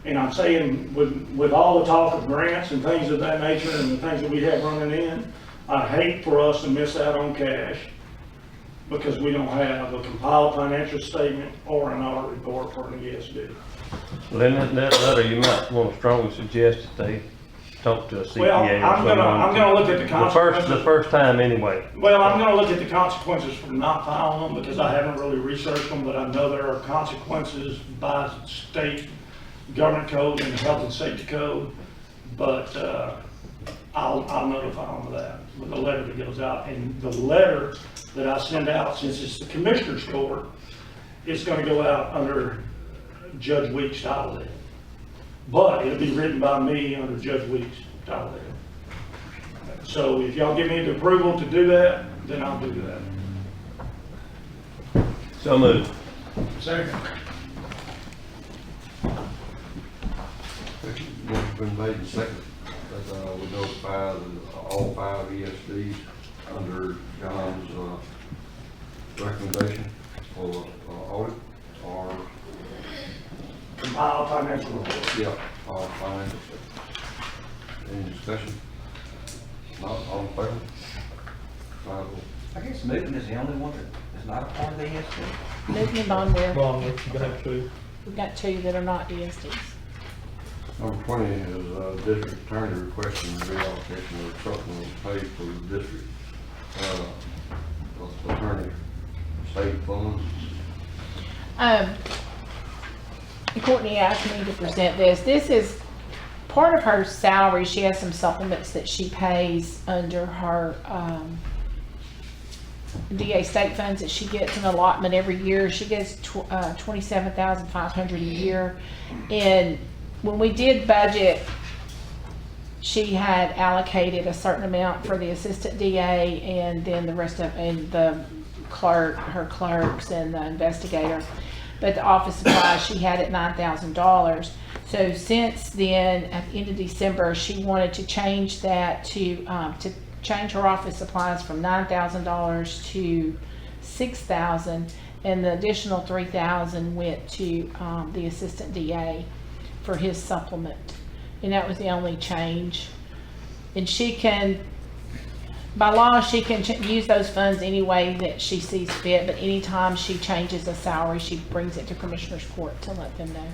and I'm saying with all the talk of grants and things of that nature and the things that we have running in, I hate for us to miss out on cash because we don't have a compiled financial statement or an audit report for an ESD. Well, in that letter, you might want to strongly suggest that they talk to a CPA Well, or I'm gonna look at the consequences. The first time anyway. Well, I'm gonna look at the consequences for not filing them because I haven't really researched them, but I know there are consequences by state government code and health and safety code. But, I'll notify them of that with the letter that goes out. And the letter that I send out, since it's the commissioner's court, it's gonna go out under Judge Weeks' title deed. But it'll be written by me under Judge Weeks' title deed. So if y'all give me the approval to do that, then I'll do that. So moved. Second. Motion's been made and seconded that we notify all 5 ESDs under John's recommendation for audit or Compile financial report. yeah, all financial. Any discussion? Not all in favor? 5-0. I guess Newton is the only one that is not a part of the ESD. Newton and Bonwell. You got two. We've got 2 that are not DSDs. Number 20 is district attorney requesting reallocation of supplemental pay for the district attorney state funds. Courtney asked me to present this. This is part of her salary. She has some supplements that she pays under her DA state funds that she gets an allotment every year. She gets $27,500 a year. And when we did budget, she had allocated a certain amount for the assistant DA and then the rest of, and the clerk, her clerks and the investigator. But the office supplies, she had at $9,000. So since then, at the end of December, she wanted to change that to change her office supplies from $9,000 to $6,000, and the additional $3,000 went to the assistant DA for his supplement. And that was the only change. And she can, by law, she can use those funds any way that she sees fit, but anytime she changes a salary, she brings it to Commissioner's Court to let them know.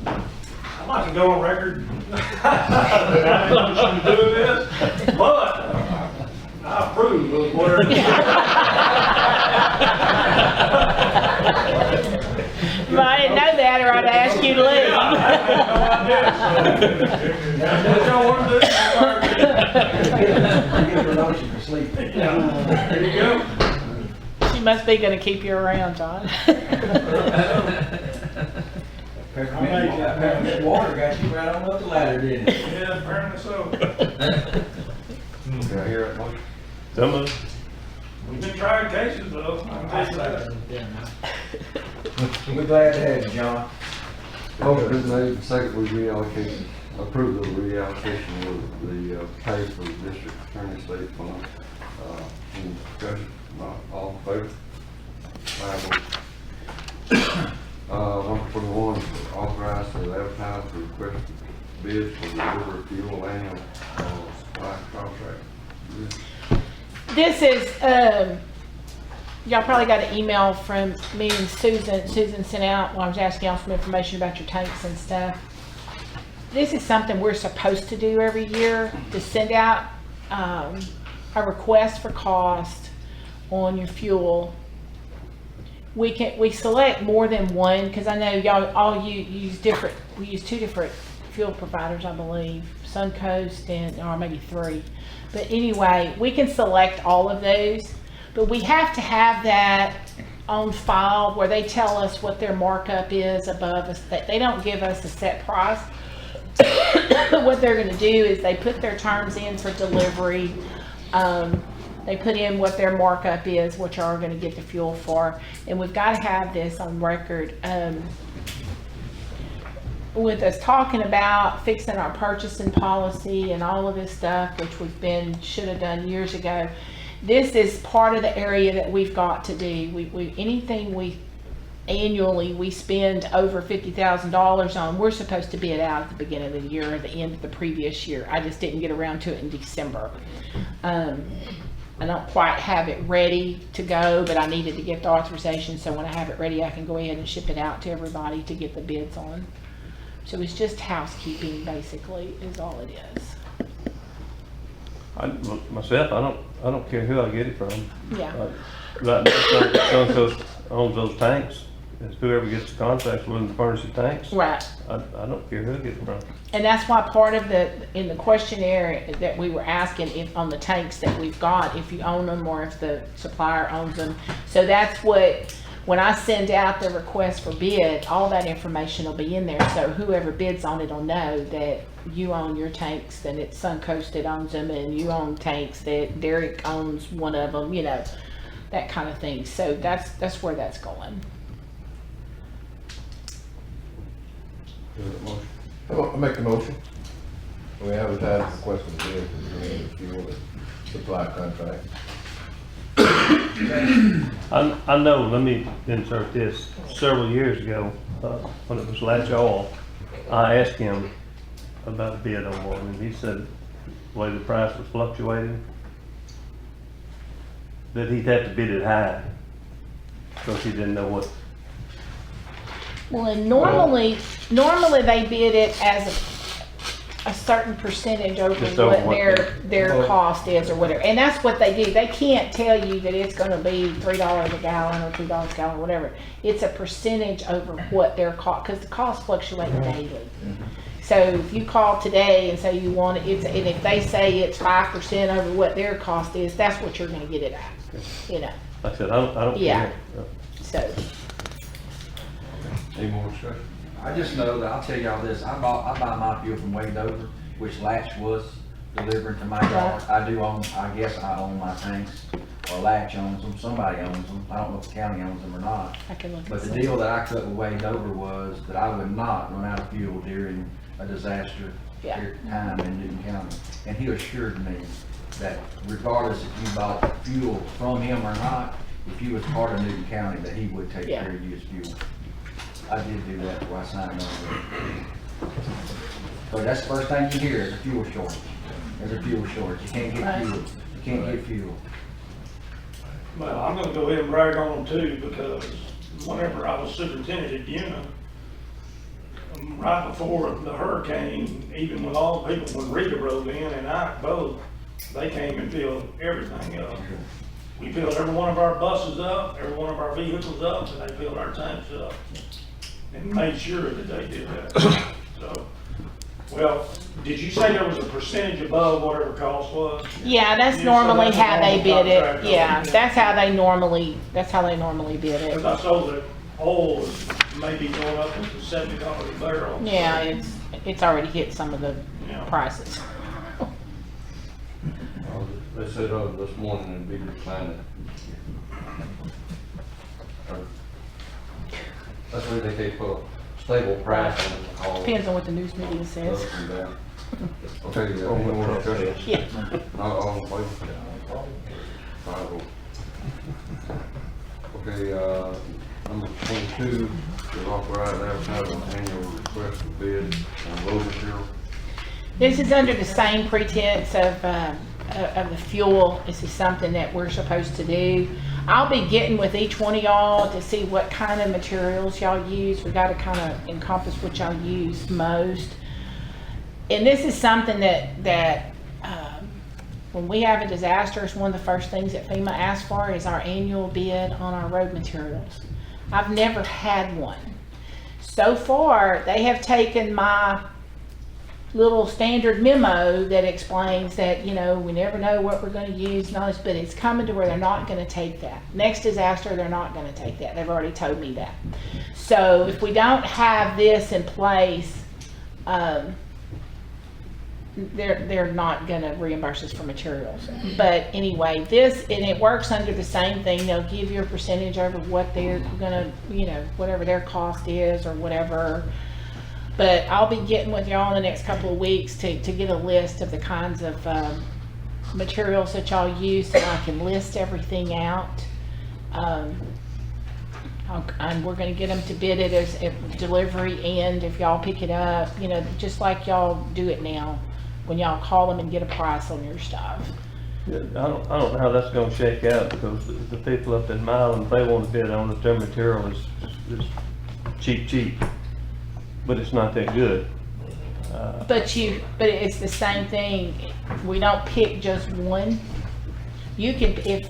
I'd like to go on record that I didn't do this, but I approve of whatever. If I didn't know that, or I'd ask you to leave. That's y'all want to do. Give her a notion for sleep. There you go. She must be gonna keep you around, John. Peppermint water got you right on up the ladder, didn't it? Yeah, apparently so. Can I hear that motion? So moved. We've been trying cases though. I can tell you that. We're glad to have you, John. Motion been made and seconded, we reallocate, approve the reallocation of the pay for the district attorney state fund. Any discussion? Not all in favor? 5-0. Number 21, authorized to advertise for request bids for the river fuel annual supply contract. This is, y'all probably got an email from me and Susan. Susan sent out when I was asking y'all some information about your tanks and stuff. This is something we're supposed to do every year, to send out a request for cost on your fuel. We select more than one, because I know y'all all use different, we use 2 different fuel providers, I believe, Suncoast and, or maybe 3. But anyway, we can select all of those, but we have to have that on file where they tell us what their markup is above us. They don't give us a set price. What they're going to do is they put their terms in for delivery. They put in what their markup is, what y'all are going to get the fuel for, and we've got to have this on record. With us talking about fixing our purchasing policy and all of this stuff, which should have done years ago, this is part of the area that we've got to do. Anything we annually we spend over $50,000 on, we're supposed to bid out at the beginning of the year or the end of the previous year. I just didn't get around to it in December. I don't quite have it ready to go, but I needed to get the authorization, so when I have it ready, I can go ahead and ship it out to everybody to get the bids on. So it's just housekeeping, basically, is all it is. Myself, I don't care who I get it from. Yeah. Right now, Suncoast owns those tanks. It's whoever gets the contracts willing to furnish the tanks. Right. I don't care who I get it from. And that's why part of in the questionnaire that we were asking if on the tanks that we've got, if you own them or if the supplier owns them. So that's what, when I send out the request for bid, all that information will be in there. So whoever bids on it will know that you own your tanks, then it's Suncoast that owns them, and you own tanks that Derek owns one of them, you know, that kind of thing. So that's where that's going. I'll make a motion. We advertise the request for bid for the fuel and supply contract. I know, let me insert this. Several years ago, when it was Latch Oil, I asked him about a bid on one, and he said the way the price was fluctuating, that he'd have to bid it high, because he didn't know what. Well, and normally they bid it as a certain percentage over Just over what what their cost is or whatever. And that's what they do. They can't tell you that it's gonna be $3 a gallon or $2 a gallon, whatever. It's a percentage over what their cost, because the costs fluctuate daily. So if you call today and say you want it, and if they say it's 5% over what their cost is, that's what you're gonna get it at, you know. Like I said, I don't Yeah. care. So, Any more discussion? I just know that, I'll tell y'all this, I buy my fuel from Wadover, which Latch was delivering to my yard. I do own, I guess I own my tanks, or Latch owns them, somebody owns them. I don't know if the county owns them or not. I can look But and the see. deal that I cut with Wadover was that I would not run out of fuel during a disaster Yeah. time in Newton County. And he assured me that regardless if you bought fuel from him or not, if you was part of Newton County, that he would take Yeah. care of you as fuel. I did do that before I signed on with it. But that's the first thing you hear is a fuel shortage. There's a fuel shortage. You can't get Right. fuel. You can't get fuel. Well, I'm gonna go ahead and brag on them too, because whenever I was superintendent at Una, right before the hurricane, even with all the people, when Rita rolled in and Ike both, they came and filled everything up. We filled every one of our buses up, every one of our vehicles up, and they filled our tanks up. And made sure that they did that. So, well, did you say there was a percentage above whatever cost was? Yeah, that's Yeah, so normally that's a how they normal bid it. contract. Yeah, that's how they normally bid it. Because I saw that oil is maybe going up to $70 a barrel. Yeah, it's already hit some of the Yeah. prices. They said, this morning it'd be declining. That's why they can't put a stable price on it. All Depends on what the news media says. up and down. Okay, any more discussion? Yeah. Not all in favor? Five oh. Okay, number 22, is authorized advertising annual request for bid on road material. This is under the same pretense of the fuel. This is something that we're supposed to do. I'll be getting with each one of y'all to see what kind of materials y'all use. We got to kind of encompass what y'all use most. And this is something that when we have a disaster, it's one of the first things that FEMA asks for is our annual bid on our road materials. I've never had one. So far, they have taken my little standard memo that explains that, you know, we never know what we're going to use and all this, but it's coming to where they're not going to take that. Next disaster, they're not going to take that. They've already told me that. So if we don't have this in place, they're not going to reimburse us for materials. But anyway, this, and it works under the same thing. They'll give you a percentage over what they're going to, you know, whatever their cost is or whatever. But I'll be getting with y'all in the next couple of weeks to get a list of the kinds of materials that y'all use so I can list everything out. And we're going to get them to bid it as a delivery, and if y'all pick it up, you know, just like y'all do it now, when y'all call them and get a price on your stuff. Yeah, I don't know how that's gonna shake out, because the people up in Milan, they want to bid on it, their material is cheap. but it's not that good. But it's the same thing. We don't pick just one. You can, if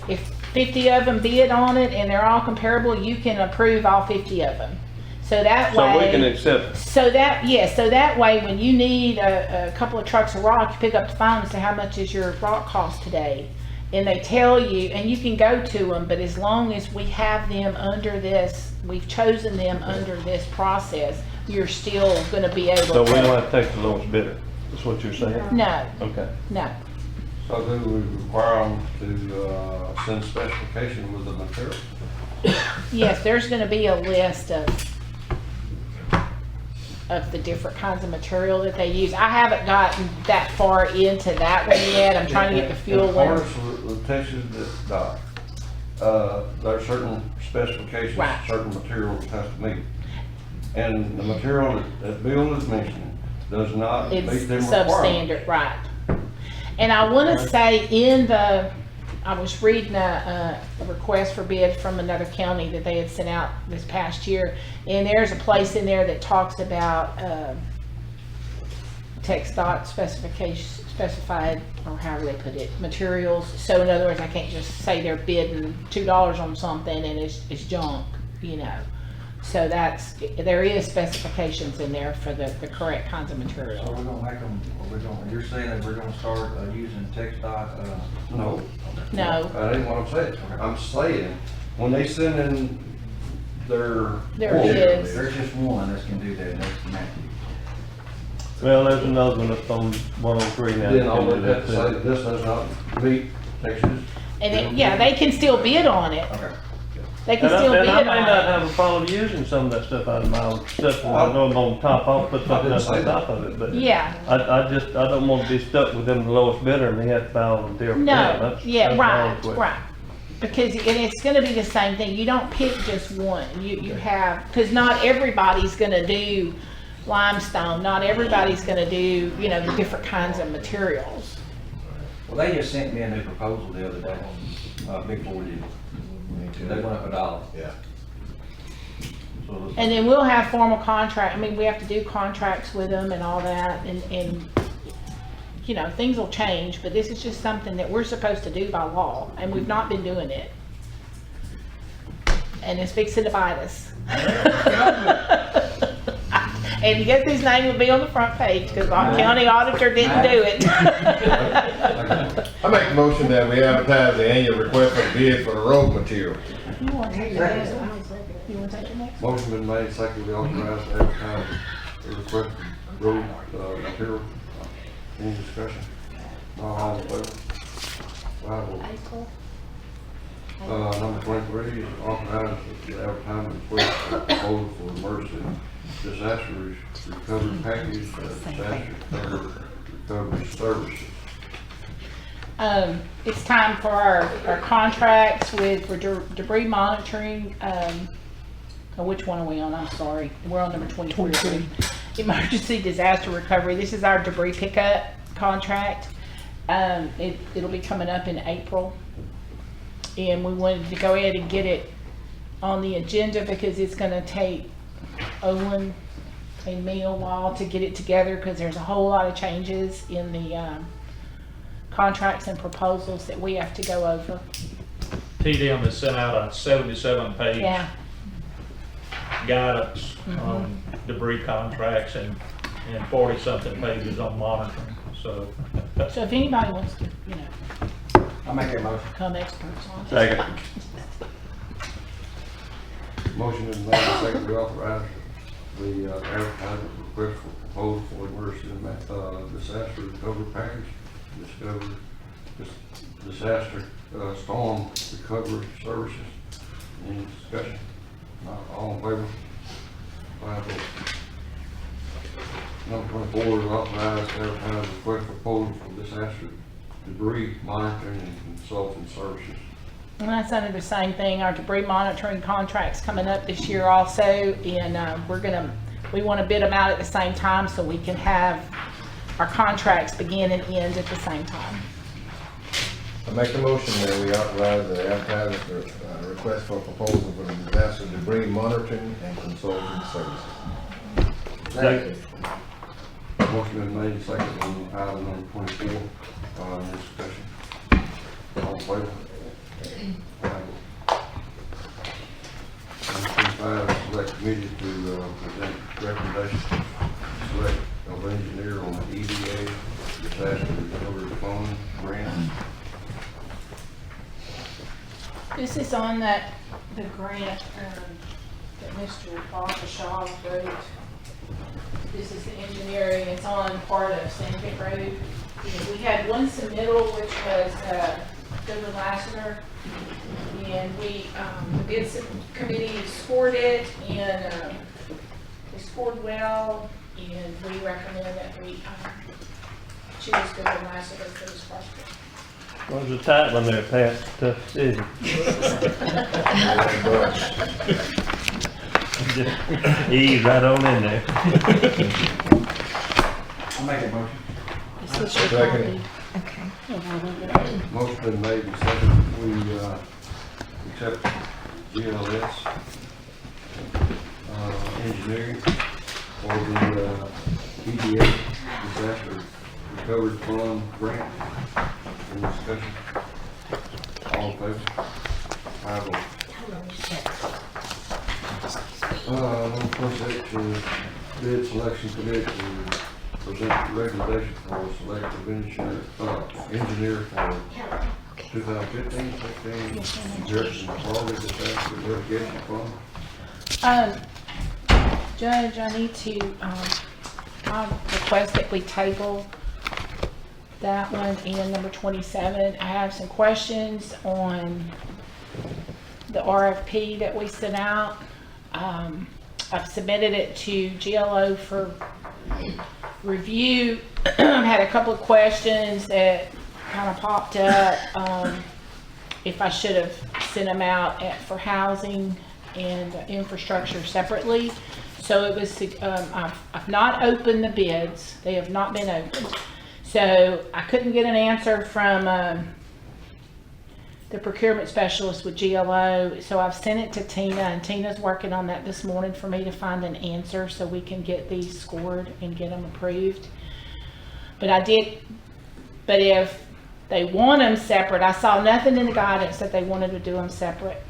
50 of them bid on it and they're all comparable, you can approve all 50 of them. So that way. So we can accept. So that way, when you need a couple of trucks of rock, you pick up the phone and say, how much is your rock cost today? And they tell you, and you can go to them, but as long as we have them under this, we've chosen them under this process, you're still gonna be able to. So we don't have to take the lowest bidder, that's what you're saying? No, Okay. no. So do we require them to send specification with the material? Yes, there's gonna be a list of the different kinds of material that they use. I haven't gotten that far into that one yet. I'm trying to get the fuel In one. accordance with Texas DOT, there are certain specifications, Right. certain materials has to meet. And the material that Bill is mentioning does not meet It's them requirements. substandard, right. And I want to say I was reading a request for bid from another county that they had sent out this past year. And there's a place in there that talks about TxDOT specified, or however they put it, materials. So in other words, I can't just say they're bidding $2 on something and it's junk, you know. So there is specifications in there for the correct kinds of material. So we're gonna make them, you're saying that we're gonna start using TxDOT, No. No. That ain't what I'm saying. I'm saying, when they send in their Their quote, bids. there's just one that can do that, that's Matthew. Well, there's another one that's on 103 now. then all they have to say, this does not meet Texas. And they can still bid on it. Okay. They can And still bid I on may not it. have a problem using some of that stuff out of my own stuff, and I know I'm on top, I'll put something else on top of it, but. Yeah. I don't want to be stuck with them the lowest bidder and they have to volunteer for that. No, That's- yeah, that's my right, only question. right. Because, and it's gonna be the same thing. You don't pick just one. You have, because not everybody's gonna do limestone. Not everybody's gonna do, the different kinds of materials. Well, they just sent me a new proposal the other day, Big Four did. They went up $1. Yeah. So it looks And then we'll have formal contract, we have to do contracts with them and all that, and things will change, but this is just something that we're supposed to do by law, and we've not been doing it. And it's fixing to bite us. And guess his name will be on the front page, because our county auditor didn't do it. I make the motion that we advertise the annual request for bid for the road material. You want to take your next one? You want to take your next one? Motion been made, second, we authorize to advertise the request for road material. Any discussion? All in favor? Five votes. Number 23 is authorize the advertising request for proposal for emergency disaster recovery package, disaster recovery services. It's time for our contracts for debris monitoring. Which one are we on? I'm sorry. We're on number 23. Emergency disaster recovery. This is our debris pickup contract. It'll be coming up in April. And we wanted to go ahead and get it on the agenda because it's going to take Owen and me a while to get it together, because there's a whole lot of changes in the contracts and proposals that we have to go over. TDM has sent out a 77-page Yeah. guidance on debris contracts and 40-something pages on monitoring, so. So if anybody wants to, I'll make that motion. become experts on it. Second. Motion is made, second, we authorize the advertising request for proposal for emergency disaster recovery package, disaster storm recovery services. Any discussion? Not all in favor? Five votes. Number 24 is authorized to advertise request for proposal for disaster debris monitoring and consulting services. And that's under the same thing. Our debris monitoring contract's coming up this year also, and we want to bid them out at the same time so we can have our contracts begin and end at the same time. I make the motion that we authorize the advertising for request for proposal for the disaster debris monitoring and consulting services. Second. Motion been made, second on item number 24. Any discussion? All in favor? Item 25, select committee to present recommendations. Select of engineer on the EDA disaster recovery fund grant. This is on the grant, that Mr. Walter Shaw wrote. This is the engineering, it's on part of Sandpit Road. And we had one submittal, which was, Goodwin Lassiter. And we, the bid committee scored it, and, they scored well, and we recommend that we, choose Goodwin Lassiter for this project. Well, there's a tight one there, Pat. Tough decision. Just ease right on in there. I'll make a motion. This is your Second. copy. Motion been made and second. We accept GLS engineering for the EDA disaster recovery fund grant. Any discussion? All in favor? 5-0. Number 26 is bid selection committee to present recommendation for selective engineer for 2015-16 Jefferson Florida disaster litigation fund. Judge, I need to, I request that we table that one and number 27. I have some questions on the RFP that we sent out. I've submitted it to GLO for review. Had a couple of questions that kind of popped up. If I should have sent them out for housing and infrastructure separately. So it was, I've not opened the bids. They have not been opened. So I couldn't get an answer from the procurement specialist with GLO. So I've sent it to Tina, and Tina's working on that this morning for me to find an answer so we can get these scored and get them approved. But if they want them separate, I saw nothing in the guidance that they wanted to do them separate.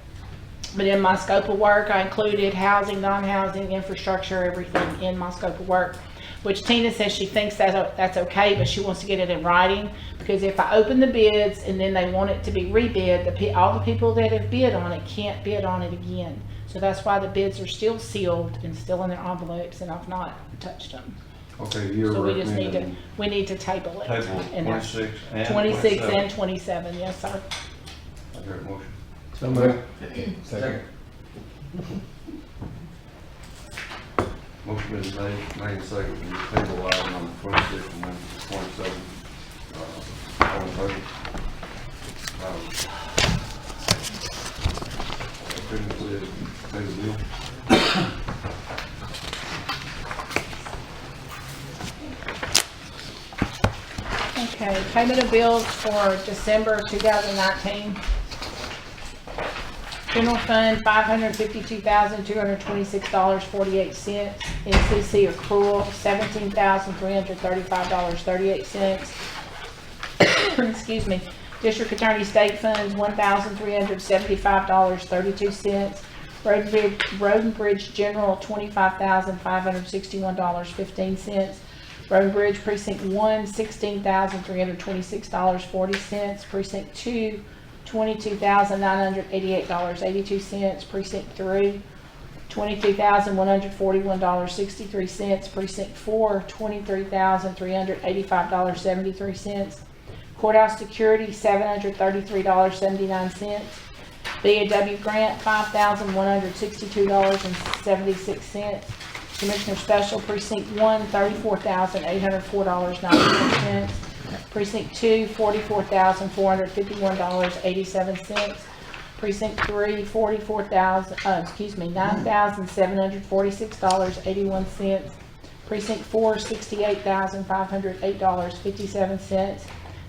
But in my scope of work, I included housing, non-housing, infrastructure, everything in my scope of work, which Tina says she thinks that's okay, but she wants to get it in writing, because if I open the bids and then they want it to be rebid, all the people that have bid on it can't bid on it again. So that's why the bids are still sealed and still in their envelopes, and I've not touched them. Okay, you're So we just need to, recommending we need to table it. table And that's 26 and 26 27. and 27, yes, sir. I hear a motion. So moved. Second. Motion been made second, and table item number 26 and then 27. All in favor? Couldn't pay the bill. Okay, payment of bills for December 2019. General fund, $552,226.48. NCC accrual, $17,335.38. Excuse me. District Attorney State Funds, $1,375.32. Road and Bridge General, $25,561.15. Road and Bridge Precinct 1, $16,326.40. Precinct 2, $22,988.82. Precinct 3, $22,141.63. Precinct 4, $23,385.73. Courthouse Security, $733.79. BAW Grant, $5,162.76. Commissioner Special, Precinct 1, $34,804.94. Precinct 2, $44,451.87. Precinct 3, $9,746.81. Precinct 4, $68,508.57.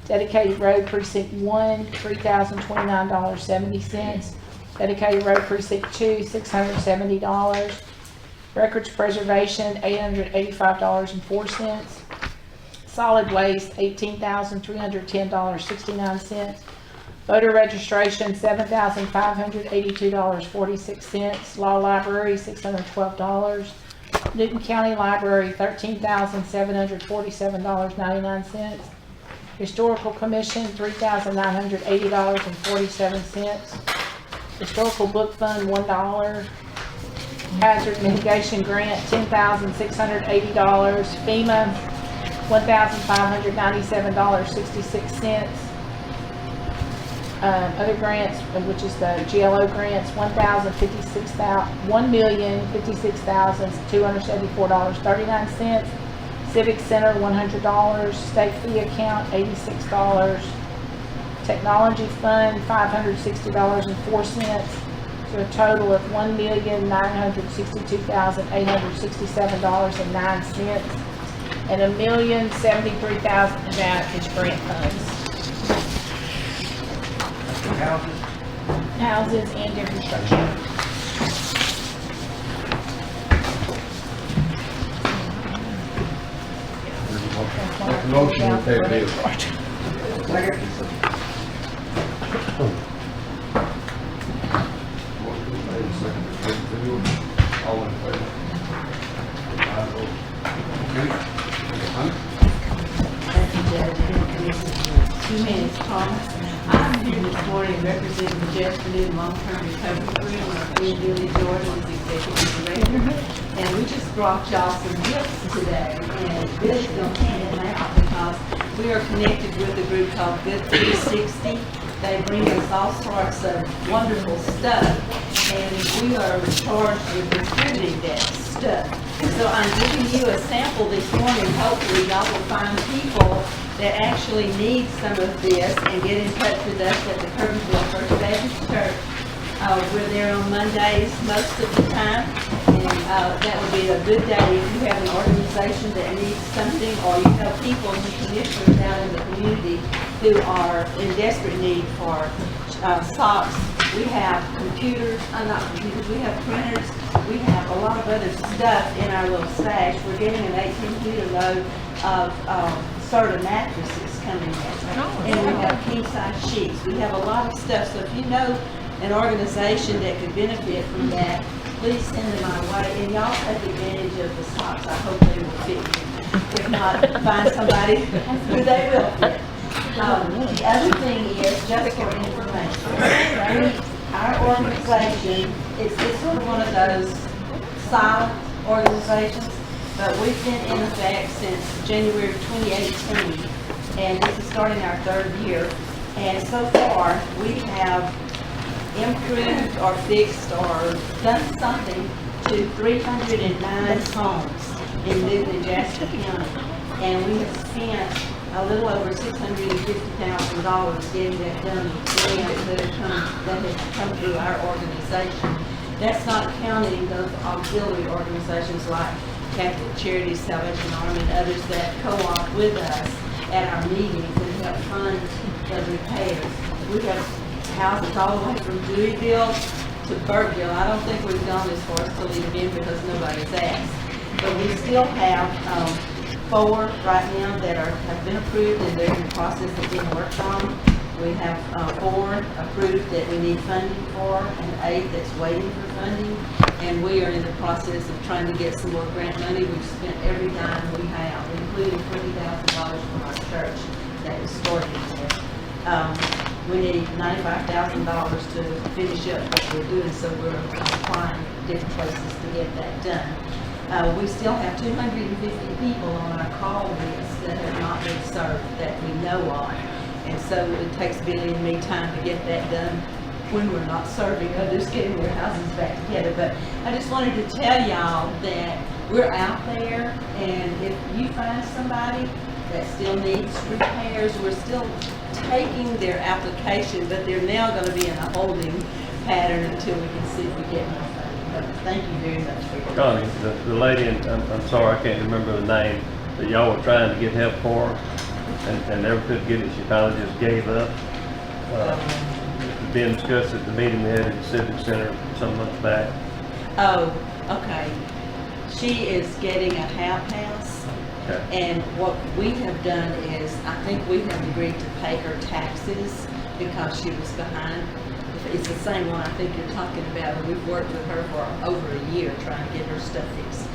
Dedicated Road Precinct 1, $3,029.70. Dedicated Road Precinct 2, $670. Records preservation, $885.04. Solid waste, $18,310.69. Voter registration, $7,582.46. Law library, $612. Newton County Library, $13,747.99. Historical Commission, $3,980.47. Historical Book Fund, $1. Hazard Mitigation Grant, $10,680. FEMA, $1,597.66. Other grants, which is the GLO grants, $1,056,274.39. Civic Center, $100. State fee account, $86. Technology Fund, $560.04. So a total of $1,962,867.09. And $1,073,000 of that is grant funds. Houses and infrastructure. Motion to pay bills. All in favor? Two minutes, Thomas. I'm here this morning representing the Jefferson Long-Term Recovery Group. I'm Billy Jordan, is executive director. And we just brought y'all some gifts today. And Billy's going to hand them out because we are connected with a group called Good 360. They bring us all sorts of wonderful stuff. And we are charged with distributing that stuff. So I'm giving you a sample this morning. Hopefully y'all will find people that actually need some of this and get in touch with us at the Kirbyville First Baptist Church. We're there on Mondays most of the time, and that would be a good day if you have an organization that needs something, or you have people and commissioners out in the community who are in desperate need for socks. We have computers, not computers, we have printers, we have a lot of other stuff in our little stash. We're getting an 18-liter load of Serta mattresses coming in. And we have king-size sheets. We have a lot of stuff, so if you know an organization that could benefit from that, please send them our way. And y'all take advantage of the socks. I hope they will fit you. If not, find somebody who they will fit. The other thing is, just for information, our organization, it's sort of one of those silent organizations, but we've been in effect since January of 2018, and this is starting our third year. And so far, we have improved or fixed or done something to 309 homes in Newton and Jasper County. And we have spent a little over $650,000 getting that done with grants that have come through our organization. That's not counting those auxiliary organizations like Catholic Charities, Salvation Army, and others that co-op with us at our meetings and help fund the repairs. We have houses all the way from Deweyville to Burkeville. I don't think we've gone as far as to leave them in because nobody's asked. But we still have 4 right now that have been approved and they're in the process of being worked on. We have 4 approved that we need funding for and 8 that's waiting for funding. And we are in the process of trying to get some more grant money. We've spent every dime we have, including $20,000 from our church that is starting there. We need $95,000 to finish up what we're doing, so we're applying different places to get that done. We still have 250 people on our call list that have not been served that we know of. And so it takes Billy and me time to get that done when we're not serving others, getting their houses back together. But I just wanted to tell y'all that we're out there, and if you find somebody that still needs repairs, we're still taking their application, but they're now going to be in a holding pattern until we can see if we get more funding. But thank you very much for your Connie, the lady, and I'm sorry, I can't remember the name, that y'all were trying to get help for her and never could get it. She finally just gave up. Being discussed at the meeting we had at the Civic Center some months back. Oh, okay. She is getting a HAP house. And what we have done is, I think we have agreed to pay her taxes because she was behind. It's the same one I think you're talking about, and we've worked with her for over a year trying to get her stuff fixed.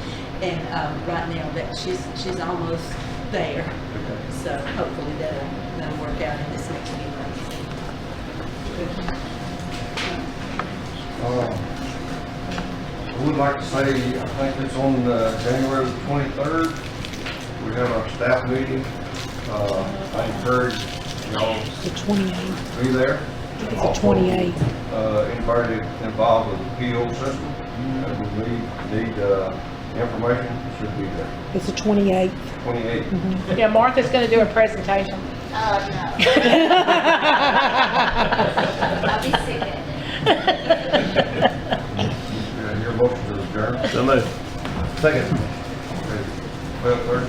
And right now that she's almost there. So hopefully that'll work out in this next few months. I would like to say, I think it's on January the 23rd. We have our staff meeting. I encourage y'all The 28th. to be there. It's the Also, 28th. Anybody involved with the PO system that would need information should be there. It's the 28th. 28th. Yeah, Martha's gonna do a presentation. No. I'll be sick Your motion to adjourn. So moved. Second. 12:30.